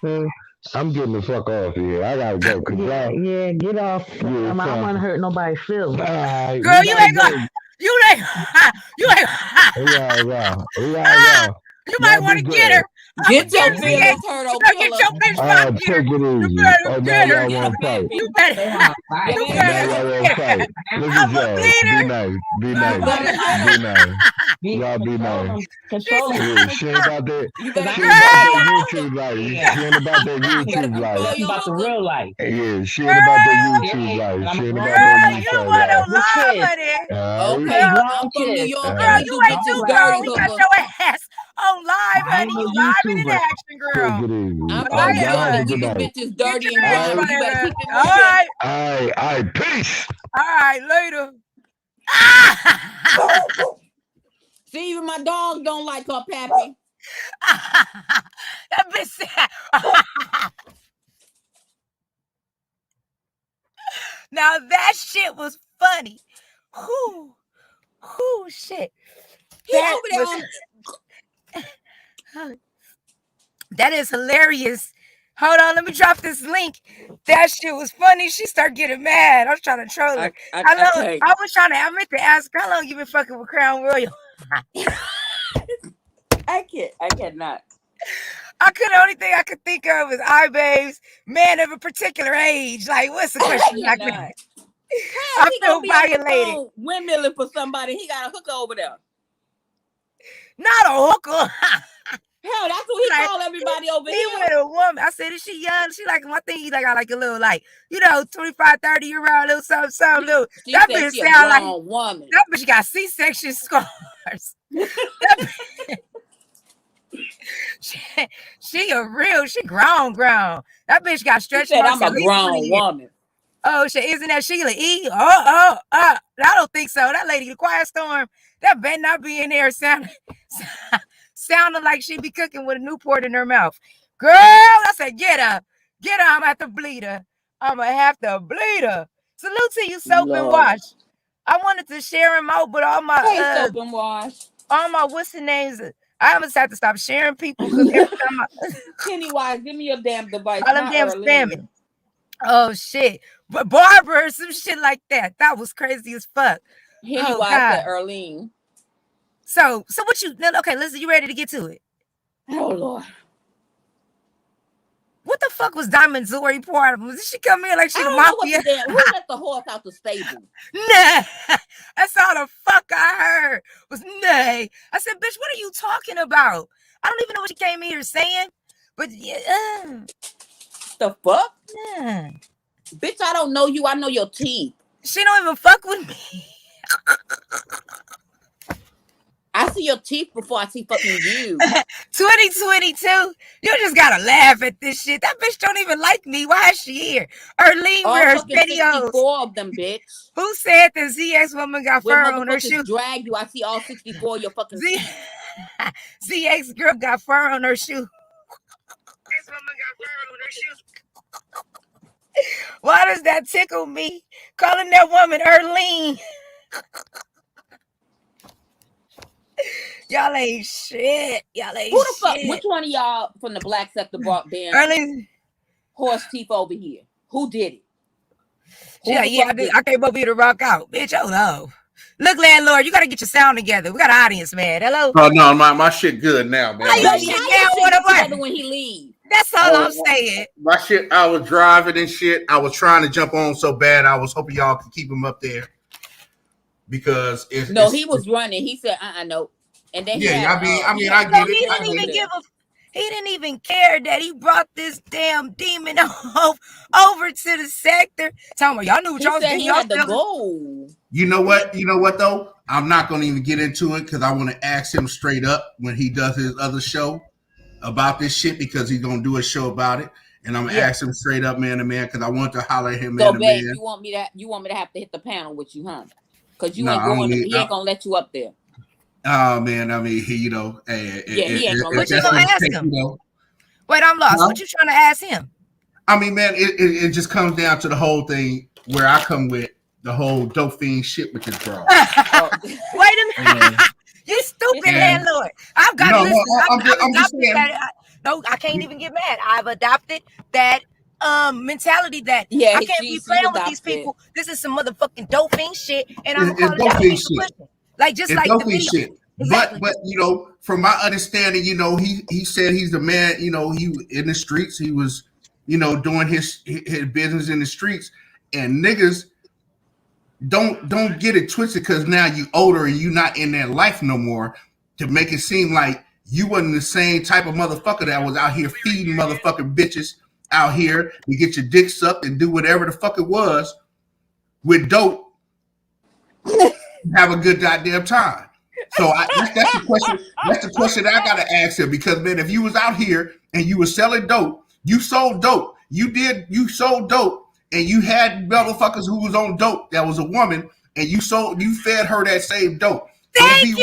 Speaker 7: Man, I'm getting the fuck off here. I gotta go. Cause
Speaker 10: Yeah, get off. I don't want to hurt nobody's feelings.
Speaker 7: Alright,
Speaker 4: Girl,
Speaker 7: we
Speaker 4: you
Speaker 7: gotta
Speaker 4: ain't gonna.
Speaker 7: go.
Speaker 4: You ain't. You ain't.
Speaker 7: We gotta go. We gotta go.
Speaker 4: You might
Speaker 7: Y'all
Speaker 4: want
Speaker 7: be
Speaker 4: to get
Speaker 7: good.
Speaker 4: her. I'm gonna
Speaker 8: Get
Speaker 4: get
Speaker 8: your
Speaker 4: her.
Speaker 8: feelings
Speaker 4: CH.
Speaker 8: hurt,
Speaker 4: You
Speaker 8: oh
Speaker 4: better get
Speaker 8: killer.
Speaker 4: your bitch fight. Get her.
Speaker 7: Take it
Speaker 4: You
Speaker 7: easy.
Speaker 4: better
Speaker 7: Oh, now
Speaker 4: get her.
Speaker 7: y'all
Speaker 8: Yeah,
Speaker 7: wanna fight.
Speaker 8: pappy.
Speaker 4: You better.
Speaker 8: You
Speaker 4: You
Speaker 8: better
Speaker 7: Now
Speaker 8: hit
Speaker 4: better
Speaker 7: y'all
Speaker 8: her.
Speaker 7: wanna
Speaker 4: get her.
Speaker 7: fight. Look
Speaker 4: I'm
Speaker 7: at
Speaker 4: gonna
Speaker 7: y'all.
Speaker 4: beat
Speaker 7: Be
Speaker 4: her.
Speaker 7: nice. Be
Speaker 8: You
Speaker 7: nice.
Speaker 8: better hit
Speaker 7: Be
Speaker 8: her.
Speaker 7: nice. Y'all be nice.
Speaker 4: She
Speaker 10: Control
Speaker 4: said,
Speaker 10: him.
Speaker 7: Yeah, she ain't about that.
Speaker 8: You better
Speaker 7: She ain't
Speaker 8: control
Speaker 7: about
Speaker 4: girl,
Speaker 7: that
Speaker 8: your
Speaker 7: YouTube
Speaker 8: hooker.
Speaker 7: life. She ain't about that
Speaker 8: You better
Speaker 7: YouTube life.
Speaker 8: control your hooker.
Speaker 10: life.
Speaker 7: Yeah, she ain't about that
Speaker 4: girl,
Speaker 7: YouTube life. She ain't about that
Speaker 4: girl, you don't
Speaker 7: YouTube
Speaker 4: want no
Speaker 7: life.
Speaker 4: live, honey.
Speaker 7: Alright.
Speaker 8: Okay,
Speaker 4: Girl,
Speaker 8: I'm from New York and
Speaker 4: girl,
Speaker 8: we
Speaker 7: Alright.
Speaker 4: you
Speaker 8: do
Speaker 4: ain't
Speaker 8: bitches
Speaker 4: too, girl.
Speaker 8: dirty,
Speaker 4: We got
Speaker 8: hooker.
Speaker 4: your ass on live, honey. You live and in action,
Speaker 7: Take
Speaker 4: girl.
Speaker 7: it easy.
Speaker 8: I'm
Speaker 4: But
Speaker 8: from
Speaker 4: I
Speaker 8: New
Speaker 4: am,
Speaker 8: York and
Speaker 7: Y'all have a
Speaker 8: we
Speaker 7: good
Speaker 8: do
Speaker 7: night.
Speaker 8: bitches
Speaker 4: get
Speaker 8: dirty
Speaker 4: your
Speaker 8: and
Speaker 4: ass
Speaker 8: grimy.
Speaker 4: from
Speaker 8: You better
Speaker 4: there.
Speaker 8: keep it
Speaker 4: All
Speaker 8: moving.
Speaker 4: right.
Speaker 7: Alright, peace.
Speaker 4: All right, later. Ah!
Speaker 8: See, even my dog don't like her pappy.
Speaker 4: That bitch said. Now that shit was funny. Whoo, whoo, shit.
Speaker 8: He
Speaker 4: That
Speaker 8: over
Speaker 4: was. That is hilarious. Hold on, let me drop this link. That shit was funny. She started getting mad. I was trying to troll her.
Speaker 8: I
Speaker 4: How long?
Speaker 8: can't.
Speaker 4: I meant to ask how long you been fucking with Crown Royal.
Speaker 8: I cannot.
Speaker 4: The only thing I could think of is babes, man of a particular age. Like, what's the question?
Speaker 8: I
Speaker 4: Like,
Speaker 8: cannot. How
Speaker 4: I
Speaker 8: he
Speaker 4: feel
Speaker 8: gonna be on the
Speaker 4: violated.
Speaker 8: phone windmilling for somebody? He got a hooker over there.
Speaker 4: Not a hooker.
Speaker 8: Hell, that's what he
Speaker 4: Like,
Speaker 8: call everybody over
Speaker 4: he
Speaker 8: here.
Speaker 4: with a woman. I said, is she young? She like, my thing, he like, got like a little, like, 25, 30 year old, little something, little.
Speaker 8: She
Speaker 4: That
Speaker 8: said
Speaker 4: bitch
Speaker 8: she a
Speaker 4: sound like,
Speaker 8: grown woman.
Speaker 4: that bitch got C-section scars. She grown. That bitch got
Speaker 8: She
Speaker 4: stretch
Speaker 8: said
Speaker 4: marks
Speaker 8: I'm
Speaker 4: at
Speaker 8: a
Speaker 4: least 20
Speaker 8: grown
Speaker 4: years.
Speaker 8: woman.
Speaker 4: Oh shit, isn't that Sheila E? I don't think so. That lady, the Quiet Storm, that better not be in there sounding like she be cooking with a Newport in her mouth. Girl, I said, get her. I'm gonna have to bleed her. Salute to you, Soap and
Speaker 8: Lord.
Speaker 4: Wash. I wanted to share them out, but all my
Speaker 8: Hey, Soap and Wash.
Speaker 4: what's the names? I almost have to stop sharing people because every time
Speaker 8: Kenny Wise, give me your damn device,
Speaker 4: all them
Speaker 8: not
Speaker 4: damn
Speaker 8: Earlene.
Speaker 4: spamming. Oh shit. But Barbara or some shit like that. That was crazy as fuck.
Speaker 8: Henny
Speaker 4: Oh
Speaker 8: Wise
Speaker 4: God.
Speaker 8: said Earlene.
Speaker 4: So what you okay, listen, you ready to get to it?
Speaker 8: Oh Lord.
Speaker 4: What the fuck was Diamond Zori part of? Did she come in like she
Speaker 8: I
Speaker 4: the
Speaker 8: don't know what
Speaker 4: mafia?
Speaker 8: the damn. Who let the horse out the stable?
Speaker 4: Nah. That's all the fuck I heard was nay. I said, bitch, what are you talking about? I don't even know what she came in here saying. But yeah.
Speaker 8: The fuck?
Speaker 4: Yeah.
Speaker 8: Bitch, I don't know you. I know your teeth.
Speaker 4: She don't even fuck with me.
Speaker 8: I see your teeth before I see fucking you.
Speaker 4: 2022, you just gotta laugh at this shit. That bitch don't even like me. Why is she here? Erlene
Speaker 8: All
Speaker 4: wears
Speaker 8: fucking
Speaker 4: videos.
Speaker 8: 64 of them, bitch.
Speaker 4: Who said the ZX woman got
Speaker 8: When
Speaker 4: fur on her
Speaker 8: motherfuckers
Speaker 4: shoe?
Speaker 8: drag you, I see all 64 of your fucking teeth.
Speaker 4: ZX girl got fur on her shoe. Why does that tickle me? Calling that woman Erlene. Y'all ain't shit. Y'all ain't
Speaker 8: Who the fuck?
Speaker 4: shit.
Speaker 8: Which one of y'all from the black sector brought damn horse teeth over here? Who did it?
Speaker 4: I came over here to rock out. Bitch, hold on. Look, landlord, you gotta get your sound together. We got an audience, man. Hello?
Speaker 11: Oh no, my shit good now, man.
Speaker 4: How your shit down
Speaker 8: together when he leaves?
Speaker 4: That's all I'm saying.
Speaker 11: My shit, I was driving and shit. I was trying to jump on so bad. I was hoping y'all could keep him up there. Because
Speaker 8: he was running. He said, no. And then
Speaker 11: I get it.
Speaker 4: He didn't even care that he brought this damn demon over to the sector. Tell me, y'all knew what y'all was getting.
Speaker 8: He had the goal.
Speaker 11: You know what? Though? I'm not going to even get into it because I want to ask him straight up when he does his other show about this shit because he's going to do a show about it. And I'm going to ask him straight up, man to man, because I want to holler at him, man to man.
Speaker 8: You want me to have to hit the panel with you, huh? Because you ain't going. He ain't going to let you up there.
Speaker 11: Oh man, I mean, he ain't
Speaker 4: gonna what you gonna ask him? Wait, I'm lost. What you trying to ask him?
Speaker 11: I mean, man, it just comes down to the whole thing where I come with the whole dope fiend shit with this bro.
Speaker 4: Wait a minute, you stupid landlord. I've got I can't even get mad. I've adopted that mentality that I can't be playing with these people. This is some motherfucking dope fiend shit, and I'm gonna call it shit. Like just it's like the video.
Speaker 11: Shit. Exactly. But from my understanding, he said he's the man. He in the streets. He was, doing his business in the streets. And niggas don't get it twisted because now you older and you not in that life no more to make it seem like you wasn't the same type of motherfucker that was out here feeding motherfucking bitches out here to get your dick sucked and do whatever the fuck it was with dope. Have a good goddamn time. So that's the question. That's the question that I gotta ask him because man, if you was out here and you were selling dope, you sold dope. You sold dope, and you had motherfuckers who was on dope that was a woman, and you fed her that same dope.
Speaker 4: Thank you.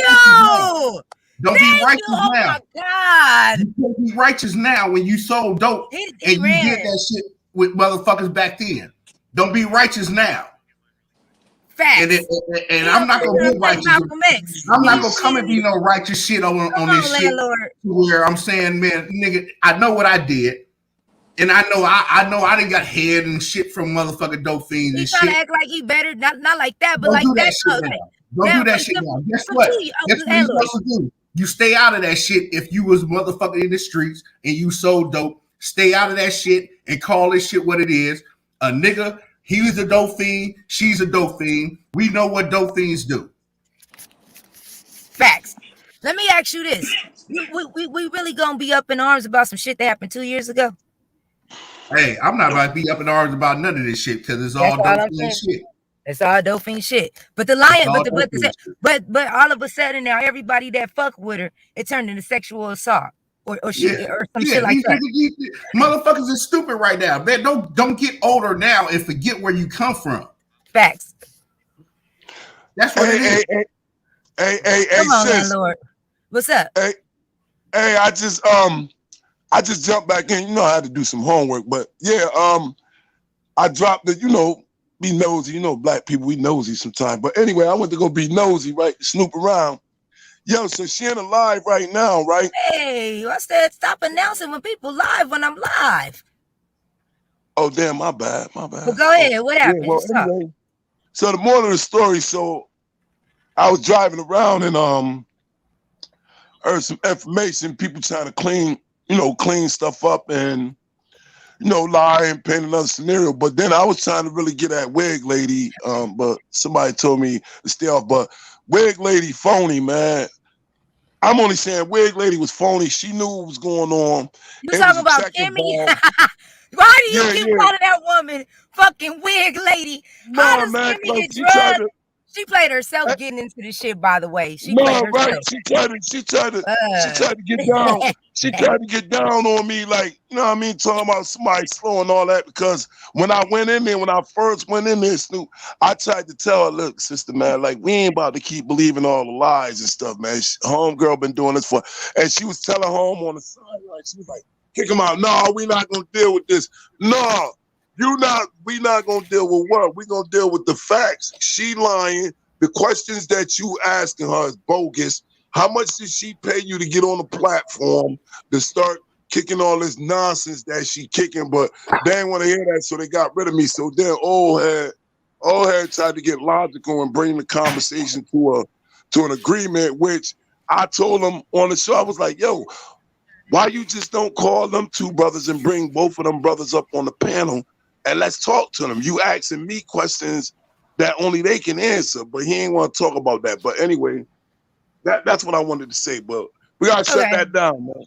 Speaker 11: Don't be righteous now.
Speaker 4: Oh my God.
Speaker 11: You can't be righteous now when you sold dope and you did that shit with motherfuckers back then. Don't be righteous now.
Speaker 4: Facts.
Speaker 11: And I'm not gonna be righteous. I'm not gonna come and be no righteous shit on this shit. Where I'm saying, man, nigga, I know what I did, and I know I didn't got head and shit from motherfucking dope fiends and shit.
Speaker 4: He trying to act like he better, not like that, but like that.
Speaker 11: Don't do that shit now. Guess what? Guess what you're supposed to do? You stay out of that shit. If you was motherfucking in the streets and you sold dope, stay out of that shit and call this shit what it is. A nigga. He's a dope fiend. She's a dope fiend. We know what dope fiends do.
Speaker 4: Facts. Let me ask you this. We really gonna be up in arms about some shit that happened 2 years ago?
Speaker 11: Hey, I'm not about to be up in arms about none of this shit because it's all dope fiend shit.
Speaker 4: It's all dope fiend shit. But the lion, but all of a sudden now everybody that fuck with her, it turned into sexual assault. Or shit like that.
Speaker 11: Motherfuckers are stupid right now. Man, don't get older now and forget where you come from.
Speaker 4: Facts.
Speaker 11: That's what it is.
Speaker 9: Hey,
Speaker 4: come on, landlord. What's up?
Speaker 9: Hey, I just jumped back in. You know, I had to do some homework, but yeah, I dropped it. Be nosy. Black people, we nosy sometimes. But anyway, I went to go be nosy, right? Snoop around. Yo, so she in a live right now, right?
Speaker 4: Hey, I said stop announcing when people live when I'm live.
Speaker 9: Oh, damn, my bad. Well,
Speaker 4: go ahead. What happened?
Speaker 9: Yeah, anyway, so the moral of the story, so I was driving around and heard some information, people trying to clean stuff up and, lie and paint another scenario. But then I was trying to really get at Wig Lady, but somebody told me to stay off. But Wig Lady phony, man. I'm only saying Wig Lady was phony. She knew what was going on.
Speaker 4: You talking about Kimmie? Why do you keep calling that woman fucking Wig Lady? How does Kimmie get drugged? She played herself getting into this shit, by the way. She tried
Speaker 9: to get down. She tried to get down on me, like, talking about somebody slow and all that. Because when I first went in there, Snoop, I tried to tell her, look, sister, man, like, we ain't about to keep believing all the lies and stuff, man. Homegirl been doing this and she was telling home on the sideline, she was like, kick him out. No, we not gonna deal with this. No. We not gonna deal with what? We gonna deal with the facts. She lying. The questions that you asking her is bogus. How much did she pay you to get on the platform to start kicking all this nonsense that she kicking? But they didn't want to hear that, so they got rid of me. So then old head tried to get logical and bring the conversation to an agreement, which I told him on the show. I was like, yo, why you just don't call them two brothers and bring both of them brothers up on the panel and let's talk to them? You asking me questions that only they can answer, but he ain't want to talk about that. But anyway, that's what I wanted to say. But we gotta shut that down, man.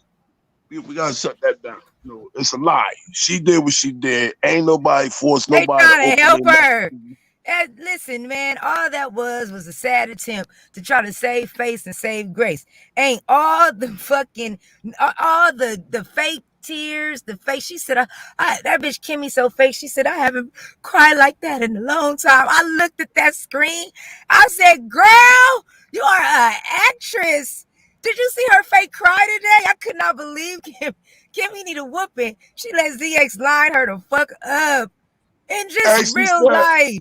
Speaker 9: We gotta shut that down. No, it's a lie. She did what she did. Ain't nobody forced nobody
Speaker 4: trying to help her.
Speaker 9: mouth.
Speaker 4: Listen, man, all that was a sad attempt to try to save face and save grace. Ain't all the fucking, all the fake tears, the face. She said, that bitch Kimmie so fake. She said, I haven't cried like that in a long time. I looked at that screen. I said, girl, you are an actress. Did you see her fake cry today? I could not believe Kimmie need a whooping. She let ZX line her the fuck up. In just real life.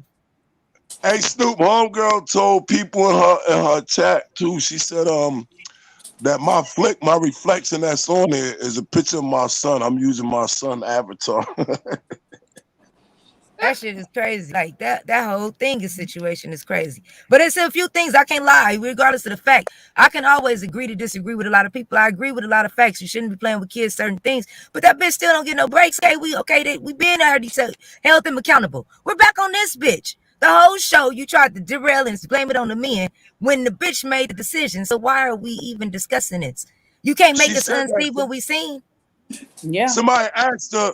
Speaker 9: Hey, Snoop, homegirl told people in her chat too. She said that my reflection that's on there is a picture of my son. I'm using my son avatar.
Speaker 4: That shit is crazy. Like that whole situation is crazy. But it's a few things I can't lie, regardless of the fact. I can always agree to disagree with a lot of people. I agree with a lot of facts. You shouldn't be playing with kids, certain things. But that bitch still don't get no breaks. Okay, we been already held them accountable. We're back on this bitch. The whole show you tried to derail and blame it on the men when the bitch made the decision. So why are we even discussing it? You can't make us unsee what we seen.
Speaker 8: Yeah.
Speaker 9: Somebody asked her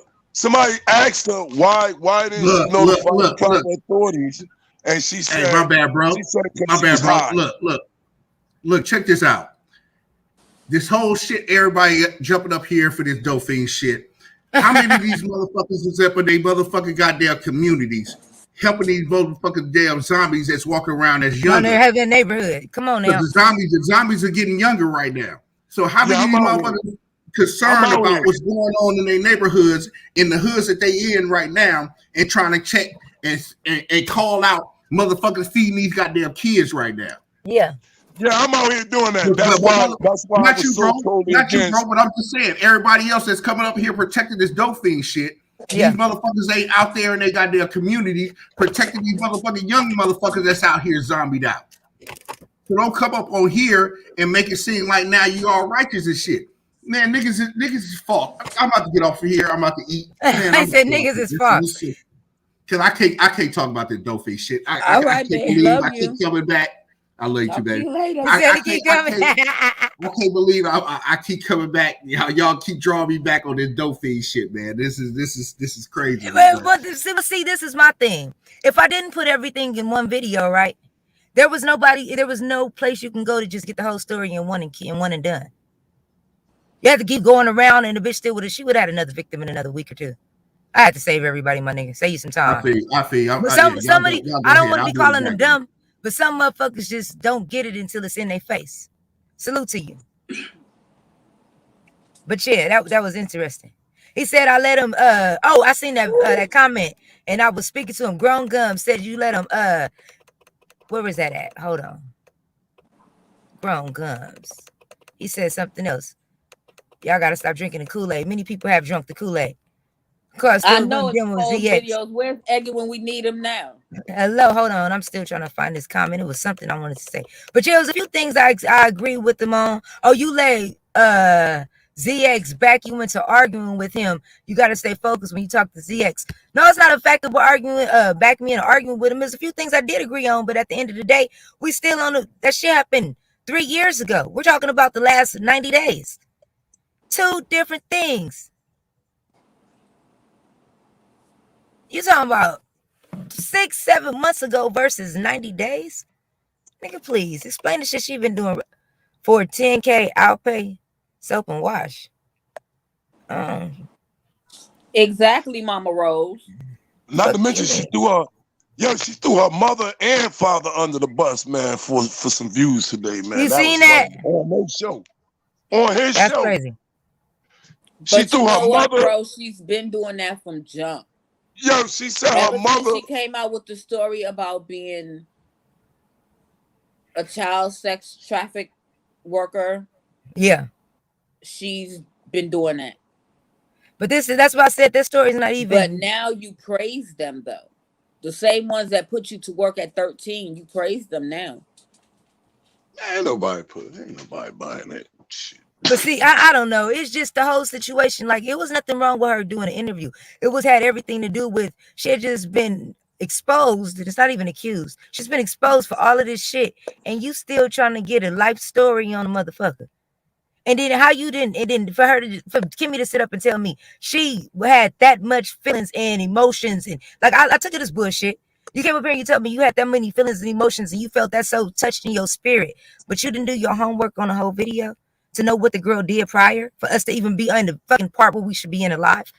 Speaker 9: why didn't she notify the proper authorities, and she said,
Speaker 11: "Hey, my bad, bro. My bad, bro. Look, check this out. This whole shit, everybody jumping up here for this Dauphine shit. How many of these motherfuckers is up in they motherfucking goddamn communities helping these motherfucking damn zombies that's walking around as younger?
Speaker 4: They have their neighborhood. Come on now.
Speaker 11: The zombies are getting younger right now. So how many of these motherfuckers concerned about what's going on in their neighborhoods, in the hoods that they in right now, and trying to check and call out motherfuckers feeding these goddamn kids right now?
Speaker 4: Yeah.
Speaker 9: Yeah, I'm out here doing that. That's why
Speaker 11: not you, bro. Not you, bro. But I'm just saying, everybody else that's coming up here protecting this Dauphine shit. Yeah. These motherfuckers ain't out there in they goddamn community protecting these motherfucking young motherfuckers that's out here zombied out. So don't come up on here and make it seem like now you all righteous and shit. Man, niggas is fault. I'm about to get off of here. I'm about to eat. Man,
Speaker 4: I said niggas is fault.
Speaker 11: Cause I can't talk about this Dauphine shit. I keep coming back. I love you too, baby. I can't believe I keep coming back. Y'all keep drawing me back on this Dauphine shit, man. This is crazy.
Speaker 4: But see, this is my thing. If I didn't put everything in one video, right? There was no place you can go to just get the whole story in one and done. You had to keep going around, and the bitch still she would have had another victim in another week or two. I had to save everybody, my nigga. Save you some time.
Speaker 11: I feel.
Speaker 4: But somebody, I don't want to be calling them dumb, but some motherfuckers just don't get it until it's in their face. Salute to you. But yeah, that was interesting. He said I let him. I seen that comment, and I was speaking to him. Grown Gum said you let him. Where was that at? Hold on. Grown Gums. He said something else. Y'all gotta stop drinking the Kool-Aid. Many people have drunk the Kool-Aid.
Speaker 8: I know it's old videos. Where's Eggy when we need him now?
Speaker 4: Hello, hold on. I'm still trying to find this comment. It was something I wanted to say. But yeah, there was a few things I agree with them on. Oh, you let ZX back you into arguing with him. You got to stay focused when you talk to ZX. No, it's not a fact that we're arguing, back me and arguing with him. There's a few things I did agree on, but at the end of the day, we still on that shit happened 3 years ago. We're talking about the last 90 days. Two different things. You talking about 6-7 months ago versus 90 days? Nigga, please explain the shit she been doing for 10K outpay soap and wash.
Speaker 8: Exactly, Mama Rose.
Speaker 9: Not to mention she threw her mother and father under the bus, man, for some views today, man.
Speaker 4: You seen that?
Speaker 9: On his show. On his
Speaker 4: That's
Speaker 9: show.
Speaker 4: Crazy.
Speaker 9: She threw her mother.
Speaker 8: Bro, she's been doing that from jump.
Speaker 9: Yo, she said her mother.
Speaker 8: She came out with the story about being a child sex traffic worker,
Speaker 4: Yeah.
Speaker 8: she's been doing that.
Speaker 4: But that's why I said this story is not even.
Speaker 8: But now you praise them though. The same ones that put you to work at 13, you praise them now.
Speaker 9: Ain't nobody buying it. Shit.
Speaker 4: But see, I don't know. It's just the whole situation. Like, it was nothing wrong with her doing an interview. It had everything to do with she had just been exposed. It's not even accused. She's been exposed for all of this shit, and you still trying to get a life story on a motherfucker. And then how you didn't, and then for Kimmie to sit up and tell me she had that much feelings and emotions, and like I took you this bullshit. You came up here and you told me you had that many feelings and emotions, and you felt that so touched in your spirit, but you didn't do your homework on the whole video to know what the girl did prior for us to even be on the fucking part where we should be in alive.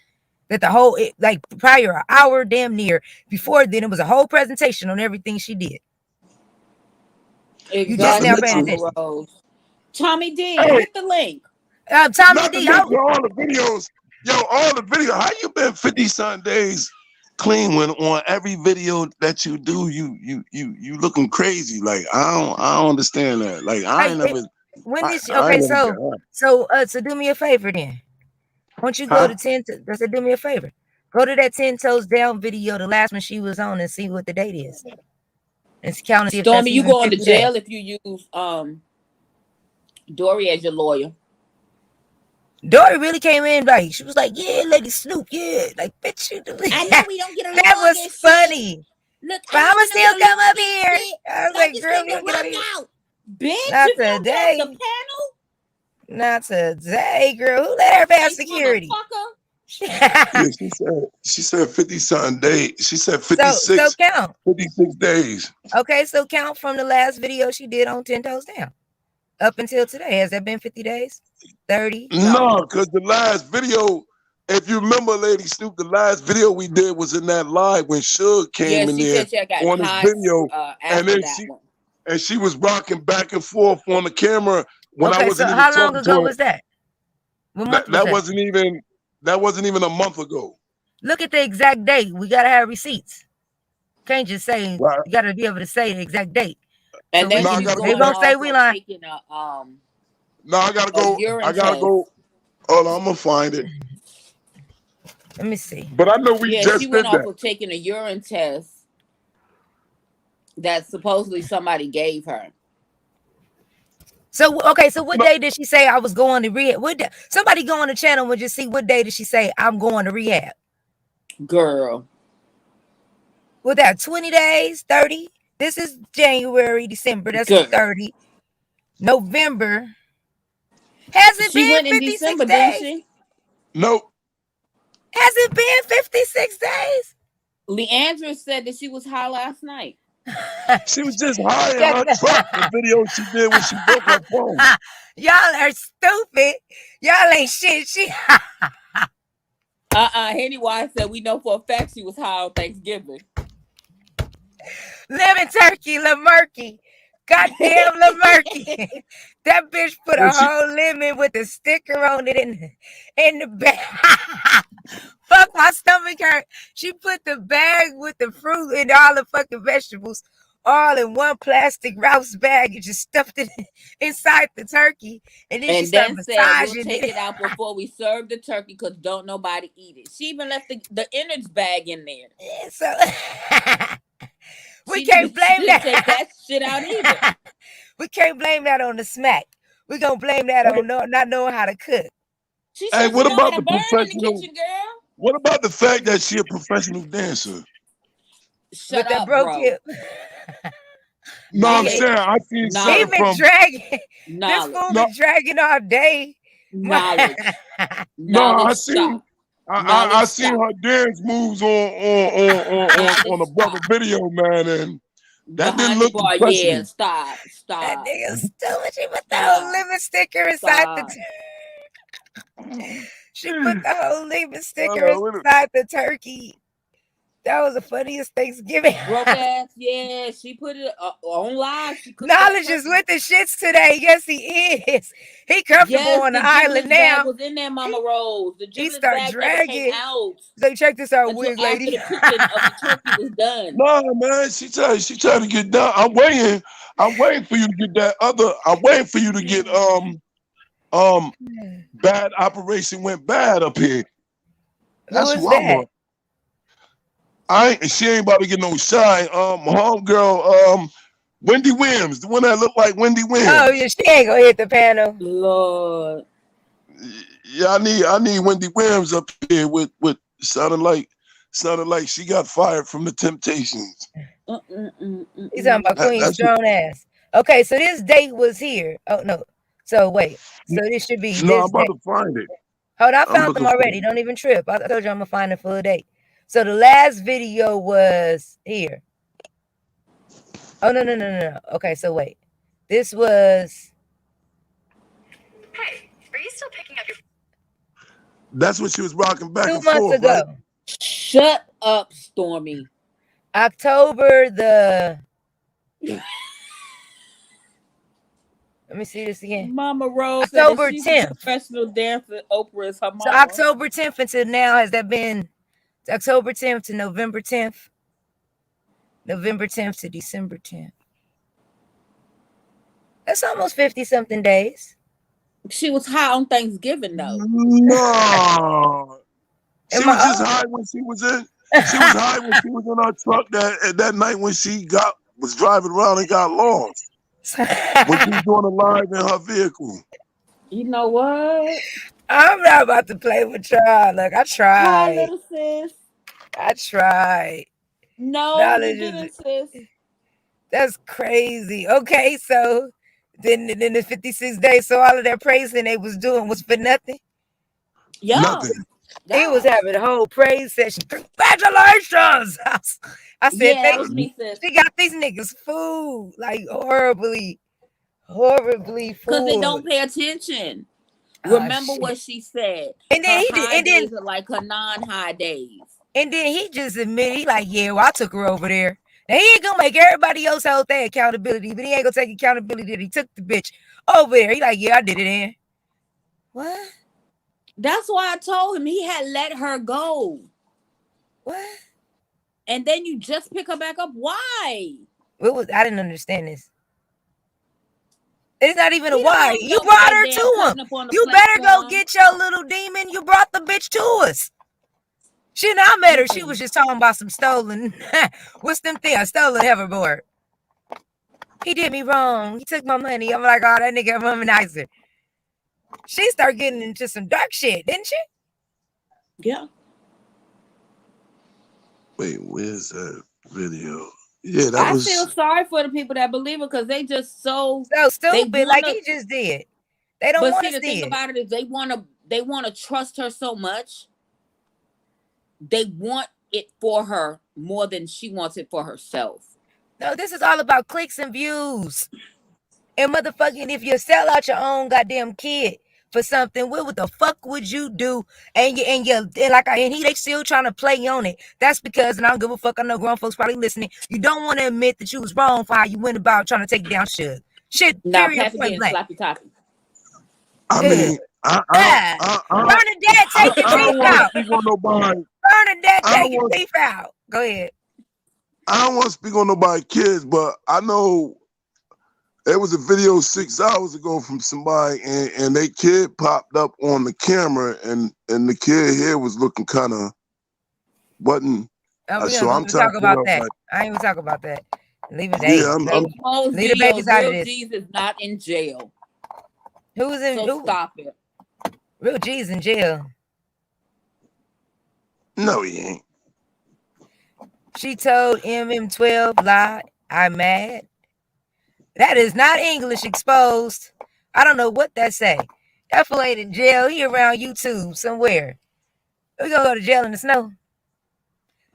Speaker 4: That the whole like prior an hour damn near before then it was a whole presentation on everything she did.
Speaker 8: Exactly.
Speaker 4: You just now paying attention.
Speaker 8: Tommy D, hit the link.
Speaker 4: Tommy D,
Speaker 9: all the videos. Yo, all the videos. How you been 50-something days clean when on every video that you do, you looking crazy? Like I don't understand that. Like I ain't never.
Speaker 4: When this okay, so do me a favor then. Once you go to 10, do me a favor. Go to that 10 Toes Down video, the last one she was on, and see what the date is. And count and see if
Speaker 8: Stormy, you going to jail
Speaker 4: days.
Speaker 8: if you use Dory as your lawyer.
Speaker 4: Dory really came in like she was like, "Yeah, Lady Snoop, yeah, like bitch, you do."
Speaker 8: I know we don't get along.
Speaker 4: That was funny.
Speaker 8: Look,
Speaker 4: but I'ma still come up here. I was like, "Girl, we don't get
Speaker 8: out, bitch."
Speaker 4: Not
Speaker 8: you
Speaker 4: today.
Speaker 8: The panel.
Speaker 4: Not today, girl. Who let her pass security?
Speaker 9: She said 50-something days. She said 56.
Speaker 4: So count
Speaker 9: 56 days.
Speaker 4: Okay, so count from the last video she did on 10 Toes Down up until today. Has that been 50 days? 30?
Speaker 9: No, because the last video, if you remember, Lady Snoop, the last video we did was in that live when Suge came in there on this video, and she was rocking back and forth on the camera when I wasn't even
Speaker 4: how long
Speaker 9: talking
Speaker 4: ago
Speaker 9: to her.
Speaker 4: was that? What month was
Speaker 9: that wasn't even a month ago.
Speaker 4: Look at the exact date. We gotta have receipts. Can't just say.
Speaker 9: Right.
Speaker 4: You gotta be able to say the exact date.
Speaker 8: And
Speaker 4: so
Speaker 8: then
Speaker 4: they gonna say we lying.
Speaker 9: No, I gotta go. Hold on, I'm gonna find it.
Speaker 4: Let me see.
Speaker 9: But I know we just
Speaker 8: she went
Speaker 9: did
Speaker 8: off of taking a urine test that supposedly somebody gave her.
Speaker 4: So okay, so what day did she say I was going to rehab? What day? Somebody go on the channel and just see what day did she say I'm going to rehab?
Speaker 8: Girl.
Speaker 4: What that 20 days, 30? This is January, December. That's 30. November. Has it been 56 December, days? Didn't she?
Speaker 9: Nope.
Speaker 4: Has it been 56 days?
Speaker 8: Leandra said that she was high last night.
Speaker 9: She was just high in her truck. The video she did when she broke her phone.
Speaker 4: Y'all are stupid. Y'all ain't shit.
Speaker 8: Henny Wise said we know for a fact she was high on Thanksgiving.
Speaker 4: Lemon turkey, LaMurky. Goddamn LaMurky. That bitch put a whole lemon with a sticker on it in the bag. Fuck, my stomach hurt. She put the bag with the fruit and all the fucking vegetables all in one plastic Ralph's bag and just stuffed it inside the turkey. And then she started massaging
Speaker 8: we'll take it out before we serve the turkey because don't nobody eat it. She even left the innards bag in there.
Speaker 4: Yeah, so we can't blame that.
Speaker 8: Take that shit out either.
Speaker 4: We can't blame that on the smack. We're going to blame that on not knowing how to cook.
Speaker 9: Hey, what about the professional? Kitchen, what about the fact that she a professional dancer?
Speaker 8: Shut up, bro.
Speaker 9: No, I'm saying I see something from
Speaker 4: dragging. This fool been dragging all day.
Speaker 8: Knowledge.
Speaker 9: I seen her dance moves on a brother video, man, and that didn't look professional.
Speaker 8: Yeah, stop.
Speaker 4: That nigga stupid. She put the whole lemon sticker inside She put the whole lemon sticker inside the turkey. That was the funniest Thanksgiving.
Speaker 8: Broke ass, yeah. She put it on live. She cooked
Speaker 4: Knowledge is with the shits today. Yes, he is. He comfortable
Speaker 8: Yes,
Speaker 4: on
Speaker 8: the
Speaker 4: the island
Speaker 8: giblets bag
Speaker 4: now.
Speaker 8: was in there, Mama Rose. The
Speaker 4: He
Speaker 8: giblets
Speaker 4: start
Speaker 8: bag never came
Speaker 4: dragging.
Speaker 8: out
Speaker 4: So check this out,
Speaker 8: until
Speaker 4: Wiz
Speaker 8: after
Speaker 4: lady.
Speaker 8: the cooking of the turkey was done.
Speaker 9: No, man, she trying to get down. I'm waiting for you to get that other. I'm waiting for you to get bad operation went bad up here. That's
Speaker 4: Who is
Speaker 9: who I
Speaker 4: that?
Speaker 9: want. She ain't about to get no shine. Homegirl, Wendy Williams, the one that looked like Wendy Williams.
Speaker 4: Oh yeah, she ain't gonna hit the panel.
Speaker 8: Lord.
Speaker 9: Yeah, I need Wendy Williams up here with sounding like she got fired from the Temptations.
Speaker 4: He's talking about Queen Strong ass. Okay, so this date was here. Oh no. So wait. So this should be
Speaker 9: No, I'm
Speaker 4: this
Speaker 9: about
Speaker 4: date.
Speaker 9: to find it.
Speaker 4: Hold on, I
Speaker 9: I'm
Speaker 4: found them
Speaker 9: looking for
Speaker 4: already.
Speaker 9: it.
Speaker 4: Don't even trip. I told you I'm gonna find the full date. So the last video was here. Oh no. Okay, so wait. This was.
Speaker 12: Hey, are you still picking up your?
Speaker 9: That's when she was rocking back
Speaker 4: 2
Speaker 9: and
Speaker 4: months
Speaker 9: forth,
Speaker 4: ago.
Speaker 9: right?
Speaker 8: Shut up, Stormy.
Speaker 4: October the. Let me see this again.
Speaker 8: Mama Rose
Speaker 4: October
Speaker 8: said she's
Speaker 4: 10th.
Speaker 8: a professional dancer. Oprah is her mama.
Speaker 4: So October 10th until now, has that been October 10th to November 10th? November 10th to December 10th. That's almost 50-something days.
Speaker 8: She was high on Thanksgiving, though.
Speaker 9: No. She was just high when she was in. She was high when she was in her truck that night when she was driving around and got lost. When she was doing a live in her vehicle.
Speaker 8: You know what?
Speaker 4: I'm not about to play with y'all. Look, I tried.
Speaker 8: Hi, little sis.
Speaker 4: I tried.
Speaker 8: No, you didn't, sis.
Speaker 4: That's crazy. Okay, so then the 56 days, so all of that praising they was doing was for nothing?
Speaker 8: Yeah.
Speaker 9: Nothing.
Speaker 4: He was having a whole praise session. Congratulations! I said,
Speaker 8: yeah, that was me, sis.
Speaker 4: She got these niggas fooled, like horribly fooled.
Speaker 8: Because they don't pay attention. Remember what she said.
Speaker 4: And then
Speaker 8: her days are like her non-high days.
Speaker 4: And then he just admitted, he like, yeah, well, I took her over there. Now he ain't gonna make everybody else hold their accountability, but he ain't gonna take accountability that he took the bitch over there. He like, yeah, I did it in. What?
Speaker 8: That's why I told him he had let her go.
Speaker 4: What?
Speaker 8: And then you just pick her back up. Why?
Speaker 4: I didn't understand this. It's not even a why. You brought her to him. You better go get your little demon. You brought the bitch to us. She not met her. She was just talking about some stolen. What's them things? Stolen hoverboard. He did me wrong. He took my money. I'm like, oh, that nigga womanizer. She started getting into some dark shit, didn't she?
Speaker 8: Yeah.
Speaker 9: Wait, where's that video? Yeah, that was.
Speaker 8: I feel sorry for the people that believe it because they just so
Speaker 4: stupid, like he just did. They don't want to see it.
Speaker 8: But see, the thing about it is they want to trust her so much. They want it for her more than she wants it for herself.
Speaker 4: No, this is all about clicks and views. And motherfucking, if you sell out your own goddamn kid for something, what the fuck would you do? And they still trying to play on it. That's because, and I don't give a fuck, I know grown folks probably listening, you don't want to admit that you was wrong for how you went about trying to take down shit.
Speaker 8: Now, Pappy getting slappy toppy.
Speaker 9: I mean,
Speaker 4: Bernadette, take your teeth out. Bernadette, take your teeth out. Go ahead.
Speaker 9: I don't want to speak on nobody's kids, but I know there was a video 6 hours ago from somebody, and their kid popped up on the camera, and the kid here was looking kind of wasn't. So I'm
Speaker 4: talk about that. I ain't even talk about that. Leave it.
Speaker 9: Yeah,
Speaker 4: leave the babies out of this.
Speaker 8: Real G's is not in jail.
Speaker 4: Who's in?
Speaker 8: So stop it.
Speaker 4: Real G's in jail.
Speaker 9: No, he ain't.
Speaker 4: She told MM12 lie. I'm mad. That is not English exposed. I don't know what that say. That fool ain't in jail. He around YouTube somewhere. We gonna go to jail in the snow.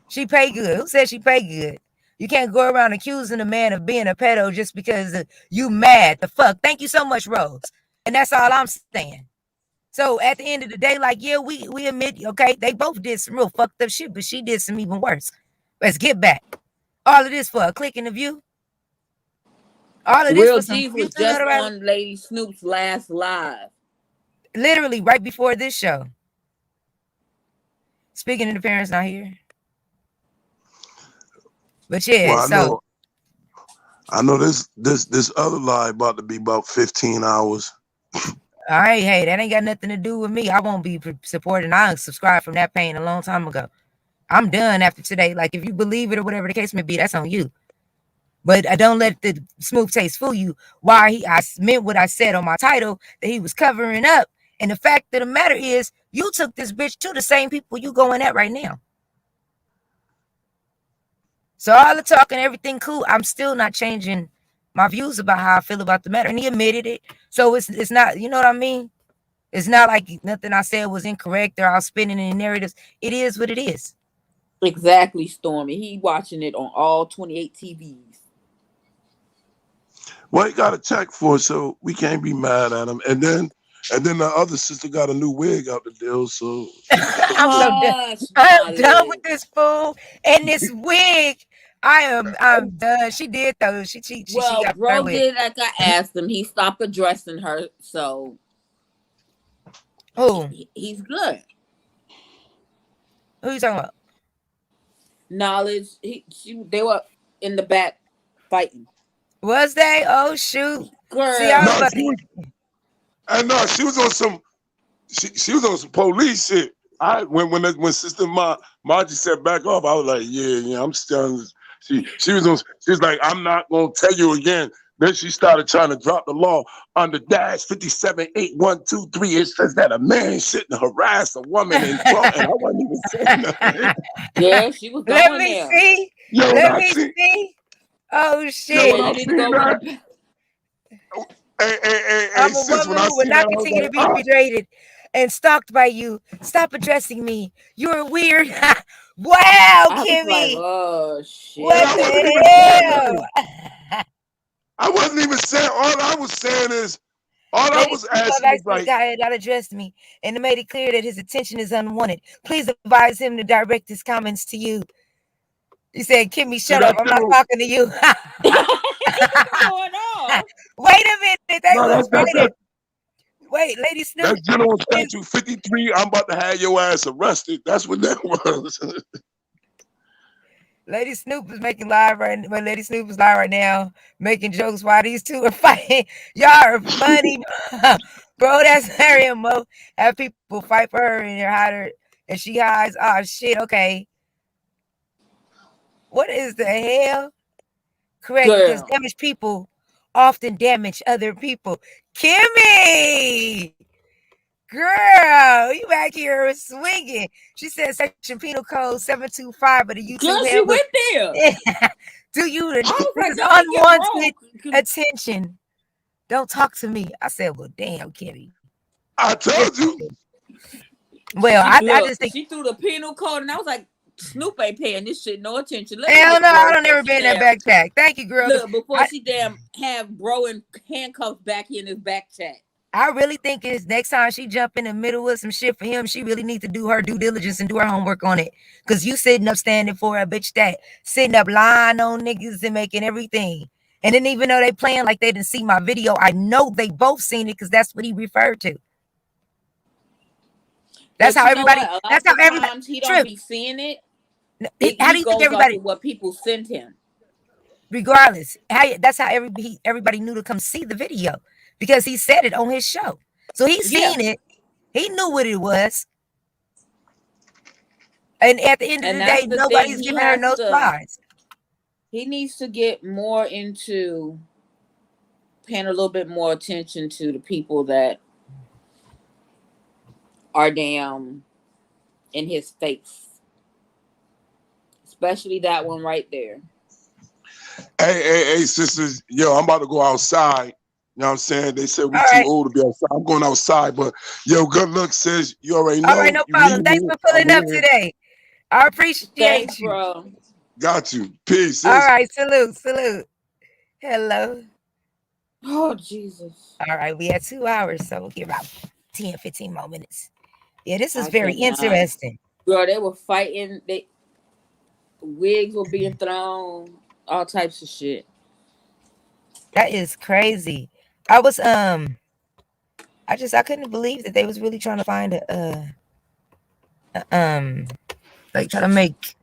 Speaker 4: She pay good. Who said she pay good? You can't go around accusing a man of being a pedo just because you mad. The fuck? Thank you so much, Rose. And that's all I'm saying. So at the end of the day, like, yeah, we admit, okay, they both did some real fucked up shit, but she did some even worse. Let's get back. All of this for a click in the view. All of this
Speaker 8: Real
Speaker 4: for some
Speaker 8: G's was
Speaker 4: views.
Speaker 8: just on Lady Snoop's last live.
Speaker 4: Literally right before this show. Speaking of the parents not here. But yeah,
Speaker 9: well, I know this other lie about to be about 15 hours.
Speaker 4: Hey, that ain't got nothing to do with me. I won't be supporting. I unsubscribed from that pain a long time ago. I'm done after today. Like, if you believe it or whatever the case may be, that's on you. But I don't let the smooth taste fool you. Why I meant what I said on my title, that he was covering up. And the fact of the matter is, you took this bitch to the same people you going at right now. So all the talking, everything cool. I'm still not changing my views about how I feel about the matter. And he admitted it. So it's not, you know what I mean? It's not like nothing I said was incorrect or I was spinning any narratives. It is what it is.
Speaker 8: Exactly, Stormy. He watching it on all 28 TVs.
Speaker 9: Well, he got a check for it, so we can't be mad at him. And then the other sister got a new wig out the deal, so
Speaker 4: I'm so done. I'm done with this fool and this wig. I'm done. She did though. She got
Speaker 8: bro
Speaker 4: with.
Speaker 8: did like I asked him. He stopped addressing her, so he's good.
Speaker 4: Who you talking about?
Speaker 8: Knowledge. They were in the back fighting.
Speaker 4: Was they? Oh shoot!
Speaker 8: Girl.
Speaker 4: See, I was
Speaker 9: she was on some. She was on some police shit. When Sister Margie said back off, I was like, yeah, I'm still. She was like, I'm not gonna tell you again. Then she started trying to drop the law under dash 578123. It says that a man shouldn't harass a woman in front, and I wasn't even saying nothing.
Speaker 8: Yeah, she was going
Speaker 4: Let me
Speaker 8: there.
Speaker 4: see. Let me see. Oh shit!
Speaker 9: Yo, when I seen that,
Speaker 4: I'm a woman who will not continue to be degraded and stalked by you. Stop addressing me. You're weird. Wow, Kimmie.
Speaker 8: Like, oh shit!
Speaker 4: What the hell?
Speaker 9: I wasn't even saying. All I was saying is, I was asking is like,
Speaker 4: the guy had not addressed me and made it clear that his attention is unwanted. Please advise him to direct his comments to you. He said, Kimmie, shut up. I'm not talking to you.
Speaker 8: What's going on?
Speaker 4: Wait a minute. They was fighting. Wait, Lady Snoop.
Speaker 9: That's General Statute 53. I'm about to have your ass arrested. That's what that was.
Speaker 4: Lady Snoop is making live right now. Lady Snoop is live right now, making jokes while these two are fighting. Y'all are funny. Bro, that's Harry and Mo. Have people fight for her and hide her and she hides. Oh shit, okay. What is the hell? Correct, because damaged people often damage other people. Kimmie! Girl, you back here swinging. She said section penal code 725 of the YouTube.
Speaker 8: Girl, she went there.
Speaker 4: Do you unwanted attention? Don't talk to me. I said, well, damn, Kimmie.
Speaker 9: I told you.
Speaker 4: Well, I just think
Speaker 8: she threw the penal code, and I was like, Snoop ain't paying this shit no attention.
Speaker 4: Hell no, I don't ever been in that backpack. Thank you, girl.
Speaker 8: Look, before she damn have bro and handcuffs back in his back chat.
Speaker 4: I really think is next time she jump in the middle of some shit for him, she really needs to do her due diligence and do her homework on it. Because you sitting up standing for a bitch that sitting up lying on niggas and making everything. And then even though they playing like they didn't see my video, I know they both seen it because that's what he referred to. That's how everybody. That's how everybody.
Speaker 8: He don't be seeing it.
Speaker 4: How do you think everybody?
Speaker 8: What people sent him.
Speaker 4: Regardless, that's how everybody knew to come see the video. Because he said it on his show. So he seen it. He knew what it was. And at the end of the day, nobody's giving her no surprise.
Speaker 8: He needs to get more into paying a little bit more attention to the people that are damn in his face. Especially that one right there.
Speaker 9: Hey, sisters. Yo, I'm about to go outside. You know what I'm saying? They said we're too old to be outside. I'm going outside, but yo, good luck, sis. You already know.
Speaker 4: All right, no problem. Thanks for pulling up today. I appreciate you.
Speaker 8: Bro.
Speaker 9: Got you. Peace, sis.
Speaker 4: All right, salute. Hello.
Speaker 8: Oh, Jesus.
Speaker 4: All right, we had 2 hours, so we'll give about 10, 15 more minutes. Yeah, this is very interesting.
Speaker 8: Girl, they were fighting. Wigs were being thrown, all types of shit.
Speaker 4: That is crazy. I was I couldn't believe that they was really trying to find like trying to make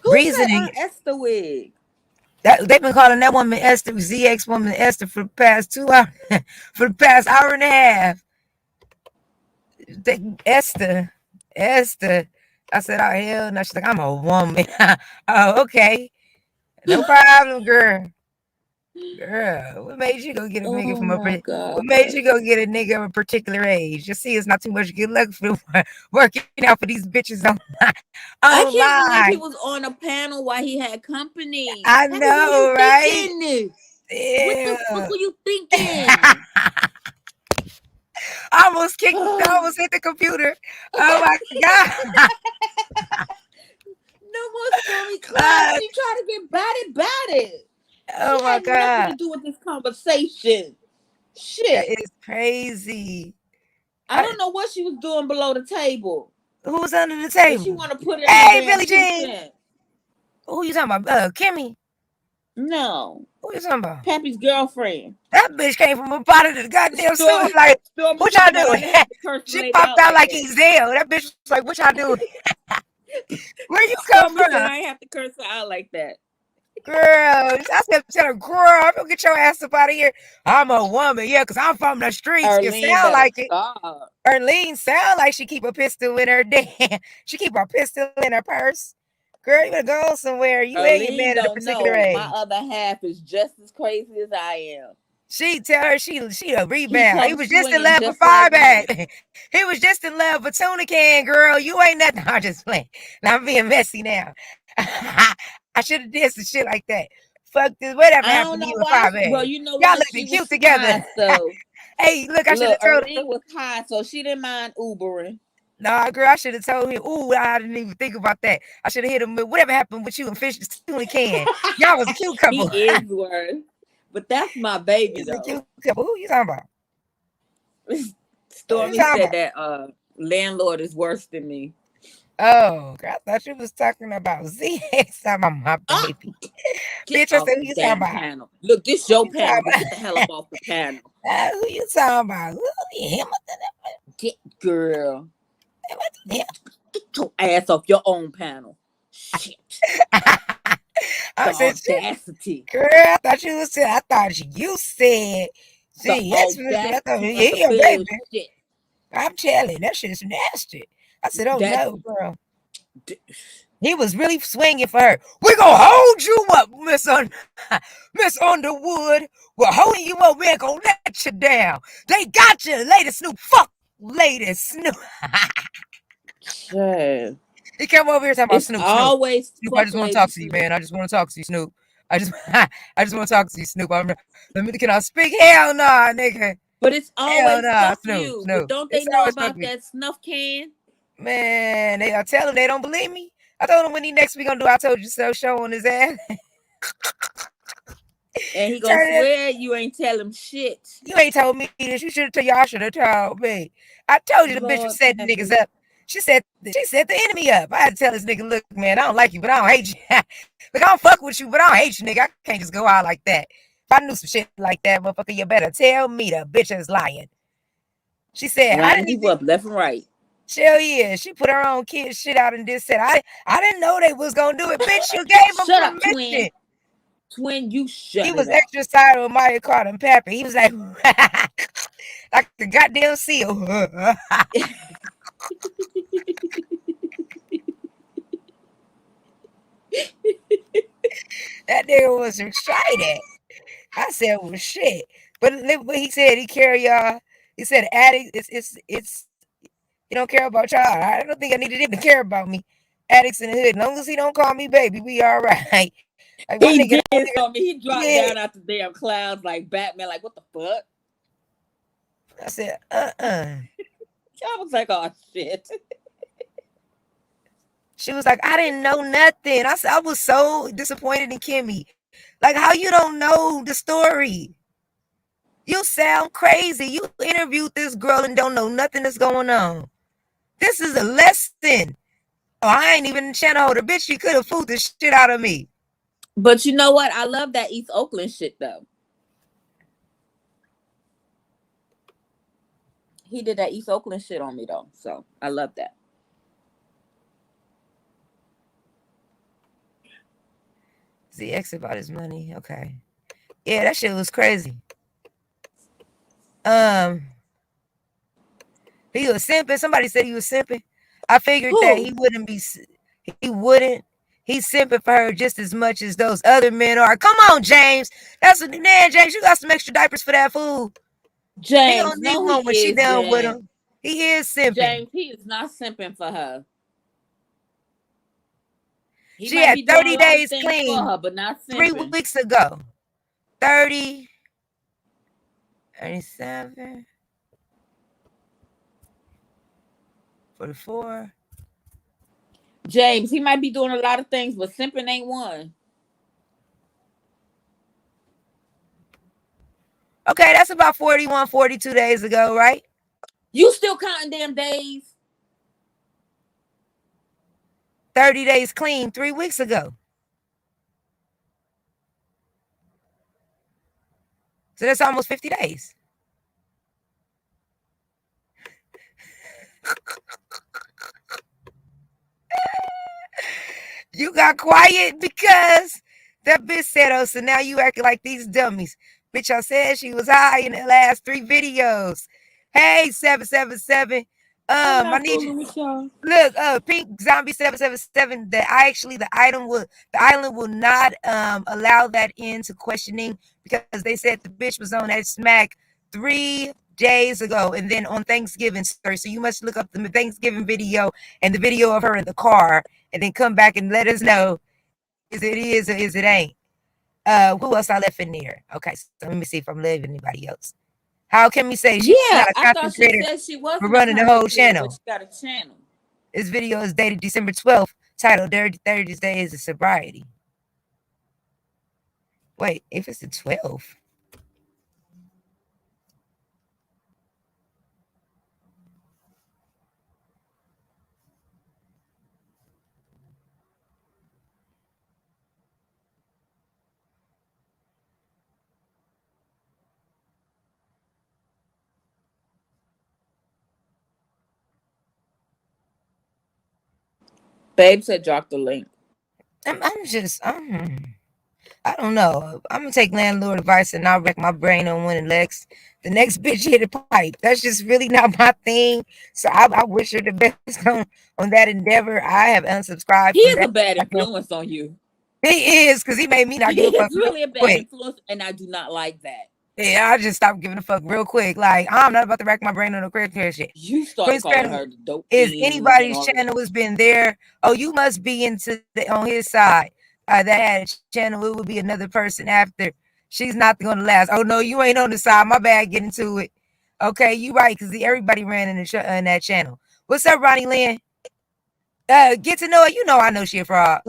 Speaker 8: Who said
Speaker 4: reasoning.
Speaker 8: Esther wig?
Speaker 4: That they've been calling that woman Esther, ZX woman Esther, for the past 2 hours, for the past hour and a half. Esther, Esther. I said, oh hell no. She's like, I'm a woman. Oh, okay. No problem, girl. Girl, what made you go get a nigga
Speaker 8: Oh
Speaker 4: from a
Speaker 8: my
Speaker 4: what
Speaker 8: god!
Speaker 4: made you go get a nigga of a particular age? You see, it's not too much good luck for working out for these bitches
Speaker 8: I can't believe he
Speaker 4: online.
Speaker 8: was on a panel while he had company.
Speaker 4: I
Speaker 8: Pappy, what are you
Speaker 4: know, right?
Speaker 8: thinking? What the fuck
Speaker 4: Yeah.
Speaker 8: are you thinking?
Speaker 4: I almost hit the computer. Oh my god.
Speaker 8: No more stormy clouds.
Speaker 4: Uh,
Speaker 8: She tried to get batty. She
Speaker 4: oh my
Speaker 8: had nothing
Speaker 4: god.
Speaker 8: to do with this conversation.
Speaker 4: That
Speaker 8: Shit.
Speaker 4: is crazy.
Speaker 8: I don't know what she was doing below the table.
Speaker 4: Who's under the
Speaker 8: But she
Speaker 4: table?
Speaker 8: want to put in her
Speaker 4: Hey,
Speaker 8: damn
Speaker 4: Billie
Speaker 8: two
Speaker 4: Jean.
Speaker 8: cents.
Speaker 4: Who you talking about? Kimmie.
Speaker 8: No.
Speaker 4: Who you talking about?
Speaker 8: Pappy's girlfriend.
Speaker 4: That bitch came from a part of the goddamn
Speaker 8: Storm,
Speaker 4: sewer. Like,
Speaker 8: Stormy
Speaker 4: what
Speaker 8: talking
Speaker 4: y'all
Speaker 8: about I
Speaker 4: doing?
Speaker 8: didn't have to curse the
Speaker 4: She
Speaker 8: lady
Speaker 4: popped
Speaker 8: out
Speaker 4: out
Speaker 8: like
Speaker 4: like
Speaker 8: that.
Speaker 4: Ezell. That bitch was like, what y'all doing? Where you come
Speaker 8: Stormy said
Speaker 4: from?
Speaker 8: I ain't have to curse her out like that.
Speaker 4: Girl, I said, tell her, girl, don't get your ass up out of here. I'm a woman, yeah, because I'm from the streets. It
Speaker 8: Erlene
Speaker 4: sound
Speaker 8: better
Speaker 4: like it.
Speaker 8: stop.
Speaker 4: Erlene sound like she keep a pistol in her she keep a pistol in her purse. Girl, you better go somewhere. You and your
Speaker 8: Erlene
Speaker 4: man at a
Speaker 8: don't
Speaker 4: particular
Speaker 8: know my
Speaker 4: age.
Speaker 8: other half is just as crazy as I am.
Speaker 4: She tell her she a
Speaker 8: He
Speaker 4: rebound. He
Speaker 8: come
Speaker 4: was just in
Speaker 8: swinging
Speaker 4: love with
Speaker 8: just like
Speaker 4: five
Speaker 8: me.
Speaker 4: bag. He was just in love with tuna can, girl. You ain't nothing. I'm just playing. Now I'm being messy now. I should have did some shit like that. Fuck this. Whatever
Speaker 8: I don't
Speaker 4: happened to
Speaker 8: know
Speaker 4: you and
Speaker 8: why.
Speaker 4: five
Speaker 8: Well,
Speaker 4: bag?
Speaker 8: you know
Speaker 4: Y'all
Speaker 8: what?
Speaker 4: looking
Speaker 8: She was
Speaker 4: cute
Speaker 8: high,
Speaker 4: together.
Speaker 8: so
Speaker 4: Hey, look, I should have
Speaker 8: look,
Speaker 4: told
Speaker 8: Erlene
Speaker 4: her.
Speaker 8: was high, so she didn't mind Ubering.
Speaker 4: Nah, girl, I should have told him. Ooh, I didn't even think about that. I should have hit him with whatever happened with you and fish tuna can. Y'all was a cute
Speaker 8: He
Speaker 4: couple.
Speaker 8: is worse. But that's my baby
Speaker 4: It's a
Speaker 8: though.
Speaker 4: cute couple. Who you talking about? Who you
Speaker 8: Stormy
Speaker 4: talking
Speaker 8: said
Speaker 4: about?
Speaker 8: that landlord is worse than me.
Speaker 4: Oh, girl, I thought you was talking about ZX. Talking about my
Speaker 8: Ah,
Speaker 4: baby.
Speaker 8: get
Speaker 4: Bitch, I
Speaker 8: off
Speaker 4: said, who
Speaker 8: the
Speaker 4: you talking
Speaker 8: damn
Speaker 4: about?
Speaker 8: panel. Look, this
Speaker 4: Who
Speaker 8: your
Speaker 4: you talking
Speaker 8: panel, but get the hell up
Speaker 4: about?
Speaker 8: off the panel.
Speaker 4: Who you talking about? Who him?
Speaker 8: Get girl.
Speaker 4: Him?
Speaker 8: Get your ass off your own panel. Shit.
Speaker 4: I
Speaker 8: The
Speaker 4: said, shit,
Speaker 8: audacity.
Speaker 4: girl, I thought you was saying, I thought you said,
Speaker 8: The
Speaker 4: see, yes, I thought,
Speaker 8: audacity of the
Speaker 4: yeah, baby.
Speaker 8: bullshit.
Speaker 4: I'm telling, that shit's nasty. I said, oh
Speaker 8: That
Speaker 4: no, girl. He was really swinging for her. We're gonna hold you up, Miss Underwood. We're holding you up. We ain't gonna let you down. They got you, Lady Snoop. Fuck Lady Snoop.
Speaker 8: shit.
Speaker 4: He came over here talking about
Speaker 8: It's
Speaker 4: Snoop.
Speaker 8: always
Speaker 4: Snoop, I
Speaker 8: fuck
Speaker 4: just want to
Speaker 8: Lady
Speaker 4: talk to you,
Speaker 8: Snoop.
Speaker 4: man. I just want to talk to you, Snoop. I just want to talk to you, Snoop. Can I speak? Hell nah, nigga.
Speaker 8: But it's
Speaker 4: Hell
Speaker 8: always
Speaker 4: nah,
Speaker 8: fuck
Speaker 4: Snoop.
Speaker 8: you. But
Speaker 4: Snoop.
Speaker 8: don't they
Speaker 4: It's
Speaker 8: know
Speaker 4: always fuck
Speaker 8: about
Speaker 4: me.
Speaker 8: that snuff can?
Speaker 4: Man, I tell them they don't believe me. I told him when he next week gonna do I told you so show on his ass.
Speaker 8: And he gonna swear you ain't tell him shit.
Speaker 4: You ain't told me this. You should have told y'all should have told me. I told you the bitch was
Speaker 8: Lord
Speaker 4: setting niggas up. She set the enemy up. I had to tell this nigga, look, man, I don't like you, but I don't hate you. Look, I don't fuck with you, but I don't hate you, nigga. I can't just go out like that. If I knew some shit like that, motherfucker, you better tell me the bitch is lying. She said, I
Speaker 8: lining
Speaker 4: didn't
Speaker 8: people
Speaker 4: even
Speaker 8: up left and right.
Speaker 4: Hell yeah. She put her own kid shit out and just said, I didn't know they was gonna do it. Bitch, you gave them
Speaker 8: Shut up, twin.
Speaker 4: permission.
Speaker 8: Twin, you shut
Speaker 4: He
Speaker 8: it
Speaker 4: was
Speaker 8: up.
Speaker 4: extra excited with Maya called him Pappy. He was like, like the goddamn seal. That nigga was excited. I said, well, shit. But he said he carry y'all. He said, addict, it's, he don't care about y'all. I don't think I needed him to care about me. Addicts in the hood. As long as he don't call me baby, we all right. Like, my
Speaker 8: He
Speaker 4: nigga,
Speaker 8: did something. He dropped
Speaker 4: yeah.
Speaker 8: down out the damn clouds like Batman. Like, what the fuck?
Speaker 4: I said,
Speaker 8: I was like, oh, shit.
Speaker 4: She was like, I didn't know nothing. I said, I was so disappointed in Kimmie. Like, how you don't know the story? You sound crazy. You interviewed this girl and don't know nothing that's going on. This is a lesson. Oh, I ain't even a channel holder. Bitch, she could have fooled the shit out of me.
Speaker 8: But you know what? I love that East Oakland shit though. He did that East Oakland shit on me though. So I love that.
Speaker 4: See, X about his money. Okay. Yeah, that shit was crazy. He was simping. Somebody said he was simping. I figured that he wouldn't be. He wouldn't. He's simping for her just as much as those other men are. Come on, James. That's what, man, James. You got some extra diapers for that fool.
Speaker 8: James,
Speaker 4: He don't need
Speaker 8: no,
Speaker 4: one when she
Speaker 8: he
Speaker 4: done with
Speaker 8: isn't.
Speaker 4: him. He is simping.
Speaker 8: James, he is not simping for her. He
Speaker 4: She
Speaker 8: might
Speaker 4: had
Speaker 8: be doing
Speaker 4: 30
Speaker 8: a lot of
Speaker 4: days
Speaker 8: things
Speaker 4: clean
Speaker 8: for her, but not
Speaker 4: 3
Speaker 8: simping.
Speaker 4: weeks ago. 30, 37, 44.
Speaker 8: James, he might be doing a lot of things, but simping ain't one.
Speaker 4: Okay, that's about 41, 42 days ago, right?
Speaker 8: You still counting damn days?
Speaker 4: 30 days clean 3 weeks ago. So that's almost 50 days. You got quiet because that bitch said, oh, so now you acting like these dummies. Bitch, I said she was high in the last 3 videos. Hey, 777. I need you. Look, Pink Zombie 777. The island will not allow that into questioning because they said the bitch was on that smack 3 days ago and then on Thanksgiving, sir. So you must look up the Thanksgiving video and the video of her in the car and then come back and let us know is it is or is it ain't. Who else I left in there? Okay, so let me see if I'm leaving anybody else. How can we say she's
Speaker 8: Yeah,
Speaker 4: not a
Speaker 8: I
Speaker 4: content
Speaker 8: thought she
Speaker 4: creator
Speaker 8: said she
Speaker 4: for
Speaker 8: wasn't a
Speaker 4: running the whole
Speaker 8: content creator, but
Speaker 4: channel?
Speaker 8: she got a channel.
Speaker 4: This video is dated December 12th, titled 30 Days of Sobriety. Wait, if it's the 12th.
Speaker 8: Babe said drop the link.
Speaker 4: I don't know. I'm gonna take landlord advice and not wreck my brain on one and the next bitch hit a pipe. That's just really not my thing. So I wish her the best on that endeavor. I have unsubscribed
Speaker 8: He
Speaker 4: from
Speaker 8: is a
Speaker 4: that.
Speaker 8: bad influence on you.
Speaker 4: He is because he made me not
Speaker 8: He
Speaker 4: give a fuck
Speaker 8: is really a bad
Speaker 4: quick.
Speaker 8: influence, and I do not like that.
Speaker 4: Yeah, I just stopped giving a fuck real quick. Like, I'm not about to rack my brain on the credit card shit.
Speaker 8: You started
Speaker 4: Chris
Speaker 8: calling
Speaker 4: Credit
Speaker 8: her the dope
Speaker 4: is
Speaker 8: fiends and
Speaker 4: anybody's
Speaker 8: all
Speaker 4: channel
Speaker 8: that.
Speaker 4: has been there. Oh, you must be on his side. That had a channel. It would be another person after. She's not going to last. Oh no, you ain't on the side. My bad. Get into it. Okay, you right because everybody ran in that channel. What's up, Ronnie Lynn? Get to know her. You know I know she a fraud.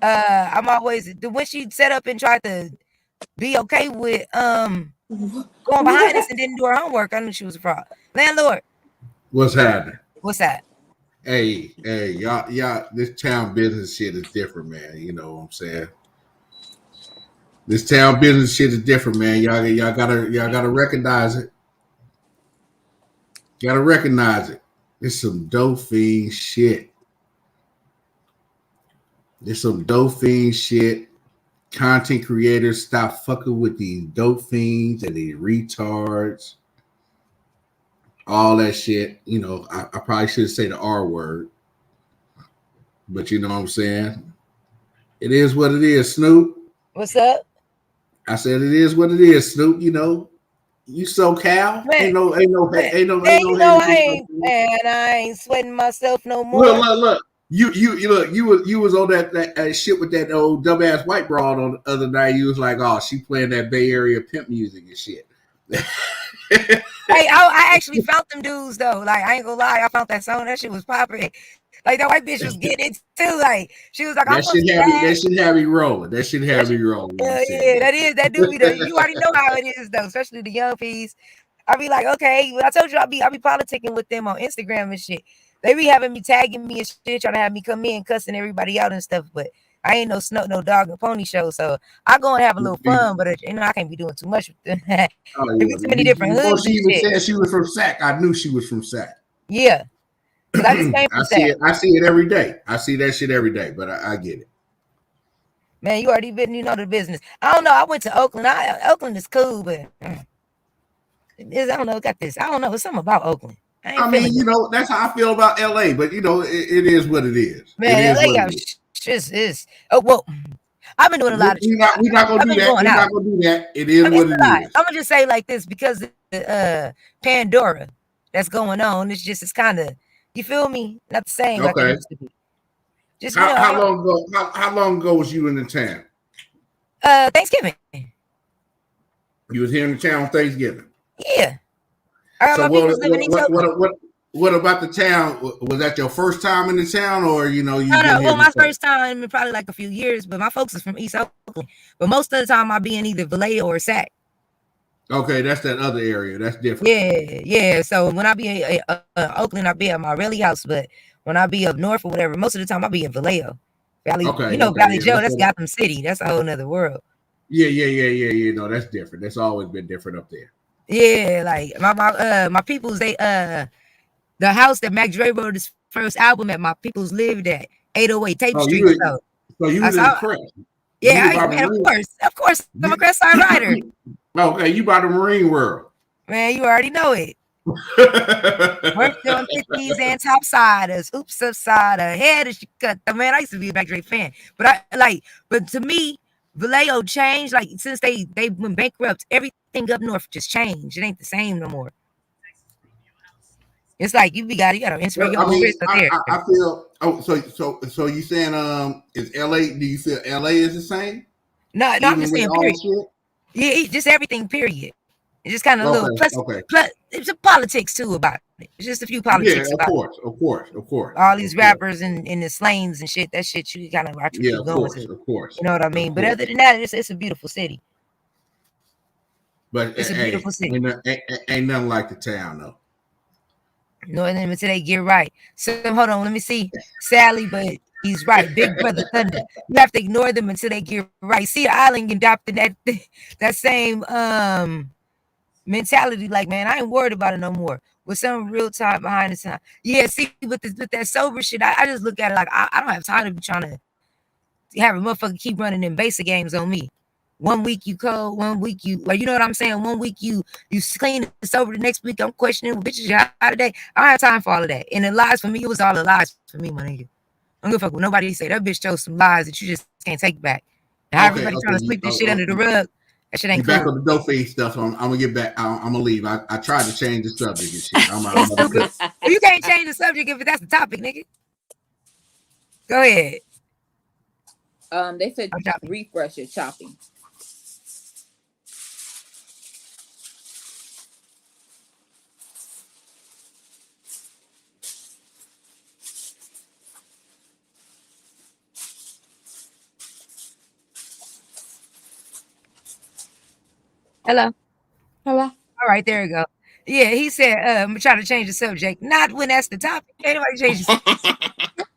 Speaker 4: I'm always when she set up and tried to be okay with going behind us and didn't do her homework. I knew she was a fraud. Landlord,
Speaker 11: What's happening?
Speaker 4: what's that?
Speaker 11: Hey, y'all, this town business shit is different, man. You know what I'm saying? This town business shit is different, man. Y'all gotta recognize it. You gotta recognize it. It's some dope fiend shit. It's some dope fiend shit. Content creators, stop fucking with these dope fiends and these retards. All that shit. You know, I probably should say the R word. But you know what I'm saying? It is what it is, Snoop.
Speaker 4: What's up?
Speaker 11: I said it is what it is, Snoop. You know, you SoCal.
Speaker 4: Man, man, you know I ain't sweating myself no more.
Speaker 11: Look. You was on that shit with that old dumbass white broad on the other night. You was like, oh, she playing that Bay Area pimp music and shit.
Speaker 4: Hey, I actually found them dudes though. Like I ain't gonna lie, I found that song. That shit was popping. Like that white bitch was getting it too. Like she was like, I'm supposed to
Speaker 11: that should have me rolling. That should have me rolling.
Speaker 4: Yeah, that do be the. You already know how it is though, especially the young piece. I be like, okay, I told you I be politicking with them on Instagram and shit. They be having me tagging me and shit, trying to have me come in cussing everybody out and stuff. But I ain't no snow, no dog and pony show. So I go and have a little fun, but I can't be doing too much with them.
Speaker 11: Oh
Speaker 4: There
Speaker 11: yeah.
Speaker 4: be too many different
Speaker 11: Before
Speaker 4: hoods
Speaker 11: she
Speaker 4: and
Speaker 11: even
Speaker 4: shit.
Speaker 11: said she was from Sac, I knew she was from Sac.
Speaker 4: Yeah, because I just came from Sac.
Speaker 11: I see it every day. I see that shit every day, but I get it.
Speaker 4: Man, you already been, the business. I don't know. I went to Oakland. Oakland is cool, but I don't know. Got this. I don't know. It's something about Oakland. I ain't feeling it.
Speaker 11: That's how I feel about LA, but it is what it is.
Speaker 4: Man,
Speaker 11: it is
Speaker 4: LA
Speaker 11: what
Speaker 4: got
Speaker 11: it is.
Speaker 4: just is. Oh well, I've been doing a lot of.
Speaker 11: We're not gonna
Speaker 4: I've
Speaker 11: do
Speaker 4: been
Speaker 11: that.
Speaker 4: going
Speaker 11: We're
Speaker 4: out.
Speaker 11: not gonna do that. It is
Speaker 4: I mean,
Speaker 11: what
Speaker 4: it's
Speaker 11: it
Speaker 4: a lot.
Speaker 11: is.
Speaker 4: I'm gonna just say like this because the Pandora that's going on. It's kind of, you feel me? Not the same like it
Speaker 11: Okay.
Speaker 4: used to be. Just
Speaker 11: How long ago? How long ago was you in the town?
Speaker 4: Thanksgiving.
Speaker 11: You was here in the town on Thanksgiving.
Speaker 4: Yeah. I got
Speaker 11: So
Speaker 4: my people's living in East Oakland.
Speaker 11: what about the town? Was that your first time in the town, or you've been here?
Speaker 4: Well, my
Speaker 11: before?
Speaker 4: first time in probably like a few years, but my folks is from East Oakland. But most of the time, I be in either Vallejo or Sac.
Speaker 11: Okay, that's that other area. That's different.
Speaker 4: Yeah. So when I be in Oakland, I be at my Raleigh house. But when I be up north or whatever, most of the time I be in Vallejo. Valley,
Speaker 11: Okay,
Speaker 4: Valley
Speaker 11: yeah,
Speaker 4: Joe, that's Gotham City. That's a whole nother world.
Speaker 11: Yeah. No, that's different. That's always been different up there.
Speaker 4: Yeah, like my peoples, they the house that Mac Dre wrote his first album at, my peoples lived at 808 Tape Street.
Speaker 11: So you was in the Crest.
Speaker 4: Yeah, man, of course, I'm a Crest Side rider.
Speaker 11: Okay, you by the Marine World.
Speaker 4: Man, you already know it. Worked on 50s and topsiders, oops upside her head as she cut. Man, I used to be a Mac Dre fan, but to me, Vallejo changed. Like since they went bankrupt, everything up north just changed. It ain't the same no more. It's like you gotta insert your own risk up there.
Speaker 11: I feel. Oh, so you saying is LA? Do you feel LA is the same?
Speaker 4: No, I'm just saying period. Yeah, just everything. Period. It's just kind of a little plus. It's a politics too about it. It's just a few politics.
Speaker 11: Yeah, of course.
Speaker 4: All these rappers and the slangs and shit. That shit you kind of watch what you going to.
Speaker 11: Of course.
Speaker 4: You know what I mean? But other than that, it's a beautiful city.
Speaker 11: But
Speaker 4: it's a beautiful city.
Speaker 11: Ain't nothing like the town though.
Speaker 4: No, and then until they get right. So hold on, let me see. Sally, but he's right. Big Brother Thunder. You have to ignore them until they get right. See, Island adopted that same mentality. Like, man, I ain't worried about it no more. With some real time behind the time. Yeah, see, with that sober shit, I just look at it like I don't have time to be trying to have a motherfucker keep running them basic games on me. 1 week you cold, 1 week you like, you know what I'm saying? 1 week you clean, it's over. The next week I'm questioning bitches you out today. I don't have time for all of that. And the lies for me, it was all the lies for me, my nigga. I don't give a fuck what nobody say. That bitch chose some lies that you just can't take back. Now everybody trying to sweep this shit under the rug. That shit ain't cool.
Speaker 11: Back on the dope face stuff. I'm gonna get back. I'm gonna leave. I tried to change the subject and shit.
Speaker 4: It's stupid. You can't change the subject if that's the topic, nigga. Go ahead.
Speaker 8: They said refresh your chopping.
Speaker 4: Hello.
Speaker 8: All
Speaker 4: right, there you go. Yeah, he said, I'm trying to change the subject. Not when that's the topic. Ain't nobody change the subject.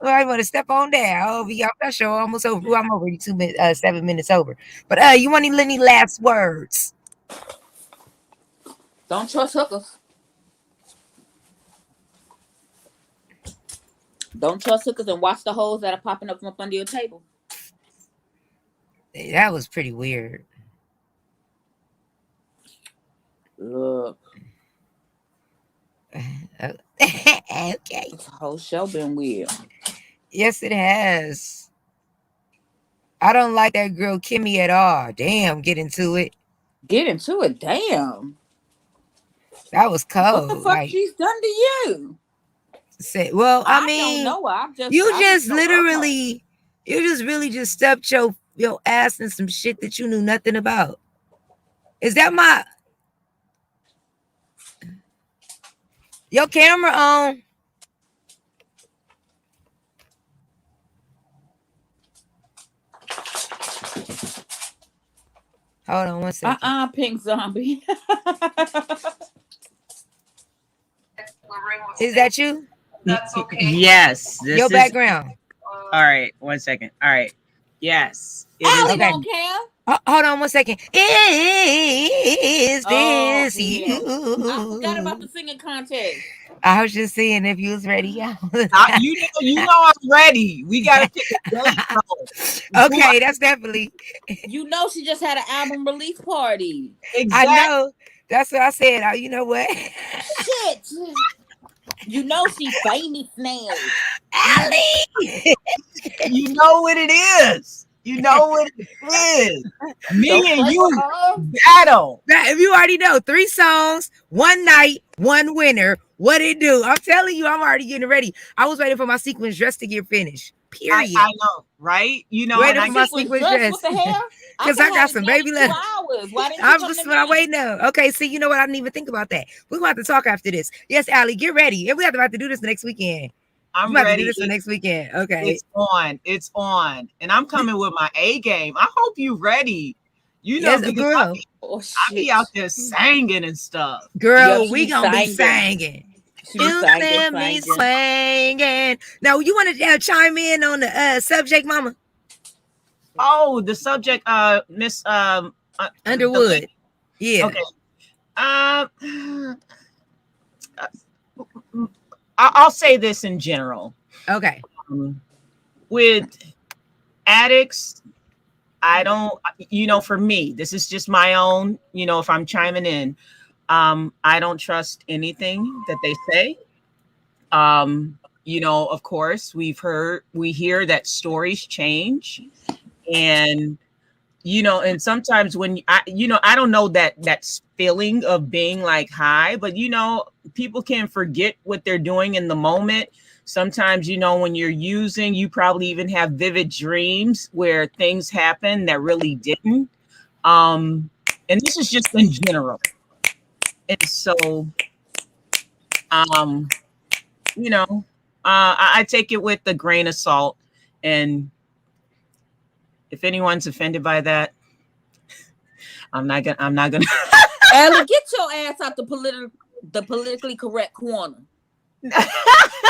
Speaker 4: Well, I want to step on there. Oh, we got that show almost over. Well, I'm already 7 minutes over. But you want any last words?
Speaker 8: Don't trust hookers. Don't trust hookers and watch the holes that are popping up from up under your table.
Speaker 4: That was pretty weird.
Speaker 8: Look.
Speaker 4: Okay.
Speaker 8: This whole show been weird.
Speaker 4: Yes, it has. I don't like that girl Kimmie at all. Damn, get into it.
Speaker 8: Get into it, damn.
Speaker 4: That was cold.
Speaker 8: What the fuck she's done to you?
Speaker 4: Well, I mean,
Speaker 8: don't know.
Speaker 4: You just really just stepped your ass in some shit that you knew nothing about. Is that your camera on? Hold on 1 second.
Speaker 8: Pink Zombie.
Speaker 4: Is that you?
Speaker 12: That's okay. Yes. This
Speaker 4: Your
Speaker 12: is
Speaker 4: background.
Speaker 12: all right. 1 second. All right. Yes.
Speaker 8: Allie
Speaker 4: Okay.
Speaker 8: don't care.
Speaker 4: Hold on 1 second. Is this
Speaker 8: Yeah. I forgot about
Speaker 4: you?
Speaker 8: the singing contest.
Speaker 4: I was just seeing if you was ready.
Speaker 12: you know I'm ready. We gotta pick a date though.
Speaker 4: Okay, that's definitely.
Speaker 8: You know she just had an album release party.
Speaker 12: Exactly.
Speaker 4: I know. That's what I said. You know what?
Speaker 8: Shit. You know she famous now.
Speaker 4: Allie!
Speaker 12: You know what it is. You know what it is. Me
Speaker 8: Don't
Speaker 12: and
Speaker 8: play
Speaker 12: you
Speaker 8: with her.
Speaker 12: battle.
Speaker 4: If you already know, 3 songs, 1 night, 1 winner. What it do? I'm telling you, I'm already getting ready. I was waiting for my sequence dress to get finished. Period.
Speaker 12: I know, right? You know,
Speaker 4: waiting
Speaker 12: and
Speaker 4: for my sequence dress.
Speaker 8: With the hair?
Speaker 4: Because I got some baby left.
Speaker 8: Why didn't you
Speaker 4: I'm
Speaker 8: come
Speaker 4: just
Speaker 8: to
Speaker 4: what I'm
Speaker 8: me?
Speaker 4: waiting on. Okay, see, you know what? I didn't even think about that. We're gonna have to talk after this. Yes, Allie, get ready. And we have to do this next weekend.
Speaker 12: I'm
Speaker 4: we have
Speaker 12: ready.
Speaker 4: to do this for next weekend. Okay.
Speaker 12: It's on. It's on. And I'm coming with my A game. I hope you ready. You know,
Speaker 4: Yes,
Speaker 12: because
Speaker 4: girl.
Speaker 12: I be out there singing and stuff.
Speaker 4: Girl, we gonna be singing. You and me
Speaker 8: singing.
Speaker 4: swinging. Now, you want to chime in on the subject, Mama?
Speaker 12: Oh, the subject, Miss
Speaker 4: Underwood. Yeah.
Speaker 12: Okay. I'll say this in general.
Speaker 4: Okay.
Speaker 12: With addicts, I don't, for me, this is just my own, if I'm chiming in, I don't trust anything that they say. Of course, we hear that stories change, and and sometimes when I don't know that feeling of being like high, but people can forget what they're doing in the moment. Sometimes, when you're using, you probably even have vivid dreams where things happen that really didn't. And this is just in general. And so, I take it with a grain of salt. And if anyone's offended by that, I'm not gonna.
Speaker 8: Allie, get your ass out the politically correct corner.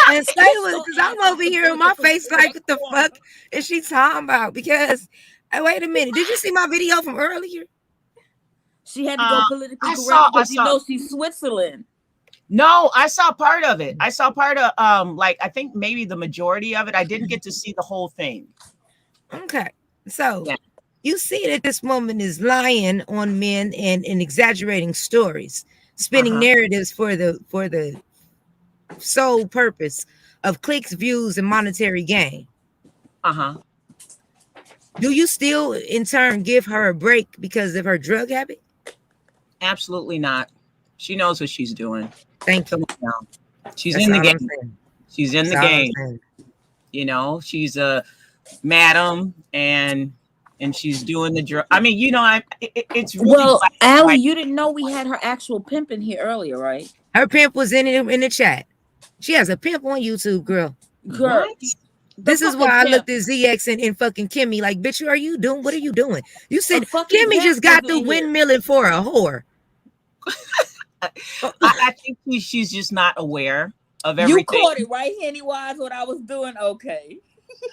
Speaker 4: And stay with it, because I'm over here in my face like, what the fuck is she talking about? Because, wait a minute, did you see my video from earlier?
Speaker 8: She had to go politically correct because she's Switzerland.
Speaker 12: No, I saw part of it. I saw part of I think maybe the majority of it. I didn't get to see the whole thing.
Speaker 4: Okay, so you see that this woman is lying on men and exaggerating stories, spinning narratives for the sole purpose of clicks, views, and monetary gain. Do you still in turn give her a break because of her drug habit?
Speaker 12: Absolutely not. She knows what she's doing.
Speaker 4: Thank you.
Speaker 12: She's in the game. She's in the game. She's a madam and she's doing the drug. I mean, it's really
Speaker 8: Allie, you didn't know we had her actual pimp in here earlier, right?
Speaker 4: Her pimp was in the chat. She has a pimp on YouTube, girl.
Speaker 8: Girl.
Speaker 4: This is why I looked at ZX and fucking Kimmie like, bitch, what are you doing? You said Kimmie just got through windmilling for a whore.
Speaker 12: I think she's just not aware of everything.
Speaker 8: You caught it right, Henny Wise, what I was doing. Okay.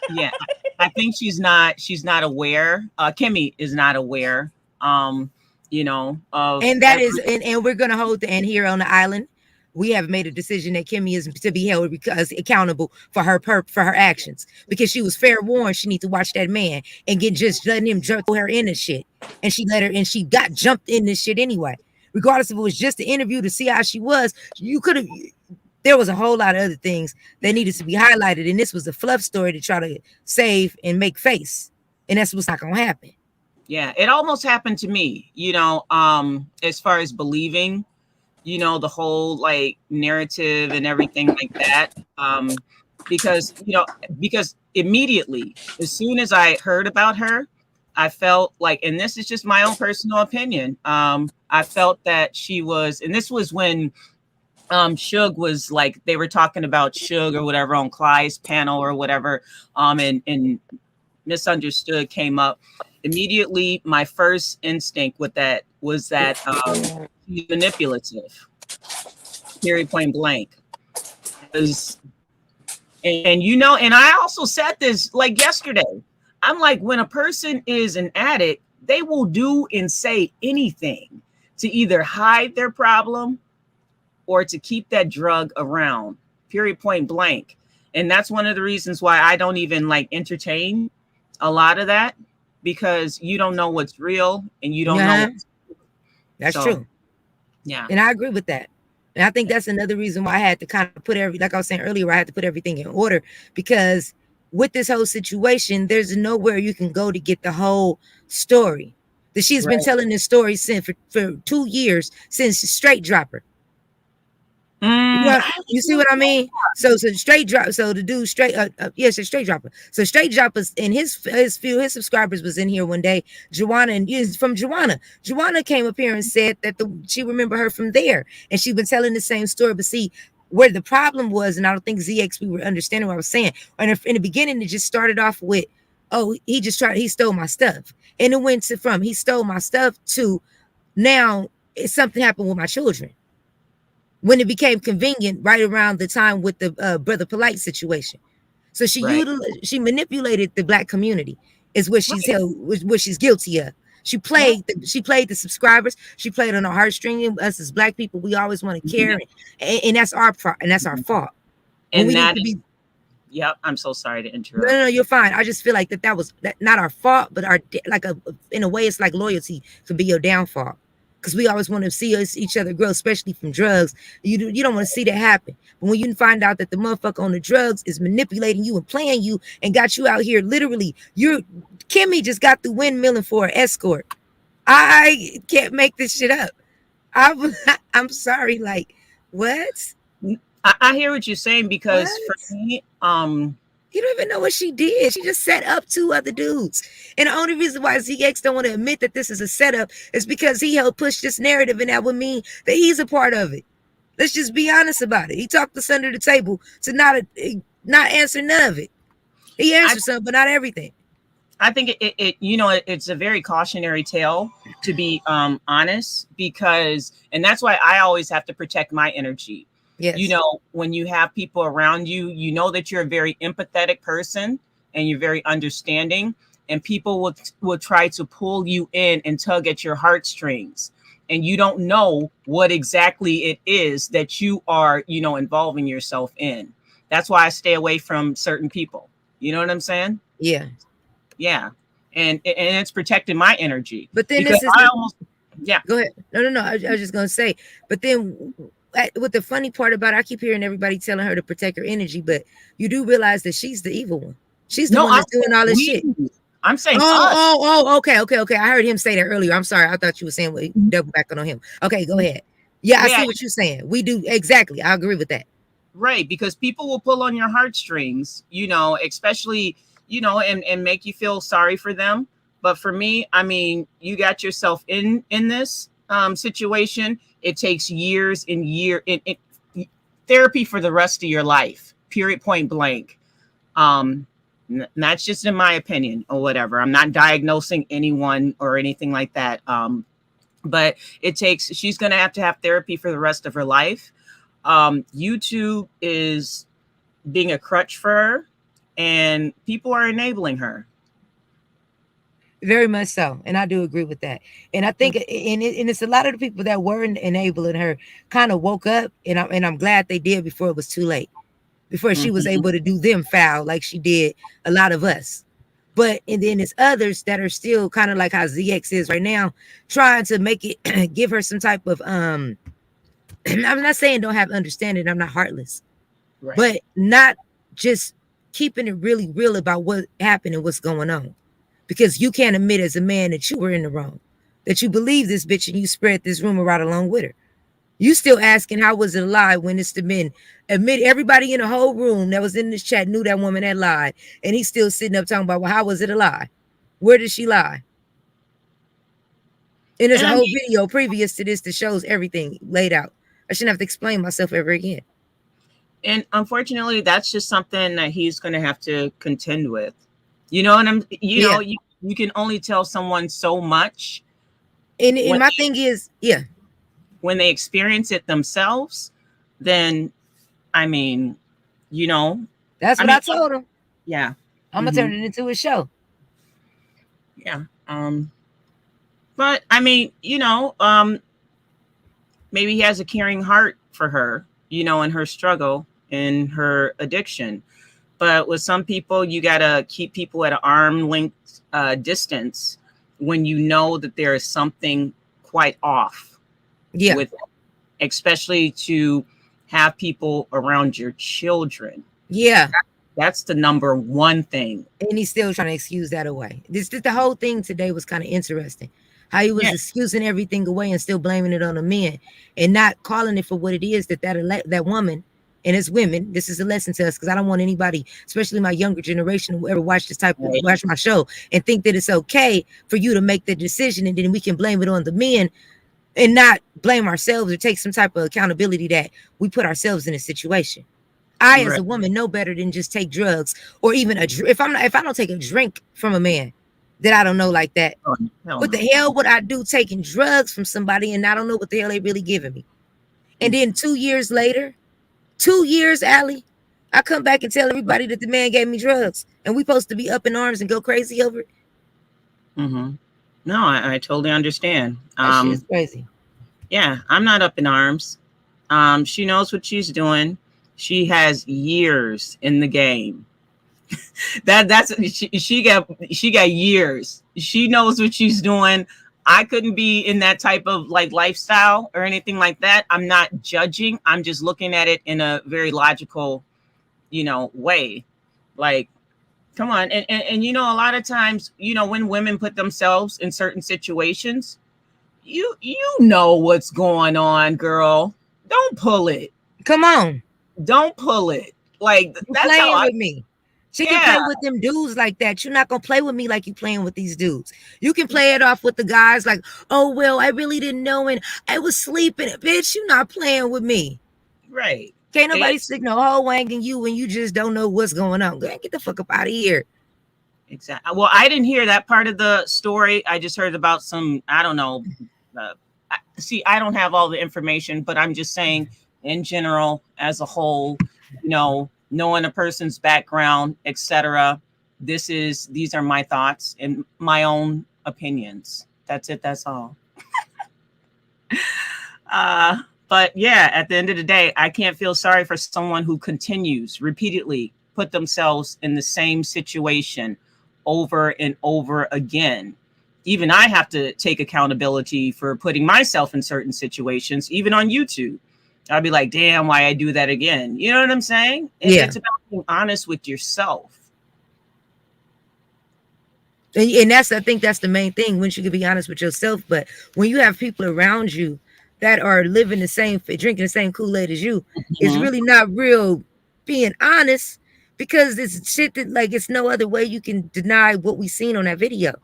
Speaker 12: Yeah, I think she's not aware. Kimmie is not aware. Of
Speaker 4: and that is and we're gonna hold and here on the island. We have made a decision that Kimmie is to be held accountable for her actions, because she was fair warned. She needs to watch that man and just letting him jerk her in the shit, and she got jumped in this shit anyway. Regardless if it was just the interview to see how she was, there was a whole lot of other things that needed to be highlighted, and this was a fluff story to try to save and make face, and that's what's not gonna happen.
Speaker 12: Yeah, it almost happened to me, as far as believing, the whole narrative and everything like that. Because immediately, as soon as I heard about her, I felt like, and this is just my own personal opinion, I felt that she was, and this was when Suge was they were talking about Suge or whatever on Clyde's panel or whatever, and Misunderstood came up. Immediately, my first instinct with that was that he's manipulative. Period, point blank. Because And you know, and I also said this like yesterday. I'm like, when a person is an addict, they will do and say anything to either hide their problem or to keep that drug around, period, point blank. And that's one of the reasons why I don't even like entertain a lot of that, because you don't know what's real and you don't know.
Speaker 4: That's true.
Speaker 12: Yeah.
Speaker 4: And I agree with that. And I think that's another reason why I had to kind of put like I was saying earlier, I had to put everything in order, because with this whole situation, there's nowhere you can go to get the whole story. That she's been telling this story since for 2 years, since Straight Dropper. You see what I mean? So Straight Drop. So the dude Straight, yes, a Straight Dropper. So Straight Droppers and his subscribers was in here one day. Joanna and from Joanna. Joanna came up here and said that she remember her from there, and she been telling the same story. But see, where the problem was, and I don't think ZX we were understanding what I was saying. And in the beginning, it just started off with, oh, he stole my stuff, and it went from he stole my stuff to now something happened with my children. When it became convenient, right around the time with the Brother Polite situation. So she manipulated the black community, is what she's what she's guilty of. She played the subscribers. She played on the heartstring. Us as black people, we always want to care, and that's our fault.
Speaker 12: And we need to be. Yep, I'm so sorry to interrupt.
Speaker 4: No, you're fine. I just feel like that was not our fault, but in a way, it's like loyalty could be your downfall. Because we always want to see each other grow, especially from drugs. You don't want to see that happen. But when you find out that the motherfucker on the drugs is manipulating you and playing you and got you out here, literally, Kimmie just got through windmilling for an escort. I can't make this shit up. I'm sorry. Like, what?
Speaker 12: I hear what you're saying, because for me,
Speaker 4: you don't even know what she did. She just set up 2 other dudes. And the only reason why ZX don't want to admit that this is a setup is because he helped push this narrative, and that would mean that he's a part of it. Let's just be honest about it. He talked us under the table to not answer none of it. He answered some, but not everything.
Speaker 12: I think it's a very cautionary tale, to be honest, because, and that's why I always have to protect my energy.
Speaker 4: Yes.
Speaker 12: You know, when you have people around you, you know that you're a very empathetic person and you're very understanding, and people will try to pull you in and tug at your heartstrings, and you don't know what exactly it is that you are, involving yourself in. That's why I stay away from certain people. You know what I'm saying?
Speaker 4: Yeah.
Speaker 12: Yeah. And it's protecting my energy.
Speaker 4: But then
Speaker 12: this is
Speaker 4: Go ahead. No. I was just gonna say, but then what the funny part about it, I keep hearing everybody telling her to protect her energy, but you do realize that she's the evil one. She's the one that's doing all this shit.
Speaker 12: I'm saying
Speaker 4: okay. I heard him say that earlier. I'm sorry. I thought you were saying double back on him. Okay, go ahead. Yeah, I see what you're saying. We do exactly. I agree with that.
Speaker 12: Right, because people will pull on your heartstrings, especially, and make you feel sorry for them. But for me, I mean, you got yourself in this situation. It takes years and therapy for the rest of your life, period, point blank. That's just in my opinion or whatever. I'm not diagnosing anyone or anything like that. But she's going to have therapy for the rest of her life. YouTube is being a crutch for her, and people are enabling her.
Speaker 4: Very much so. And I do agree with that. And I think, and it's a lot of the people that were enabling her kind of woke up, and I'm glad they did before it was too late, before she was able to do them foul like she did a lot of us. But, and then there's others that are still kind of like how ZX is right now, trying to make it, give her some type of, I'm not saying don't have understanding. I'm not heartless, right, but not just keeping it really real about what happened and what's going on. Because you can't admit as a man that you were in the wrong, that you believe this bitch and you spread this rumor right along with her. You still asking how was it a lie when it's the men. Admit everybody in the whole room that was in this chat knew that woman had lied, and he's still sitting up talking about, well, how was it a lie? Where did she lie? And there's a whole video previous to this that shows everything laid out. I shouldn't have to explain myself ever again.
Speaker 12: And unfortunately, that's just something that he's going to have to contend with. You know, and you can only tell someone so much.
Speaker 4: And my thing is,
Speaker 12: when they experience it themselves, then, I mean,
Speaker 4: That's what I told him.
Speaker 12: Yeah.
Speaker 4: I'm gonna turn it into a show.
Speaker 12: Yeah. But I mean, maybe he has a caring heart for her, in her struggle and her addiction. But with some people, you gotta keep people at an arm length distance when you know that there is something quite off.
Speaker 4: Yeah.
Speaker 12: With, especially to have people around your children.
Speaker 4: Yeah.
Speaker 12: That's the number one thing.
Speaker 4: And he's still trying to excuse that away. The whole thing today was kind of interesting. How he was excusing everything away and still blaming it on the men and not calling it for what it is that woman and it's women. This is a lesson to us because I don't want anybody, especially my younger generation, who ever watch watch my show and think that it's okay for you to make the decision and then we can blame it on the men and not blame ourselves or take some type of accountability that we put ourselves in a situation. I, as a woman, know better than just take drugs or even if I don't take a drink from a man that I don't know like that. What the hell would I do taking drugs from somebody and I don't know what the hell they really giving me? And then 2 years later, 2 years, Allie, I come back and tell everybody that the man gave me drugs and we supposed to be up in arms and go crazy over it.
Speaker 12: Mm-hmm. No, I totally understand.
Speaker 4: That shit is crazy.
Speaker 12: Yeah, I'm not up in arms. She knows what she's doing. She has years in the game. She got years. She knows what she's doing. I couldn't be in that type of like lifestyle or anything like that. I'm not judging. I'm just looking at it in a very logical, way. Like, come on. And a lot of times, when women put themselves in certain situations, you know what's going on, girl. Don't pull it.
Speaker 4: Come on.
Speaker 12: Don't pull it. Like, that's
Speaker 4: playing
Speaker 12: how
Speaker 4: with me. She can play with them dudes like that. You're not gonna play with me like you playing with these dudes. You can play it off with the guys like, oh well, I really didn't know and I was sleeping. Bitch, you're not playing with me.
Speaker 12: Right.
Speaker 4: Can't nobody stick no whole wanging you when you just don't know what's going on. Go ahead, get the fuck up out of here.
Speaker 12: Exactly. Well, I didn't hear that part of the story. I just heard about some, I don't know. See, I don't have all the information, but I'm just saying in general, as a whole, knowing a person's background, etc. These are my thoughts and my own opinions. That's it. That's all. But yeah, at the end of the day, I can't feel sorry for someone who continues repeatedly put themselves in the same situation over and over again. Even I have to take accountability for putting myself in certain situations, even on YouTube. I'll be like, damn, why I do that again? You know what I'm saying? It's about being honest with yourself.
Speaker 4: And I think that's the main thing, when you can be honest with yourself. But when you have people around you that are living drinking the same Kool-Aid as you, it's really not real being honest, because it's shit that like it's no other way you can deny what we seen on that video.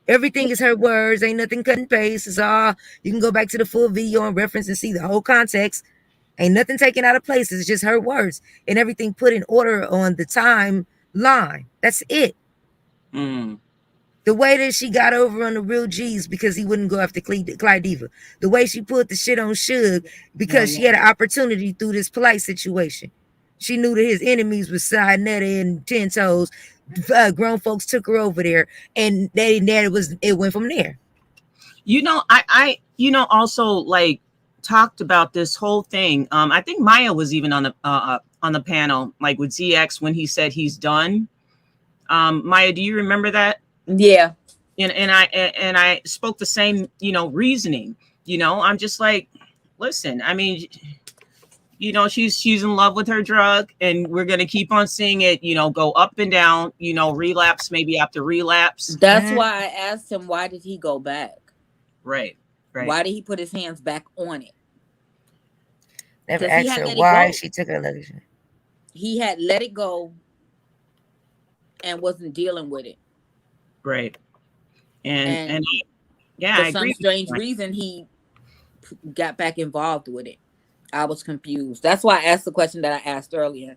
Speaker 4: Everything is her words. Ain't nothing cut and paste. It's all, you can go back to the full video and reference and see the whole context. Ain't nothing taken out of place. It's just her words and everything put in order on the timeline. That's it. The way that she got over on the real G's because he wouldn't go after Clyde Diva. The way she put the shit on Suge because she had an opportunity through this polite situation. She knew that his enemies was Side Netta and Ten Toes. Grown folks took her over there, and it went from there.
Speaker 12: I also like talked about this whole thing. I think Maya was even on the panel, like with ZX, when he said he's done. Maya, do you remember that?
Speaker 8: Yeah.
Speaker 12: And I spoke the same, reasoning. I'm just like, listen, I mean, she's in love with her drug, and we're gonna keep on seeing it, go up and down, relapse maybe after relapse.
Speaker 8: That's why I asked him, why did he go back?
Speaker 12: Right.
Speaker 8: Why did he put his hands back on it?
Speaker 4: Never asked her why she took her lotion.
Speaker 8: He had let it go and wasn't dealing with it.
Speaker 12: Right. And yeah,
Speaker 8: for
Speaker 12: I
Speaker 8: some
Speaker 12: agree.
Speaker 8: strange reason he got back involved with it. I was confused. That's why I asked the question that I asked earlier.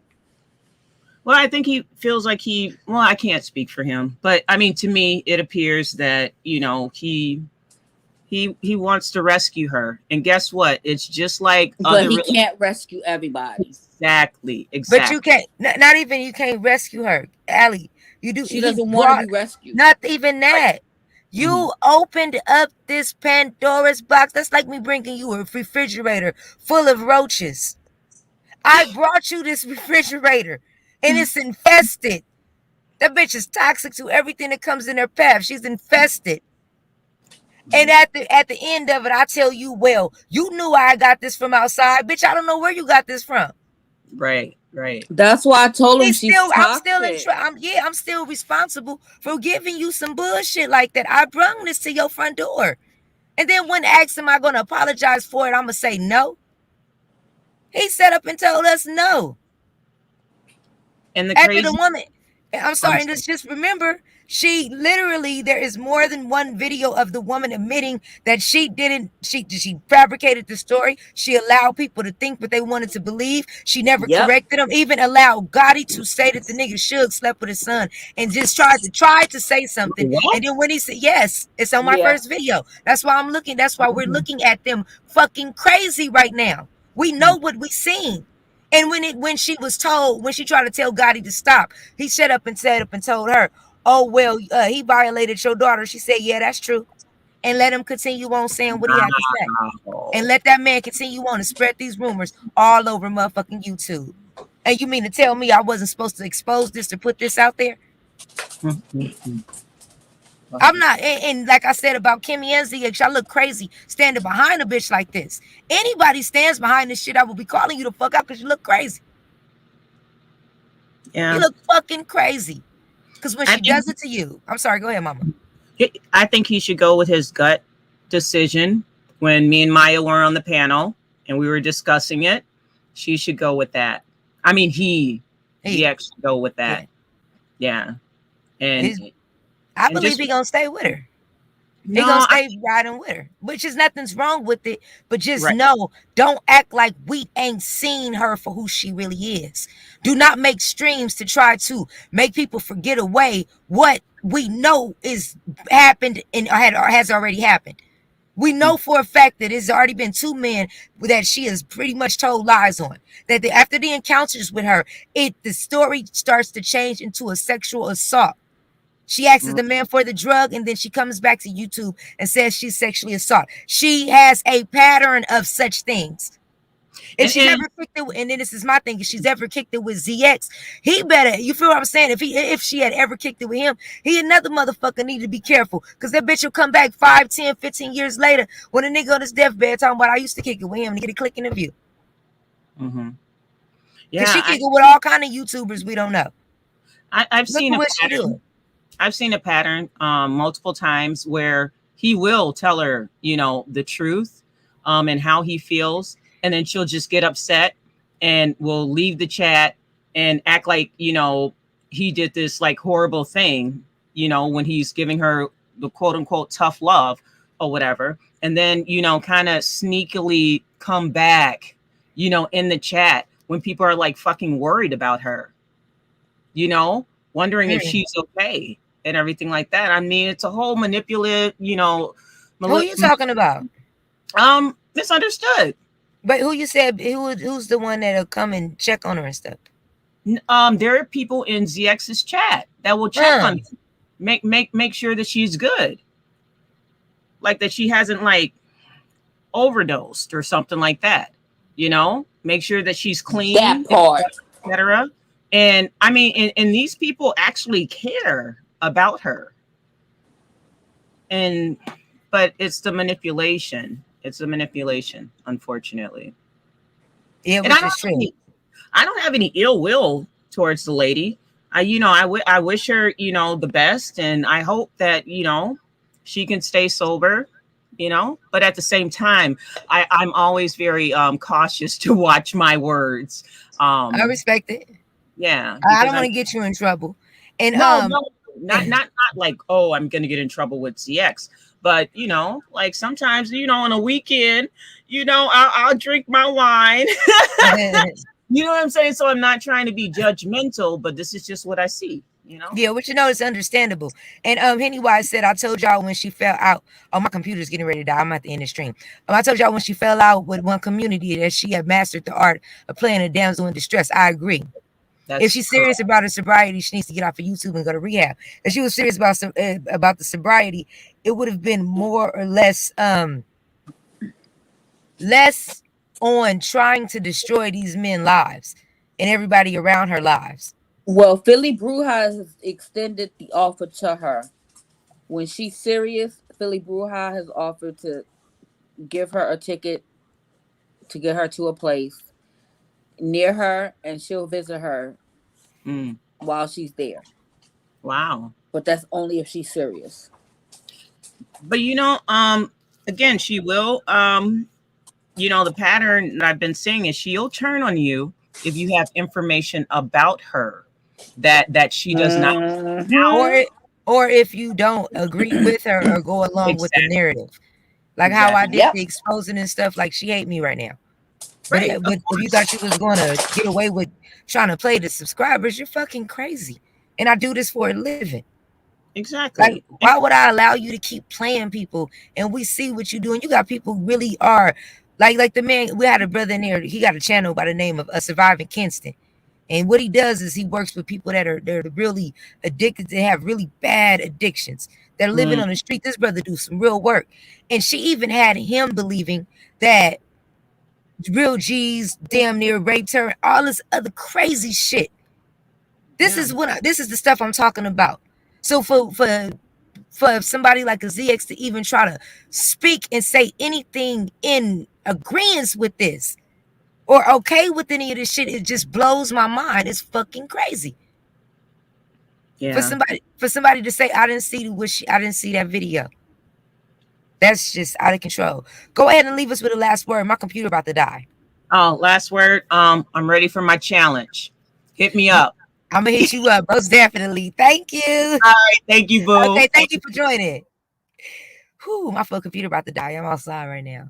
Speaker 12: Well, I think he feels like I can't speak for him, but I mean, to me, it appears that, he He wants to rescue her, and guess what? It's just like
Speaker 8: but he can't rescue everybody.
Speaker 12: Exactly.
Speaker 4: But you can't. Not even you can't rescue her, Allie. You do.
Speaker 8: She
Speaker 4: He
Speaker 8: doesn't want to be
Speaker 4: brought.
Speaker 8: rescued.
Speaker 4: Not even that. You opened up this Pandora's box. That's like me bringing you a refrigerator full of roaches. I brought you this refrigerator, and it's infested. That bitch is toxic to everything that comes in her path. She's infested. And at the end of it, I tell you, well, you knew I got this from outside, bitch. I don't know where you got this from.
Speaker 12: Right.
Speaker 8: That's why I told him she's toxic.
Speaker 4: I'm still responsible for giving you some bullshit like that. I brung this to your front door, and then when asked, am I going to apologize for it? I'm gonna say no. He set up and told us no.
Speaker 12: And
Speaker 4: after the woman, I'm sorry, and just remember, she literally, there is more than one video of the woman admitting that she fabricated the story. She allowed people to think what they wanted to believe. She never corrected them, even allowed Gotti to say that the nigga Suge slept with his son, and just tried to say something.
Speaker 12: What?
Speaker 4: And then when he said, yes, it's on my first video. That's why we're looking at them fucking crazy right now. We know what we seen. And when she tried to tell Gotti to stop, he shut up and told her, oh, well, he violated your daughter. She said, yeah, that's true. And let him continue on saying what he had to say. And let that man continue on to spread these rumors all over motherfucking YouTube. And you mean to tell me I wasn't supposed to expose this or put this out there? I'm not, and like I said about Kimmie and ZX, I look crazy standing behind a bitch like this. Anybody stands behind this shit, I will be calling you the fuck out because you look crazy.
Speaker 12: Yeah.
Speaker 4: You look fucking crazy. Because when she does it to you, I'm sorry, go ahead, mama.
Speaker 12: I think he should go with his gut decision. When me and Maya were on the panel and we were discussing it, she should go with that. I mean, he actually go with that. Yeah. And
Speaker 4: I believe he's gonna stay with her. He's gonna stay riding with her, which is nothing's wrong with it. But just know, don't act like we ain't seen her for who she really is. Do not make streams to try to make people forget away what we know is happened and has already happened. We know for a fact that it's already been 2 men that she has pretty much told lies on. That after the encounters with her, the story starts to change into a sexual assault. She asks the man for the drug, and then she comes back to YouTube and says she's sexually assaulted. She has a pattern of such things. If she's ever kicked it, and then this is my thing, if she's ever kicked it with ZX, he better, you feel what I'm saying? If she had ever kicked it with him, he another motherfucker need to be careful, because that bitch will come back 5, 10, 15 years later when a nigga on his deathbed talking about I used to kick it with him and get a click in the view. Yeah, she kick it with all kind of YouTubers we don't know.
Speaker 12: I've seen what she doing. I've seen a pattern multiple times where he will tell her, the truth and how he feels. And then she'll just get upset and will leave the chat and act like, he did this like horrible thing, when he's giving her the quote unquote tough love or whatever. And then, kind of sneakily come back, in the chat when people are like fucking worried about her, wondering if she's okay. And everything like that. I mean, it's a whole manipulative, Who
Speaker 4: are you talking about?
Speaker 12: Misunderstood.
Speaker 4: But who you said, who's the one that'll come and check on her and stuff?
Speaker 12: There are people in ZX's chat that will check on her, make sure that she's good. Like that she hasn't like overdosed or something like that. Make sure that she's clean.
Speaker 8: That part.
Speaker 12: Etc. And I mean, and these people actually care about her, but it's the manipulation. It's the manipulation, unfortunately.
Speaker 4: Yeah,
Speaker 12: and I don't have any ill will towards the lady. I wish her, the best, and I hope that she can stay sober. But at the same time, I'm always very cautious to watch my words.
Speaker 4: I respect it.
Speaker 12: Yeah,
Speaker 4: I don't want to get you in trouble. And
Speaker 12: no. Not like, oh, I'm gonna get in trouble with ZX, but like sometimes on a weekend, I'll drink my wine. You know what I'm saying? So I'm not trying to be judgmental, but this is just what I see. you know?
Speaker 4: Yeah, which it's understandable. And Pennywise said, I told y'all when she fell out. Oh, my computer's getting ready to die. I'm at the end of the stream. I told y'all when she fell out with one community that she had mastered the art of playing a damsel in distress. I agree. If she's serious about her sobriety, she needs to get off of YouTube and go to rehab. If she was serious about the sobriety, it would have been more or less less on trying to destroy these men's lives and everybody around her lives.
Speaker 8: Well, Philly Bruja has extended the offer to her. When she's serious, Philly Bruja has offered to give her a ticket to get her to a place near her, and she'll visit her while she's there.
Speaker 12: Wow.
Speaker 8: But that's only if she's serious.
Speaker 12: But again, she will the pattern that I've been seeing is she'll turn on you if you have information about her that she does not
Speaker 4: or if you don't agree with her or go along with the narrative. Like how I did the exposing and stuff, like she hate me right now. But if you thought you was gonna get away with trying to play the subscribers, you're fucking crazy. And I do this for a living.
Speaker 12: Exactly.
Speaker 4: Like, why would I allow you to keep playing people? And we see what you do, and you got people who really are like the man. We had a brother in there. He got a channel by the name of Surviving Kinston. And what he does is he works with people that are they're really addicted. They have really bad addictions. They're living on the street. This brother do some real work. And she even had him believing that real G's damn near raped her and all this other crazy shit. This is this is the stuff I'm talking about. So for somebody like a ZX to even try to speak and say anything in agreement with this or okay with any of this shit, it just blows my mind. It's fucking crazy.
Speaker 12: Yeah.
Speaker 4: For somebody to say I didn't see that video. That's just out of control. Go ahead and leave us with a last word. My computer about to die.
Speaker 12: Oh, last word. I'm ready for my challenge. Hit me up.
Speaker 4: I'm gonna hit you up, most definitely. Thank you.
Speaker 12: All right, thank you, boo.
Speaker 4: Okay, thank you for joining. Whew, my full computer about to die. I'm outside right now.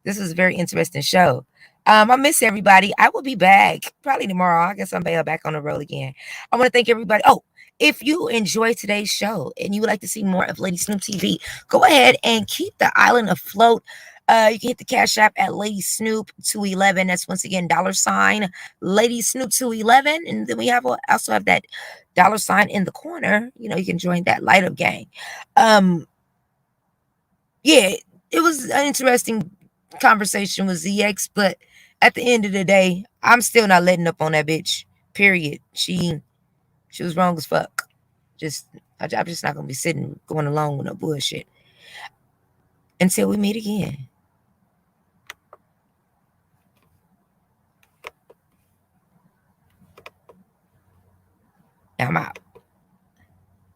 Speaker 4: This is a very interesting show. I miss everybody. I will be back probably tomorrow. I guess I'm back on the road again. I want to thank everybody. Oh, if you enjoyed today's show and you would like to see more of Lady Snoop TV, go ahead and keep the island afloat. You can hit the Cash App at Lady Snoop 211. That's once again $ Lady Snoop 211, and then we also have that $ in the corner. You can join that light up gang. Yeah, it was an interesting conversation with ZX, but at the end of the day, I'm still not letting up on that bitch. Period. She was wrong as fuck. I'm just not gonna be going along with no bullshit until we meet again. I'm out.